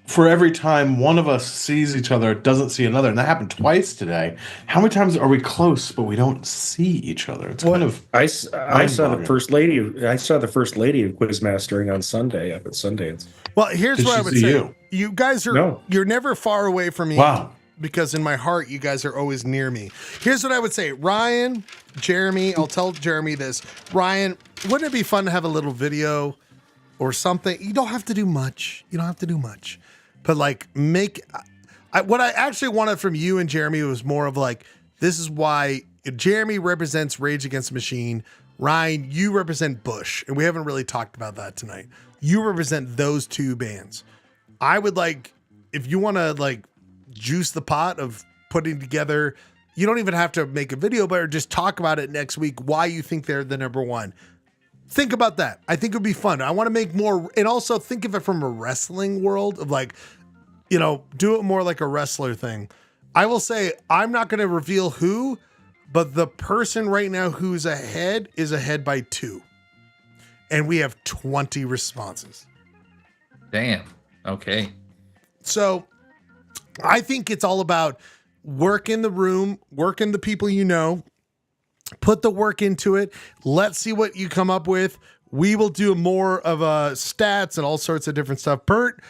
For every time one of us sees each other, doesn't see another, and that happened twice today. How many times are we close but we don't see each other? It's kind of. I saw the first lady. I saw the first lady of Quizmastering on Sunday up at Sundance. Well, here's what I would say: you guys you're never far away from me. Wow. Because in my heart, you guys are always near me. Here's what I would say, Ryan, Jeremy. I'll tell Jeremy this. Ryan, wouldn't it be fun to have a little video or something? You don't have to do much. But like what I actually wanted from you and Jeremy was more of like, this is why Jeremy represents Rage Against the Machine. Ryan, you represent Bush. And we haven't really talked about that tonight. You represent those two bands. I would like, if you want to like juice the pot of putting together, you don't even have to make a video, but just talk about it next week, why you think they're the number one. Think about that. I think it would be fun. I want to make more, and also think of it from a wrestling world of like, do it more like a wrestler thing. I will say, I'm not going to reveal who, but the person right now who's ahead is ahead by 2. And we have 20 responses. Damn. Okay. So I think it's all about work in the room, work in the people you know. Put the work into it. Let's see what you come up with. We will do more of stats and all sorts of different stuff. Burnt.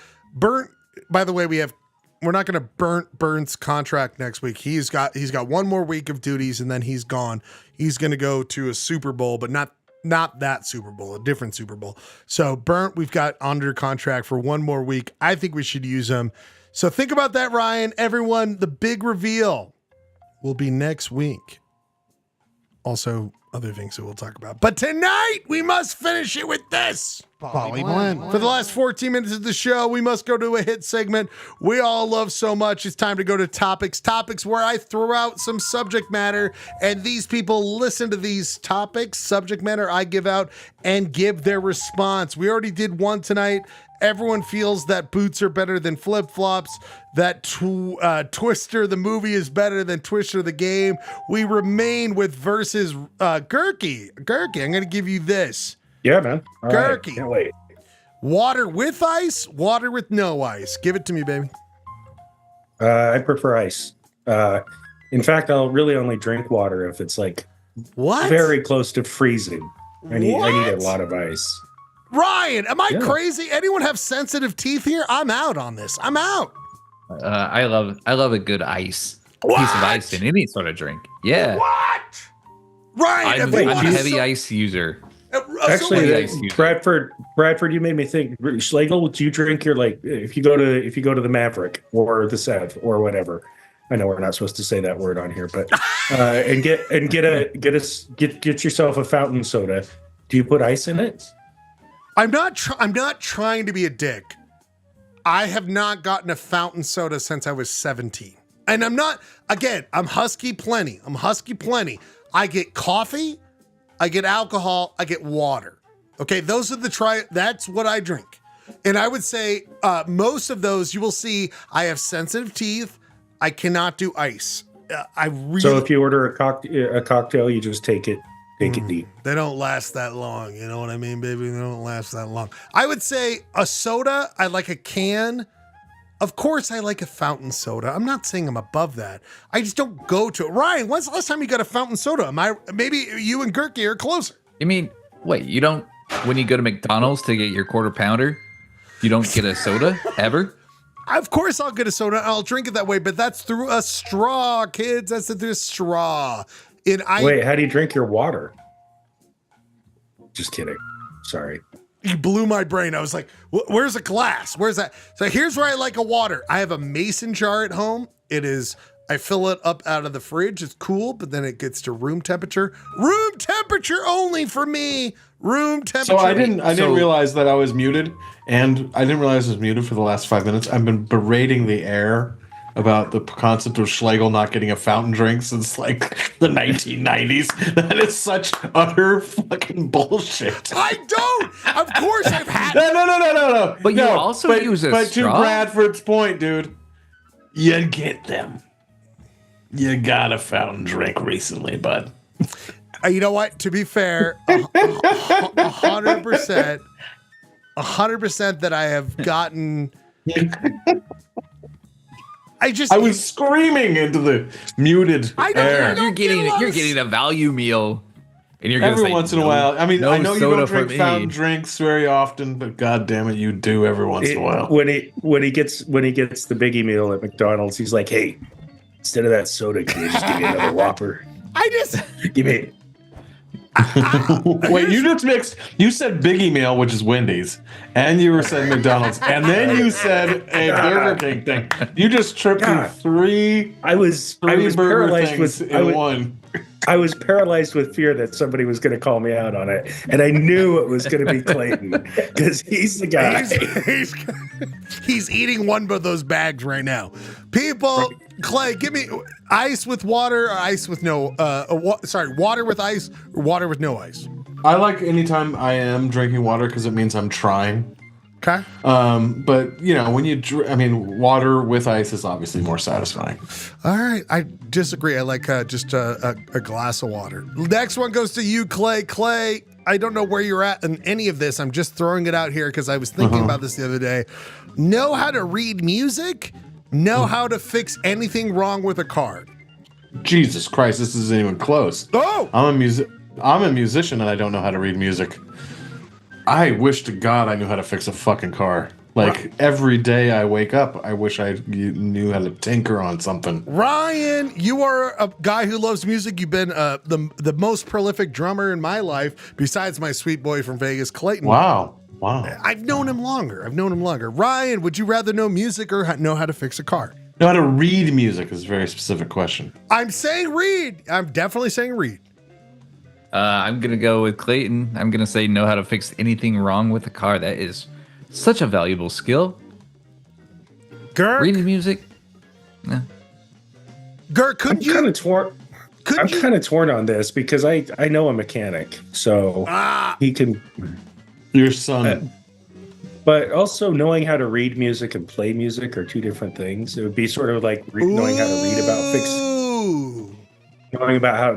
By the way, we're not going to Burnt's contract next week. He's got one more week of duties and then he's gone. He's going to go to a Super Bowl, but not that Super Bowl, a different Super Bowl. So Burnt, we've got under contract for one more week. I think we should use him. So think about that, Ryan. Everyone, the big reveal will be next week. Also, other things that we'll talk about. But tonight, we must finish it with this. Poly Blend. For the last 14 minutes of the show, we must go to a hit segment we all love so much. It's time to go to topics. Topics where I throw out some subject matter, and these people listen to these topics, subject matter I give out, and give their response. We already did one tonight. Everyone feels that boots are better than flip-flops, that Twister the movie is better than Twister the game. We remain with versus Gurky. Gurky, I'm going to give you this. Yeah, man. All Gurky. right. Can't wait. Water with ice, water with no ice. Give it to me, baby. I prefer ice. In fact, I'll really only drink water if it's like very close to freezing. I need a lot of ice. Ryan, am I crazy? Anyone have sensitive teeth here? I'm out on this. I'm out. I love a good ice. Piece of ice in any sort of drink. Yeah. What? Ryan, I'm a heavy ice user. Actually, Bradford, you made me think. Schlegel, do you drink your if you go to the Maverick or the Sev or whatever? I know we're not supposed to say that word on here, but and get yourself a fountain soda. Do you put ice in it? I'm not trying to be a dick. I have not gotten a fountain soda since I was 17. And I'm not, again, I'm husky plenty. I get coffee, I get alcohol, I get water. Okay, those are that's what I drink. And I would say most of those, you will see I have sensitive teeth. I cannot do ice. So if you order a cocktail, you just take it deep. They don't last that long. You know what I mean, baby? They don't last that long. I would say a soda, I like a can. Of course, I like a fountain soda. I'm not saying I'm above that. I just don't go to it. Ryan, when's the last time you got a fountain soda? Maybe you and Gurky are closer. You mean, wait, you don't, when you go to McDonald's to get your quarter pounder, you don't get a soda ever? Of course I'll get a soda and I'll drink it that way, but that's through a straw, kids. That's through a straw. Wait, how do you drink your water? Just kidding. Sorry. You blew my brain. I was like, where's a glass? Where's that? So here's where I like a water. I have a mason jar at home. I fill it up out of the fridge. It's cool, but then it gets to room temperature. Room temperature only for me. Room temperature. So I didn't realize that I was muted, and I didn't realize I was muted for the last 5 minutes. I've been berating the air about the concept of Schlegel not getting a fountain drink since like the 1990s. That is such utter fucking bullshit. I don't. Of course I've had. No. But you also use a But straw? to Bradford's point, dude, you get them. You got a fountain drink recently, bud. You know what? To be fair, 100% that I have gotten. I was screaming into the muted air. You're getting a value meal, and you're gonna every say, once in a while. I mean, no I know you soda don't for drink me. fountain drinks very often, but god damn it, you do every once in a while. When he gets the biggie meal at McDonald's, he's like, "Hey, instead of that soda, can you just give me another Whopper? Give me." Wait, you just mixed. You said Biggie Meal, which is Wendy's, and you were saying McDonald's, and then you said a Burger King thing. You just tripped through three. I was Burger paralyzed things with in one. I was paralyzed with fear that somebody was going to call me out on it, and I knew it was going to be Clayton because he's the guy. He's eating one of those bags right now. People, Clay, give me ice with water or ice with no. Water with ice or water with no ice. I like anytime I am drinking water because it means I'm trying. Okay. But you know, when you, water with ice is obviously more satisfying. All right, I disagree. I like just a glass of water. Next one goes to you, Clay. Clay, I don't know where you're at in any of this. I'm just throwing it out here because I was thinking about this the other day. Know how to read music? Know how to fix anything wrong with a car? Jesus Christ, this isn't even close. Oh, I'm a musician and I don't know how to read music. I wish to God I knew how to fix a fucking car. Like every day I wake up, I wish I knew how to tinker on something. Ryan, you are a guy who loves music. You've been the most prolific drummer in my life, besides my sweet boy from Vegas, Clayton. Wow. I've known him longer. Ryan, would you rather know music or know how to fix a car? Know how to read music is a very specific question. I'm saying read. I'm definitely saying read. I'm going to go with Clayton. I'm going to say know how to fix anything wrong with the car. That is such a valuable skill. Gurk? Reading music? Yeah. Gurk, I'm kind of torn on this because I know a mechanic, so he can... Your son. But also knowing how to read music and play music are two different things. It would be sort of like knowing how to read about knowing about how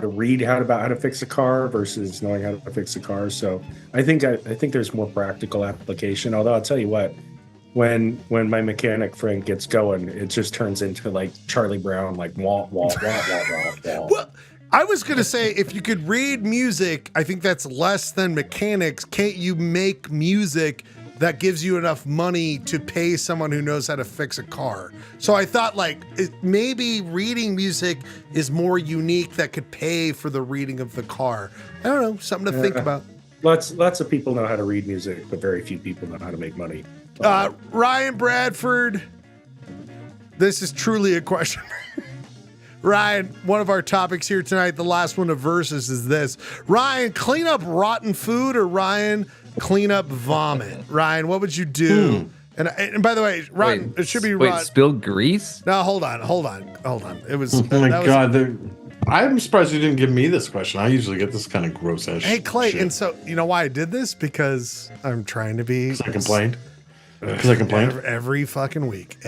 to fix a car versus knowing how to fix a car. So I think there's more practical application. Although I'll tell you what, when my mechanic friend gets going, it just turns into like Charlie Brown, like wah wah wah wah wah wah. Well, I was gonna say if you could read music, I think that's less than mechanics. Can't you make music that gives you enough money to pay someone who knows how to fix a car? So I thought maybe reading music is more unique that could pay for the reading of the car. I don't know, something to think about. Lots of people know how to read music, but very few people know how to make money. Ryan Bradford, this is truly a question. Ryan, one of our topics here tonight, the last one of Versus is this. Ryan, clean up rotten food or Ryan, clean up vomit? Ryan, what would you do And by the way, rotten. It should be wait, rotten. spilled grease? No, hold on. It was. Oh my that was- God. I'm surprised you didn't give me this question. I usually get this kind of gross ass Hey, Clay, shit. and so you know why I did this? Because I'm trying to be. Because I complained? Because I complained? Every fucking week.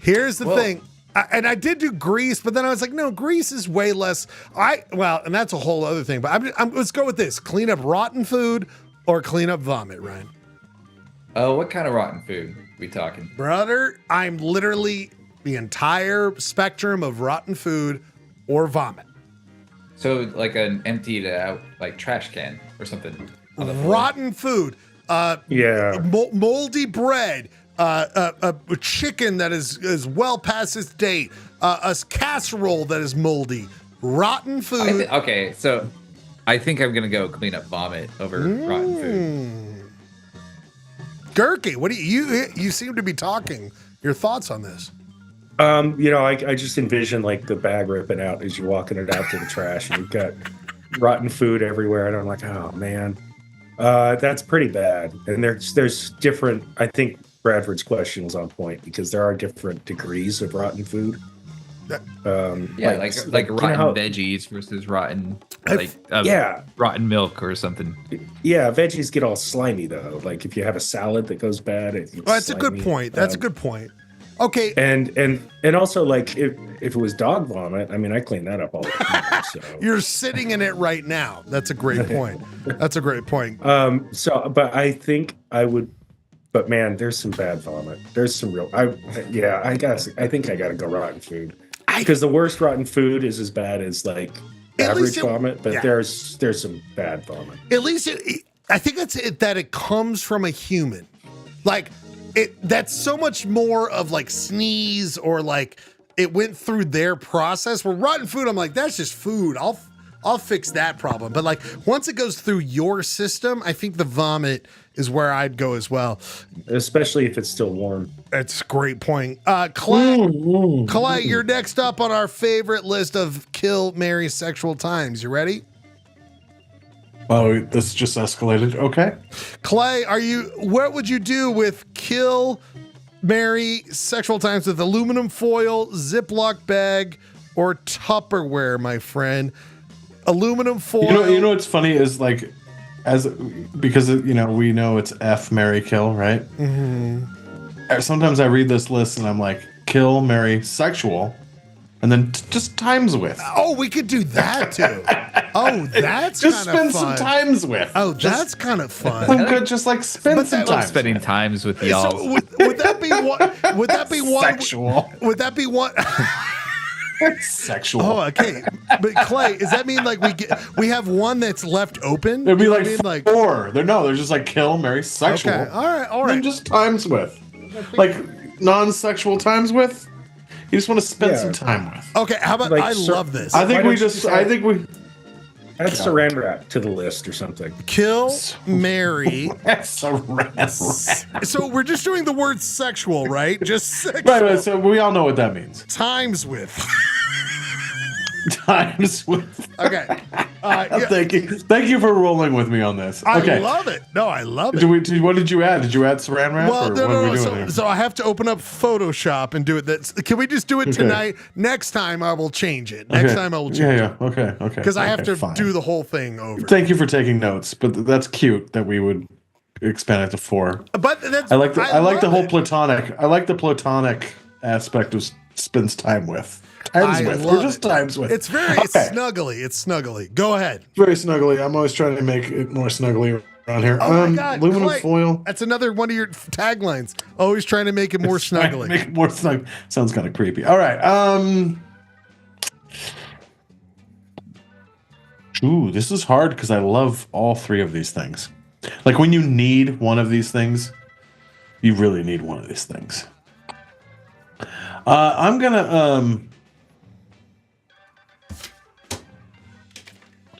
Here's the thing. I did do grease, but then I was like, no, grease is way less. And that's a whole other thing. But let's go with this: clean up rotten food or clean up vomit, Ryan. Oh, what kind of rotten food we talking? Brother, I'm literally the entire spectrum of rotten food or vomit. So like an emptied out like trash can or something. Rotten food. Moldy bread. A chicken that is well past its date. A casserole that is moldy. Rotten food. Okay, so I think I'm gonna go clean up vomit over rotten food. Gurky, what do you seem to be talking? Your thoughts on this? I just envision like the bag ripping out as you're walking it out to the trash, and you've got rotten food everywhere, and I'm like, oh man, that's pretty bad. And there's different. I think Bradford's question was on point because there are different degrees of rotten food. Like rotten veggies versus rotten rotten milk or something. Yeah, veggies get all slimy though. Like if you have a salad that goes bad, it's that's slimy. A good point. That's a good point. Okay. And also like if it was dog vomit, I mean I clean that up all the time. So you're sitting in it right now. That's a great point. But I think I would. But man, there's some bad vomit. There's some real. I think I gotta go rotten food because the worst rotten food is as bad as like average vomit. But there's some bad vomit. At least I think that's it. That it comes from a human, like that's so much more of like sneeze or like it went through their process. Where rotten food, I'm like that's just food. I'll fix that problem. But like once it goes through your system, I think the vomit is where I'd go as well. Especially if it's still warm. That's a great point. Clay, you're next up on our favorite list of kill, marry, sexual times. You ready? Oh, this just escalated. Okay. Clay, what would you do with kill, marry, sexual times with aluminum foil, Ziploc bag, or Tupperware, my friend? Aluminum foil. You know what's funny is like because we know it's F, marry, kill, right? Mm-hmm. Sometimes I read this list and I'm like, kill, marry, sexual, and then just times with. Oh, we could do that too. Oh, that's just kind of fun. Spend some times with. Oh, that's kind of fun. I'm good. Just like spend some time. Spending times with y'all. So would that be one? Would that be one? Sexual. Would that be one? Sexual. Oh, okay. But Clay, does that mean like we have one that's left open? It'd be like four. They're just like kill, marry, sexual. Okay. All right. And then just times with, like non-sexual times with. You just want to spend some time with. Okay. How about I love this. I think we add saran wrap to the list or something. Kill, marry. Saran wrap. So we're just doing the word sexual, right? Just sexual. Right. So we all know what that means. Times with. Times with. Okay. Thank you for rolling with me on this. Okay. I love it. No, I love it. What did you add? Did you add saran wrap? Well, no. So I have to open up Photoshop and do it. Can we just do it tonight? Next time I will change it. Next time I will change it. Yeah. Okay. Because I have to do the whole thing over. Thank you for taking notes, but that's cute that we would expand it to 4. But that's I like the whole platonic. I like the platonic aspect of spends time with. Times with. It's very snuggly. It's snuggly. Go ahead. Very snuggly. I'm always trying to make it more snuggly around here. Oh my God, aluminum Clay, foil. That's another one of your taglines. Always trying to make it more snuggly. Make it more snug. Sounds kind of creepy. All right. Ooh, this is hard because I love all 3 of these things. Like when you need one of these things, you really need one of these things. I'm gonna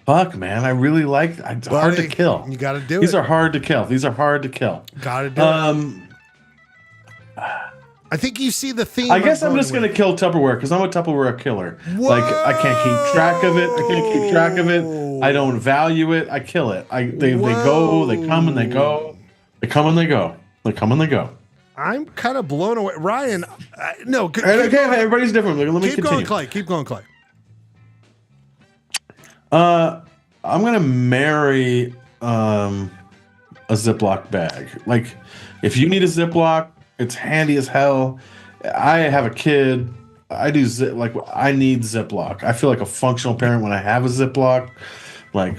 fuck, man. I really like it's hard to kill. You gotta do These are hard to kill. Gotta do it. I think you see the theme. I guess I'm just gonna kill Tupperware because I'm a Tupperware killer. Whoa! Like I can't keep track of it. I don't value it. I kill it. They go, they come and they go. They come and they go. They come and they go. I'm kind of blown away. Ryan, no. Okay, everybody's different. Let me keep continue. going, Clay. Keep going, Clay. I'm gonna marry a Ziploc bag. Like, if you need a Ziploc, it's handy as hell. I have a kid. I need Ziploc. I feel like a functional parent when I have a Ziploc, like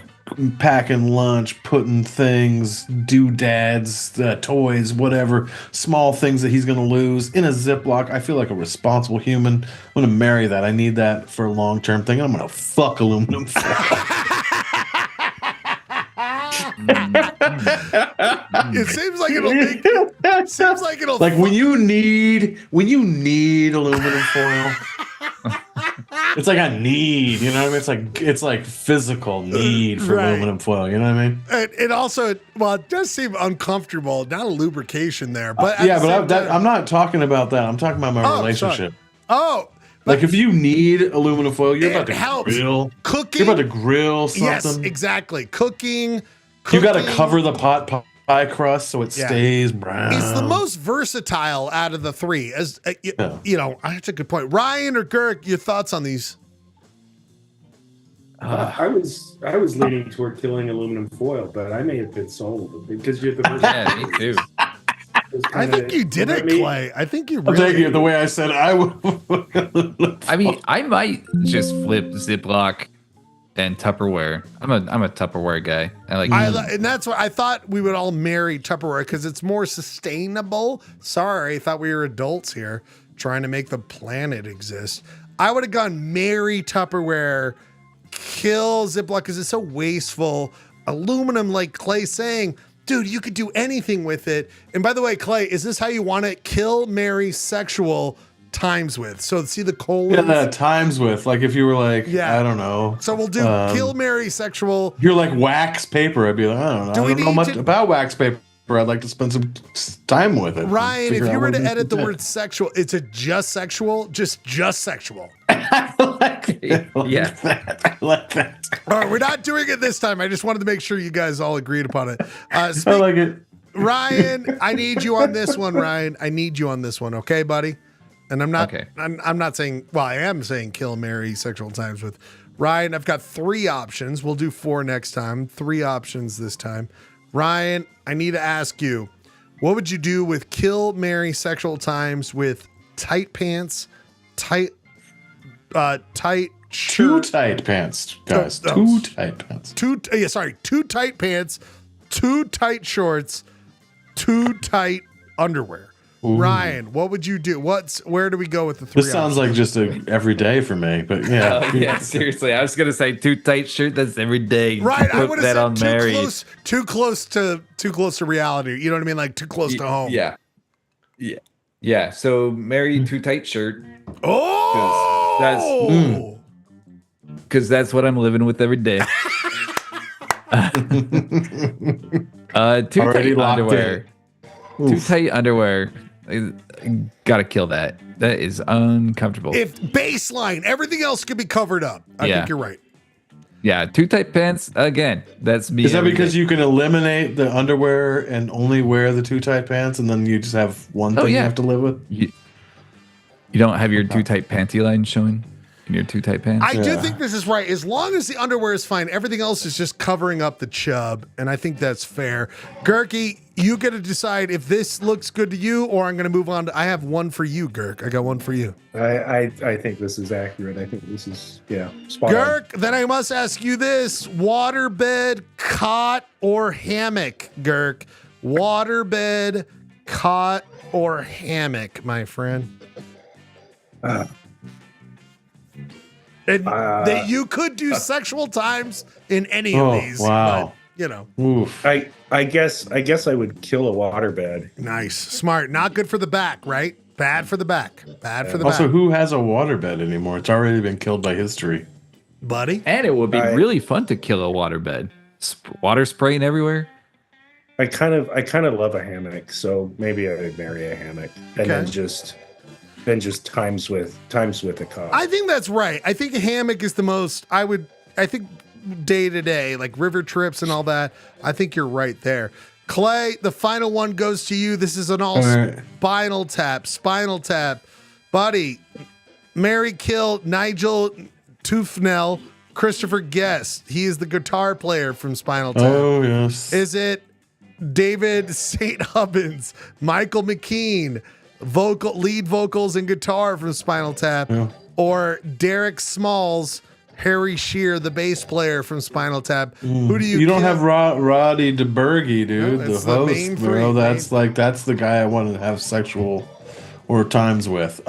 packing lunch, putting things, doodads, toys, whatever, small things that he's gonna lose in a Ziploc. I feel like a responsible human. I'm gonna marry that. I need that for a long-term thing. I'm gonna fuck aluminum foil. It seems like it'll make. It seems like it'll. Like when you need aluminum foil. It's like a need, you know what I mean? It's like physical need for aluminum foil, you know what I mean? It also, well, it does seem uncomfortable. Not a lubrication there, but I'm not talking about that. I'm talking about my relationship. Sorry. Like if you need aluminum foil, you're about to grill. Cooking. You're about to grill something. Yes, exactly. Cooking. You got to cover the pot pie crust so it stays brown. It's the most versatile out of the three. As you know, that's a good point. Ryan or Girk, your thoughts on these? I was leaning toward killing aluminum foil, but I may have been sold because you're the first. Yeah, me too. I think you did it, Clay. I think you I'll really. take it the way I said I would. I mean, I might just flip Ziploc and Tupperware. I'm a Tupperware guy. And that's what I thought we would all marry Tupperware because it's more sustainable. Sorry, I thought we were adults here trying to make the planet exist. I would have gone marry Tupperware, kill Ziploc because it's so wasteful. Aluminum, like Clay saying, dude, you could do anything with it. And by the way, Clay, is this how you want it? Kill, marry, sexual, times with. So see the colon. Yeah, times with. Like if you were like, I don't know. So we'll do kill, marry, sexual. You're like wax paper. I'd be like, I don't know. I don't know much about wax paper. I'd like to spend some time with it. Ryan, if you were to edit the word sexual, it's a just sexual, just sexual. Yeah. I like that. All right, we're not doing it this time. I just wanted to make sure you guys all agreed upon it. I like it. Ryan, I need you on this one, Ryan. I need you on this one, okay, buddy? And I'm not I'm not saying, well, I am saying kill, marry, sexual times with. Ryan, I've got 3 options. We'll do 4 next time. 3 options this time. Ryan, I need to ask you, what would you do with kill, marry, sexual times with tight pants, tight shirt? 2 tight pants, guys. 2 tight pants. 2 tight pants, 2 tight shorts, 2 tight underwear. Ooh. Ryan, what would you do? Where do we go with the 3 This sounds like just a every day for me, but yeah. Yeah, seriously. I was gonna say 2 tight shirt, that's every day. Right, I Put would that have on said married. too close to reality. You know what I mean? Like too close to home. Yeah. Yeah. So marry 2 tight shirt. Oh, because that's what I'm living with every day. 2 tight underwear. 2 tight underwear. Gotta kill that. That is uncomfortable. If baseline, everything else could be covered up. I think you're right. Yeah, 2 tight pants. Again, that's me. Is that because you can eliminate the underwear and only wear the 2 tight pants, and then you just have one thing you have to live with? You don't have your 2 tight panty line showing in your 2 tight pants? I do think this is right. As long as the underwear is fine, everything else is just covering up the chub, and I think that's fair. Gurky, you get to decide if this looks good to you, or I'm going to move on to. I have one for you, Gurk. I got one for you. I think this is accurate. I think this is spot Gurk, then I must ask you this: waterbed, cot, or hammock, Gurk? Waterbed, cot, or hammock, my friend? That you could do sexual times in any of these. Wow. But, you know. Oof. I guess I would kill a waterbed. Nice. Smart. Not good for the back, right? Bad for the back. Bad for the Also, back. who has a waterbed anymore? It's already been killed by history. Buddy? And it would be really fun to kill a waterbed. Water spraying everywhere. I kind of love a hammock, so maybe I would marry a hammock and then just times with a cot. I think that's right. I think a hammock is the most, I think day to day, like river trips and all that, I think you're right there. Clay, the final one goes to you. This is an all right. Spinal Tap. Spinal Tap. Buddy, Mary Kill, Nigel Tufnell, Christopher Guest. He is the guitar player from Spinal Tap. Oh, yes. Is it David St. Hubbins, Michael McKean, lead vocals and guitar from Spinal Tap, or Derek Smalls, Harry Shearer, the bass player from Spinal Tap? Who do you? You don't kill? have Roddy DeBerge, dude. No, the it's the main host, three, bro. That's the guy I wanted to have sexual or times with.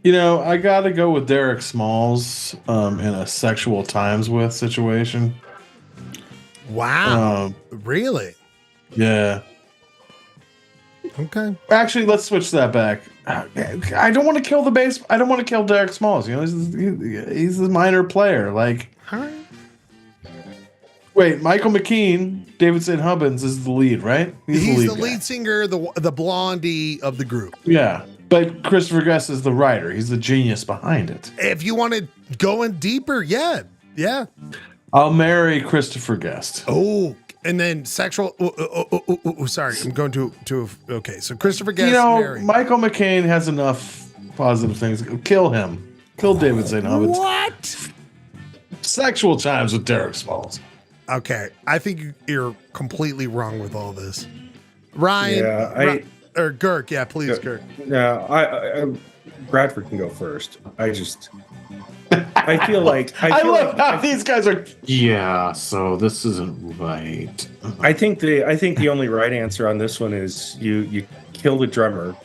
You know, I got to go with Derek Smalls in a sexual times with situation. Wow. Really? Yeah. Okay. Actually, let's switch that back. I don't want to kill the bass. I don't want to kill Derek Smalls. You know, he's a minor player. Like, wait, Michael McKean, David St. Hubbins is the lead, right? He's the lead singer, the blondie of the group. Yeah, but Christopher Guest is the writer. He's the genius behind it. If you want to go in deeper, yeah. I'll marry Christopher Guest. Oh, and then sexual. Sorry, I'm going to. Okay, so Christopher Guest. You know, married. Michael McCain has enough positive things. Kill him. Kill David St. Hubbins. What? Sexual times with Derek Smalls. Okay, I think you're completely wrong with all this. Ryan, or Girk, yeah, please, Girk. No, I Bradford can go first. I feel like I love how these guys are. Yeah, so this isn't right. I think the only right answer on this one is you kill the drummer,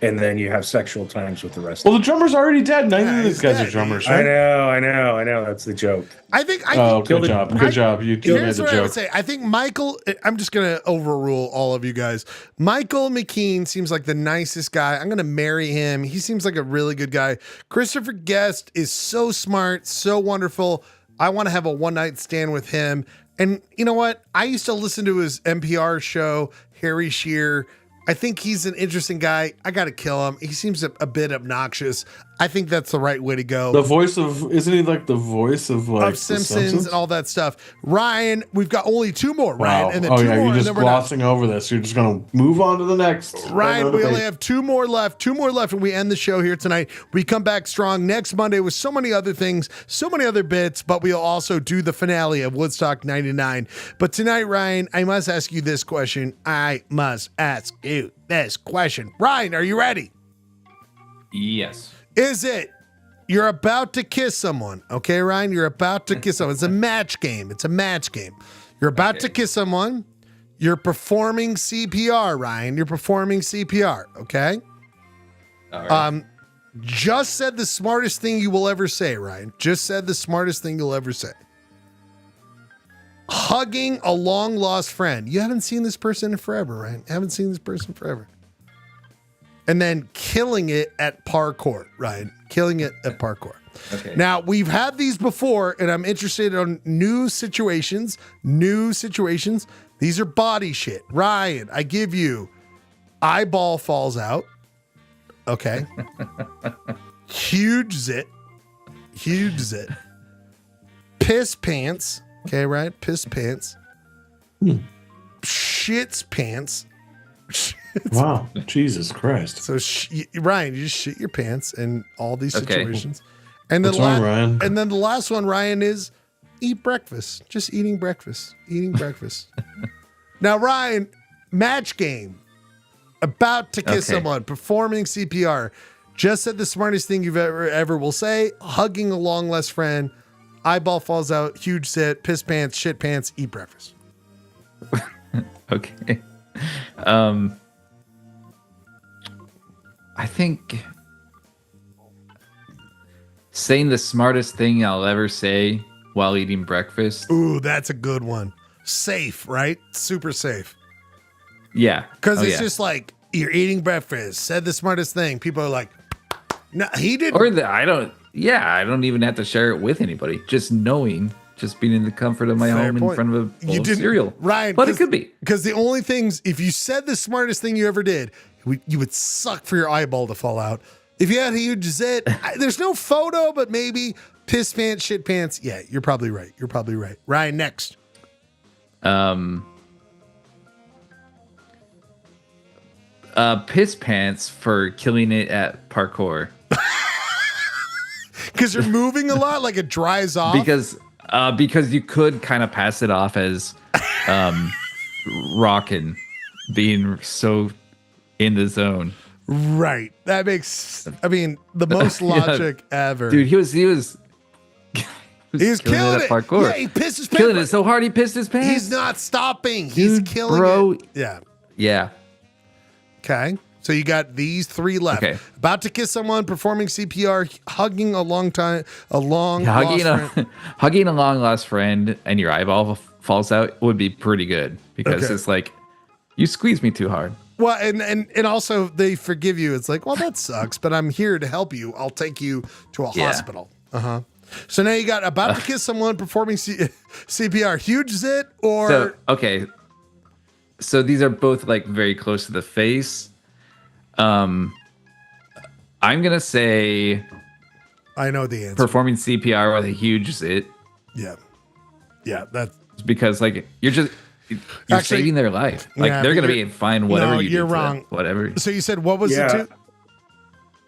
and then you have sexual times with the rest. Well, the drummer's already dead. None of these guys are drummers, right? I know. That's the joke. I think. Good job. You made Here's the what I would joke. say. I think Michael. I'm just gonna overrule all of you guys. Michael McKean seems like the nicest guy. I'm gonna marry him. He seems like a really good guy. Christopher Guest is so smart, so wonderful. I want to have a one night stand with him. And you know what? I used to listen to his NPR show, Harry Shearer. I think he's an interesting guy. I got to kill him. He seems a bit obnoxious. I think that's the right way to go. The voice of, isn't he like the voice of like of Simpsons and all that stuff? Ryan, we've got only two more. Wow. Ryan, and then two more. You're just glossing over this. You're just going to move on to the next. Ryan, we only have two more left, and we end the show here tonight. We come back strong next Monday with so many other things, so many other bits, but we'll also do the finale of Woodstock 99. But tonight, Ryan, I must ask you this question. Ryan, are you ready? Yes. Is it you're about to kiss someone? Okay, Ryan, you're about to kiss someone. It's a match game. You're about to kiss someone. You're performing CPR, Ryan. You're performing CPR, okay? All right. Just said the smartest thing you will ever say, Ryan. Just said the smartest thing you'll ever say. Hugging a long lost friend. You haven't seen this person in forever, Ryan. Haven't seen this person forever. And then killing it at parkour, Ryan. Killing it at parkour. Okay. Now, we've had these before, and I'm interested on new situations. These are body shit. Ryan, I give you eyeball falls out. Okay. Huge zit. Piss pants. Okay, Ryan. Piss pants. Shits pants. Wow, Jesus Christ! So Ryan, you just shit your pants in all these situations, and What's wrong, Ryan? And then the last one, Ryan, is eat breakfast. Just eating breakfast. Now, Ryan, match game. About to kiss someone, performing CPR. Just said the smartest thing you've ever will say. Hugging a long lost friend. Eyeball falls out. Huge sit. Piss pants. Shit pants. Eat breakfast. Okay. I think saying the smartest thing I'll ever say while eating breakfast. Ooh, that's a good one. Safe, right? Super safe. Yeah. Because it's just like, you're eating breakfast, said the smartest thing. People are like, no, he didn't. I don't even have to share it with anybody. Just knowing. Just being in the comfort of my home in front of a bowl of cereal. Ryan. But it could be. Because the only things, if you said the smartest thing you ever did, you would suck for your eyeball to fall out. If you had a huge zit, there's no photo, but maybe piss pants, shit pants. Yeah, you're probably right. Ryan, next. Piss pants for killing it at parkour. Because you're moving a lot, like it dries off. Because you could kind of pass it off as rockin', being so in the zone. Right. That makes, I mean, the most logic ever. Dude, he was killing it at parkour. Yeah, he pissed his pants. Killing it so hard he pissed his pants. He's not stopping. He's killing it. Yeah. Yeah. Okay. So you got these 3 left. Okay. About to kiss someone, performing CPR, hugging a lost friend. Hugging a long lost friend and your eyeball falls out would be pretty good because it's like you squeezed me too hard. Well, and also they forgive you. It's like, well, that sucks, but I'm here to help you. I'll take you to a hospital. Uh-huh. So now you got about to kiss someone, performing CPR. Huge zit or... So, okay. So these are both like very close to the face. I'm going to say... I know the answer. Performing CPR with a huge zit. Yeah. Yeah, that's... Because like you're saving their life. Like they're going to be fine whatever you do. You're wrong. Whatever. So you said what was it too?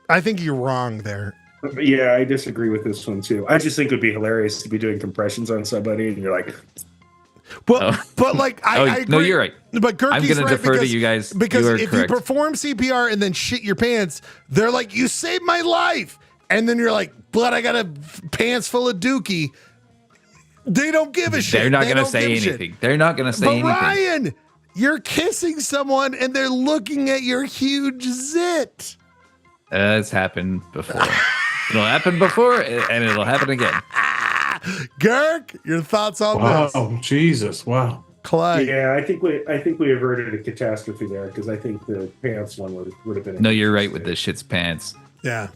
I think you're wrong there. Yeah, I disagree with this one too. I just think it would be hilarious to be doing compressions on somebody and you're like, well, but like I agree. No, you're right. But Gerkie's I'm going to defer to you guys. Because if correct. you perform CPR and then shit your pants, they're like, you saved my life. And then you're like, but I got a pants full of dookie. They don't give a shit. They're not going to say anything. They're not going to say anything. Ryan, you're kissing someone and they're looking at your huge zit. It's happened before. It'll happen before and it'll happen again. Girk, your thoughts on this? Oh, Jesus. Wow. Clay. Yeah, I think we averted a catastrophe there because I think the pants one would have been. No, you're right with the shit's pants. Yeah.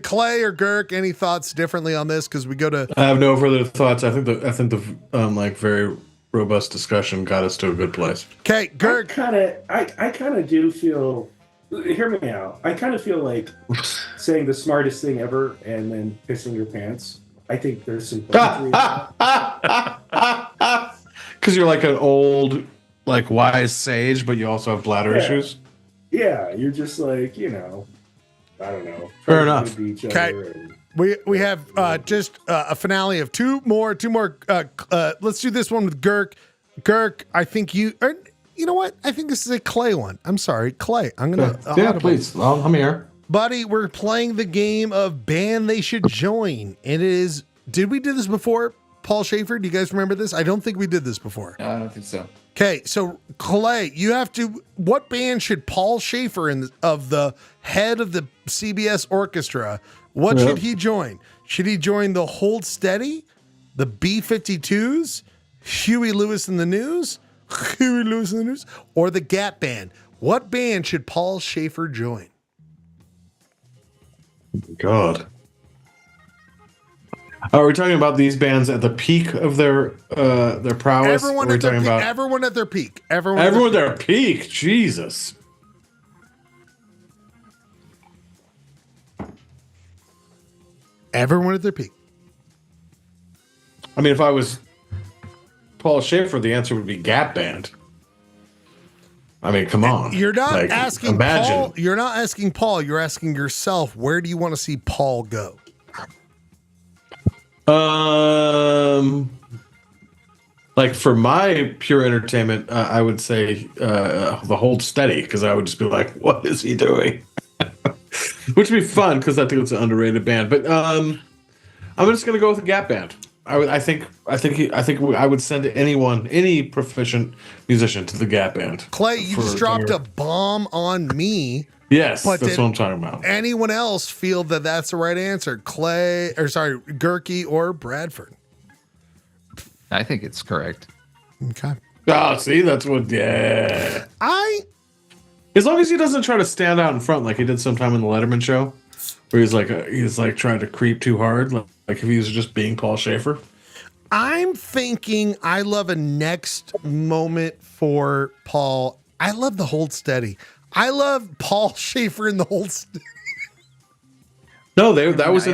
Clay or Girk, any thoughts differently on this? Because we go to. I have no further thoughts. I think the like very robust discussion got us to a good place. Okay, Girk. I kind of do feel. Hear me out. I kind of feel like saying the smartest thing ever and then pissing your pants. I think there's some. Because you're like an old, like wise sage, but you also have bladder issues. Yeah, you're just like I don't know. Fair enough. Okay. We have just a finale of two more. Let's do this one with Girk. Girk, I think you know what? I think this is a Clay one. I'm sorry, Clay. I'm gonna. Yeah, please. I'm here, buddy. We're playing the game of band they should join. And it is. Did we do this before? Paul Schaefer. Do you guys remember this? I don't think we did this before. I don't think so. Okay, so Clay, you have to. What band should Paul Schaefer of the head of the CBS orchestra? What should he join? Should he join the Hold Steady, the B-52s, Huey Lewis and the News, or the Gap Band? What band should Paul Schaefer join? God. Are we talking about these bands at the peak of their prowess? Everyone at their peak. Everyone at their peak. Jesus. Everyone at their peak. I mean, if I was Paul Schaefer, the answer would be Gap Band. I mean, come on. You're not asking imagine. Paul. You're not asking Paul. You're asking yourself. Where do you want to see Paul go? Like for my pure entertainment, I would say the Hold Steady, because I would just be like, "What is he doing?" Which would be fun because I think it's an underrated band. But I'm just gonna go with the Gap Band. I think I would send any proficient musician to the Gap Band. Clay, you just dropped a bomb on me. Yes, that's what I'm talking about. Anyone else feel that that's the right answer? Gerke or Bradford? I think it's correct. Okay. Oh, see, that's what. Yeah. As long as he doesn't try to stand out in front like he did sometime in the Letterman show, where he's like trying to creep too hard, like if he was just being Paul Schaefer. I'm thinking I love a next moment for Paul. I love the Hold Steady. I love Paul Schaefer in the Hold Steady. No, that was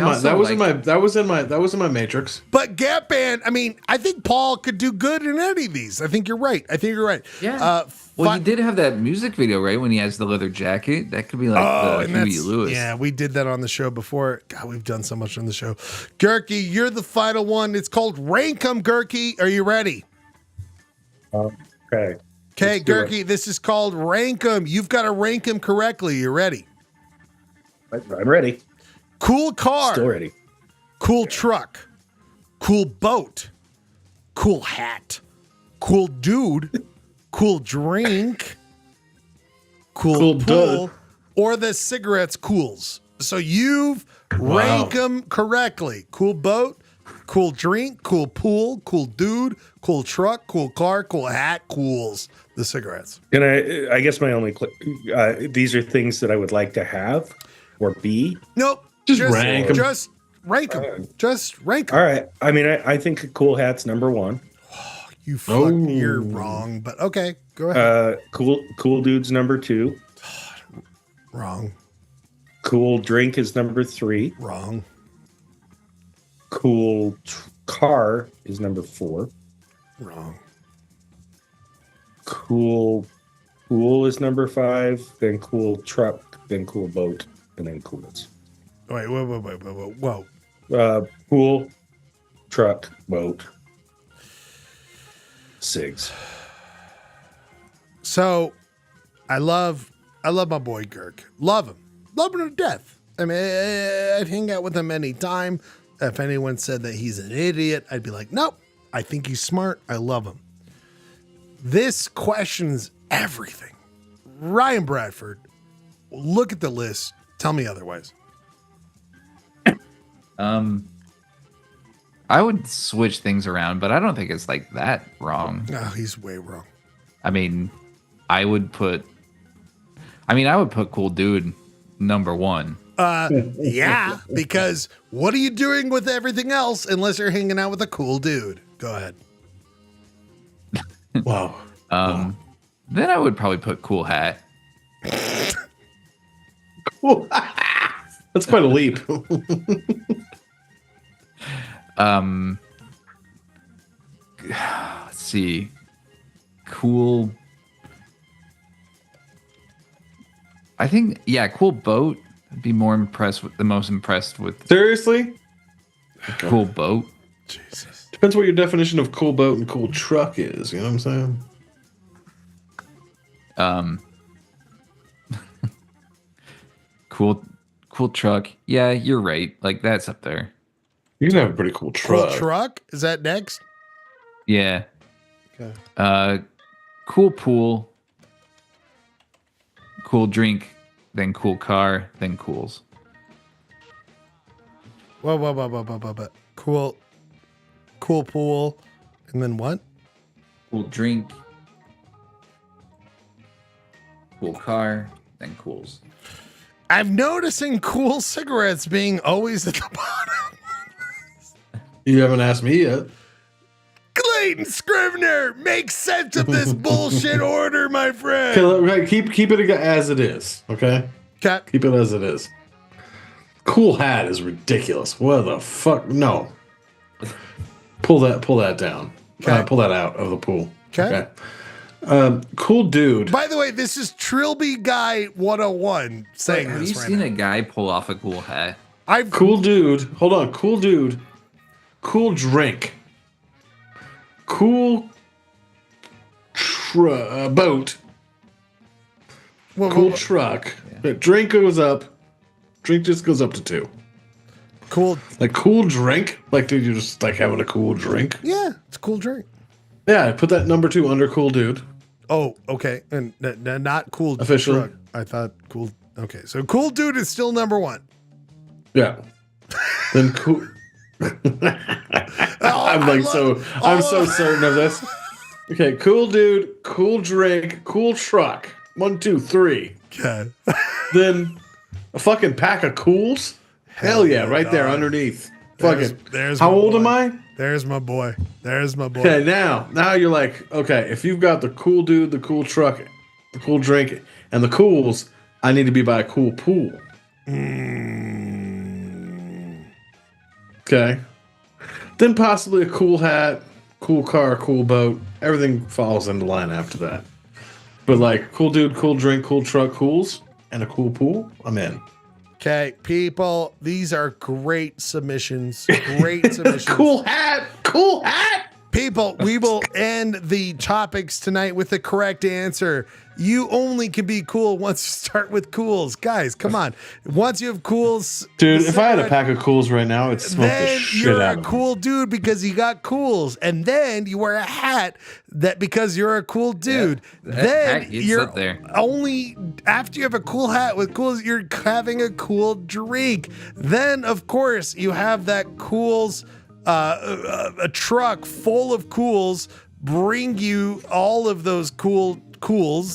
in my matrix. But Gap Band, I mean, I think Paul could do good in any of these. I think you're right. Yeah. Well, he did have that music video, right? When he has the leather jacket. That could be like the Huey Lewis. Yeah, we did that on the show before. God, we've done so much on the show. Gurky, you're the final one. It's called Rank 'em, Gurky. Are you ready? Okay. Okay, Gurky, this is called Rank 'em. You've got to rank 'em correctly. You ready? I'm ready. Cool car. Still ready. Cool truck. Cool boat. Cool hat. Cool dude. Cool drink. Cool pool. Or the cigarettes cools. So you've ranked them correctly. Cool boat. Cool drink. Cool pool. Cool dude. Cool truck. Cool car. Cool hat. Cools. The cigarettes. And I guess my only these are things that I would like to have or be. Nope. Just rank them. Just rank them. Just rank them. All right. I mean, I think a cool hat's number one. You fuck, you're wrong, but okay, go ahead. Cool dude's number two. Wrong. Cool drink is number three. Wrong. Cool car is number four. Wrong. Cool pool is number five. Then cool truck. Then cool boat. And then coolers. Wait, whoa. Pool, truck, boat. Cigs. So, I love my boy Girk. Love him to death. I mean, I'd hang out with him anytime. If anyone said that he's an idiot, I'd be like, nope. I think he's smart. I love him. This questions everything. Ryan Bradford, look at the list. Tell me otherwise. I would switch things around, but I don't think it's like that wrong. No, he's way wrong. I mean, I would put Cool Dude number one. Yeah, because what are you doing with everything else unless you're hanging out with a cool dude? Go ahead. Wow. Then I would probably put Cool Hat. Cool. That's quite a leap. Let's see. Cool. I think, cool boat. I'd be most impressed with. Seriously? Cool boat. Jesus. Depends what your definition of cool boat and cool truck is. You know what I'm saying? Cool truck. Yeah, you're right. Like, that's up there. You can have a pretty cool truck. Cool truck? Is that next? Yeah. Okay. Cool pool. Cool drink. Then cool car. Then cools. Whoa. Cool pool. And then what? Cool drink. Cool car. Then cools. I'm noticing cool cigarettes being always at the bottom. You haven't asked me yet. Clayton Scrivener, make sense of this bullshit order, my friend. Okay, keep it as it is. Okay. Keep it as it is. Cool hat is ridiculous. What the fuck? No. Pull that down. Pull that out of the pool. Okay. Cool dude. By the way, this is Trilby Guy 101 saying Have this you right seen now. a guy pull off a cool hat? Cool dude. Hold on. Cool dude. Cool drink. Cool boat. Cool truck. Yeah. Drink goes up. Drink just goes up to 2. Cool. Like cool drink? Like, dude, you just like having a cool drink? Yeah, it's a cool drink. Yeah, I put that number 2 under cool dude. Oh, okay. And not cool officially. Truck. I thought cool. Okay, so cool dude is still number 1. Yeah. Then cool. I'm so certain of this. Okay, cool dude, cool drink, cool truck. 1, 2, 3. Okay. Then a fucking pack of cools. Hell yeah, right there underneath. There's How old am I? There's my boy. Okay, now you're like, okay, if you've got the cool dude, the cool truck, the cool drink, and the cools, I need to be by a cool pool. Okay. Then possibly a cool hat, cool car, cool boat. Everything falls into line after that. But like cool dude, cool drink, cool truck, cools, and a cool pool, I'm in. Okay, people, these are great submissions. Great submissions. Cool hat. People, we will end the topics tonight with the correct answer. You only can be cool once you start with cools. Guys, come on. Once you have cools. Dude, if I had a pack of cools right now, it'd smoke the shit you're out a of me. cool dude because you got cools. And then you wear a hat that because you're a cool dude. That Then hat gets you're up there. only after you have a cool hat with cools, you're having a cool drink. Then, of course, you have that cools, a truck full of cools bring you all of those cools,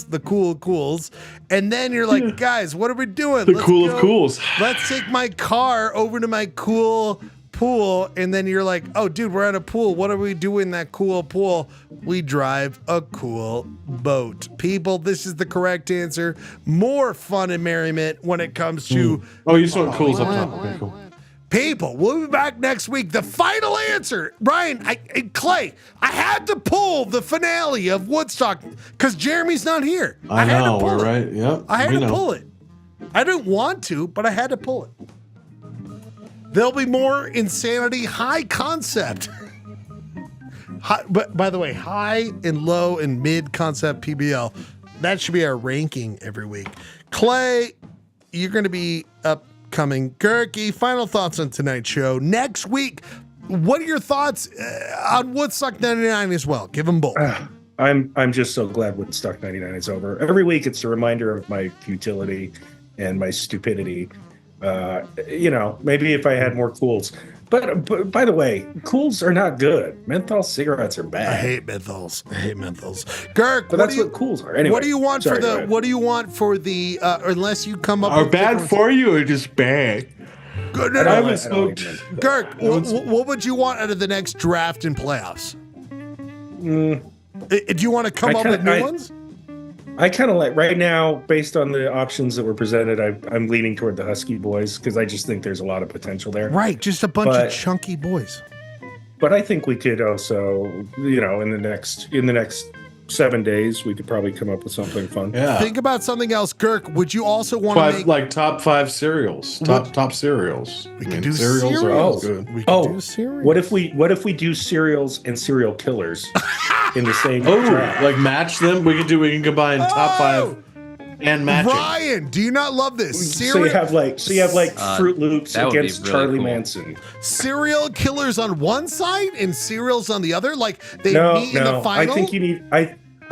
the cool cools, and then you're like, guys, what are we doing? The cool of cools. Let's take my car over to my cool pool, and then you're like, oh, dude, we're at a pool. What do we do in that cool pool? We drive a cool boat. People, this is the correct answer. More fun and merriment when it comes to. Oh, you saw cools up top. Okay, cool. People, we'll be back next week. The final answer, Brian, Clay, I had to pull the finale of Woodstock because Jeremy's not here. I had know, to pull we're it. right. Yep. I had we to know. pull it. I didn't want to, but I had to pull it. There'll be more insanity, high concept. But by the way, high and low and mid concept PBL. That should be our ranking every week. Clay, you're going to be upcoming. Gurky, final thoughts on tonight's show. Next week, what are your thoughts on Woodstock 99 as well? Give them both. I'm just so glad Woodstock 99 is over. Every week it's a reminder of my futility and my stupidity. Maybe if I had more cools. But by the way, cools are not good. Menthol cigarettes are bad. I hate menthols. Gurk, but that's what cools are. Anyway, what do you want for the unless you come up Are with bad different- for you or just bad? Good. I haven't smoked. Gurk, what would you want out of the next draft and playoffs? Do you want to come up with new ones? I kind of like right now, based on the options that were presented, I'm leaning toward the Husky boys because I just think there's a lot of potential there. Right, just a bunch of chunky boys. But I think we could also, in the next 7 days, we could probably come up with something fun. Yeah. Think about something else, Gurk. Would you also want to make like top 5 cereals? Top cereals. We can do cereals. Are always good. We can do cereals. What if we do cereals and serial killers in the same draft? Like match them? We can combine top 5 and matching. Ryan, do you not love this? So you have like Fruit Loops against really Charlie cool. Manson. Serial killers on one side and cereals on the other? Like they meet in the final? I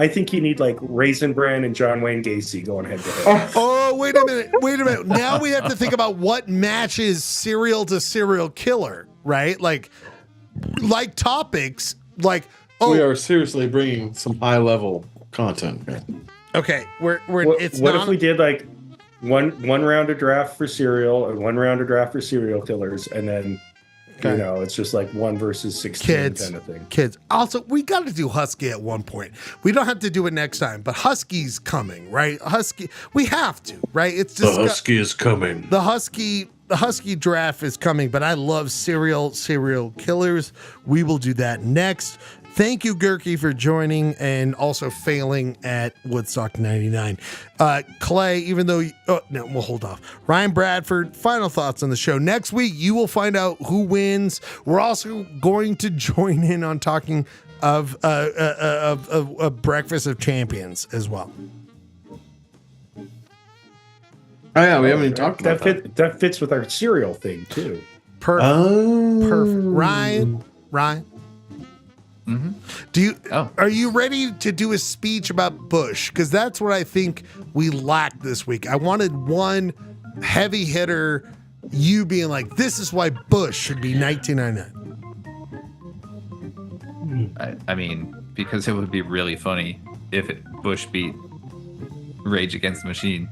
think you need like Raisin Bran and John Wayne Gacy going head to head. Oh, wait a minute. Now we have to think about what matches serial to serial killer, right? Like topics, like we are seriously bringing some high level content here. Okay, what if we did like one round of draft for cereal and one round of draft for serial killers, and then it's just like 1 versus 16 kind of thing. Kids. Also, we got to do Husky at one point. We don't have to do it next time, but Husky's coming, right? We have to, right? It's just the Husky is coming. The Husky draft is coming, but I love serial killers. We will do that next. Thank you, Gurky, for joining and also failing at Woodstock 99. Clay, even though... we'll hold off. Ryan Bradford, final thoughts on the show. Next week, you will find out who wins. We're also going to join in on talking of Breakfast of Champions as well. Oh, yeah, we haven't even talked about that. That fits with our cereal thing, too. Perfect. Ryan? Mm-hmm. Are you ready to do a speech about Bush? Because that's what I think we lacked this week. I wanted one heavy hitter, you being like, this is why Bush should be 1999. I mean, because it would be really funny if Bush beat Rage Against the Machine.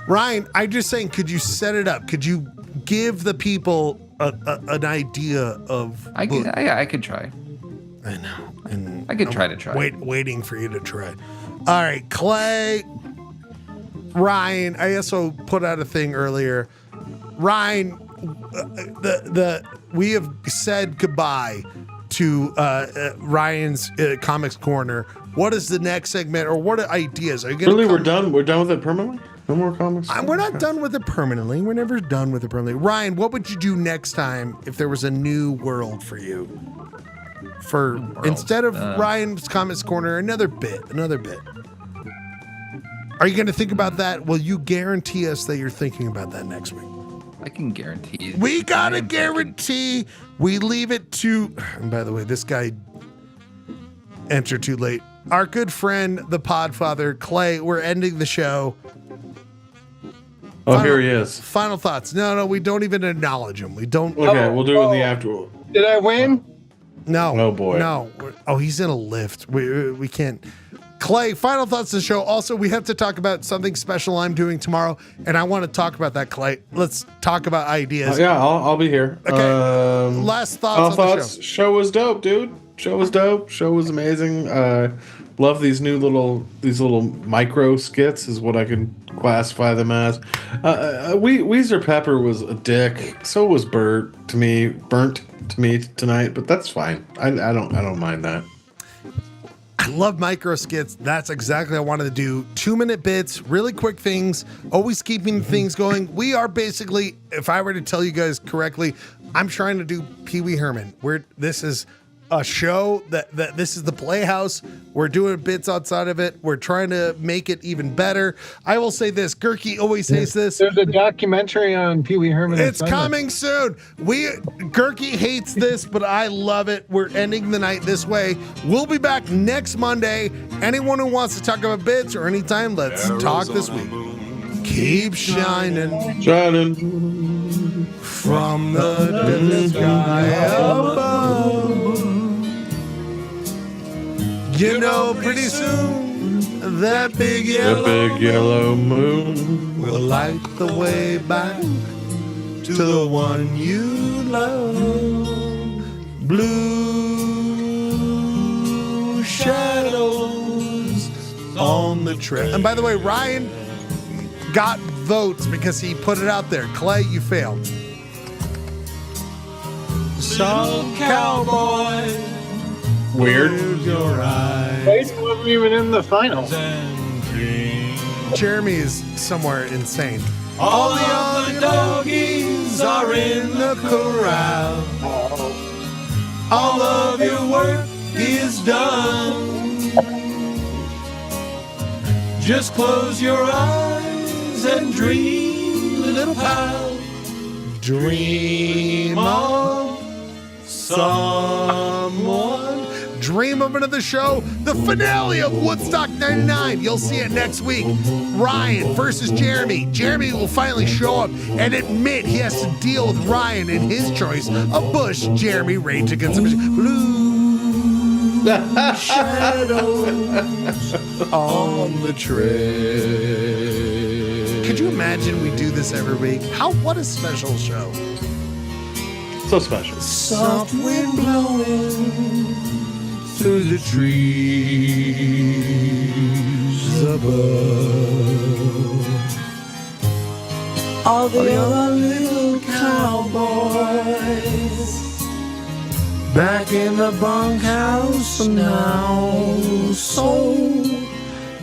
Ryan, I'm just saying, could you set it up? Could you give the people an idea of I could try. I know. And I could try. Waiting for you to try. All right, Clay, Ryan, I also put out a thing earlier. Ryan, we have said goodbye to Ryan's Comics Corner. What is the next segment, or what are ideas? Are you gonna we're done? We're done with it permanently? No more comics? We're not done with it permanently. We're never done with it permanently. Ryan, what would you do next time if there was a new world for you? Instead of Ryan's Comics Corner, another bit. Are you going to think about that? Will you guarantee us that you're thinking about that next week? I can guarantee. We got to guarantee. We leave it to, and by the way, this guy entered too late. Our good friend, the Podfather, Clay, we're ending the show. Here he is. Final thoughts. No, we don't even acknowledge him. We don't. Okay, we'll do it in the after. Did I win? No. Oh, boy. No. Oh, he's in a lift. We can't. Clay, final thoughts on the show. Also, we have to talk about something special I'm doing tomorrow, and I want to talk about that, Clay. Let's talk about ideas. Yeah, I'll be here. Okay. Last thoughts on the show. Show was dope, dude. Show was dope. Show was amazing. Love these little micro skits is what I can classify them as. Weezer Pepper was a dick. So was burnt to me tonight, but that's fine. I don't mind that. I love micro skits. That's exactly what I wanted to do. 2-minute bits, really quick things, always keeping things going. We are basically, if I were to tell you guys correctly, I'm trying to do Pee Wee Herman. This is a show that this is the Playhouse. We're doing bits outside of it. We're trying to make it even better. I will say this. Gurky always says this. There's a documentary on Pee Wee Herman. It's coming soon. Gurky hates this, but I love it. We're ending the night this way. We'll be back next Monday. Anyone who wants to talk about bits or anytime, let's talk this week. Keep shining from the sky above. You know, pretty soon that big yellow moon will light the way back to the one you love. Blue shadows on the trail. And by the way, Ryan got votes because he put it out there. Clay, you failed. Some cowboy. Weird. Clayton wasn't even in the final. Jeremy is somewhere insane. All the other doggies are in the corral. All of your work is done. Just close your eyes and dream, little pal. Dream of someone. Dream of another show. The finale of Woodstock 99. You'll see it next week. Ryan versus Jeremy. Jeremy will finally show up and admit he has to deal with Ryan and his choice of Bush. Jeremy Rage Against the Machine. Blue shadows on the trail. Could you imagine we do this every week? What a special show. So special. Soft wind blowing through the trees above. All the other little cowboys back in the bunkhouse now. So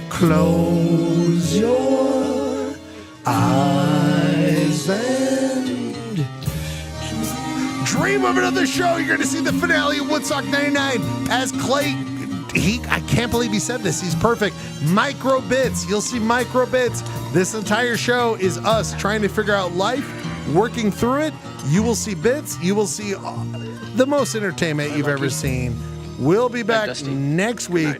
close your eyes and dream of another show. You're going to see the finale of Woodstock 99 as Clay. I can't believe he said this. He's perfect. Micro bits. You'll see micro bits. This entire show is us trying to figure out life, working through it. You will see bits. You will see the most entertainment you've ever seen. We'll be back next week.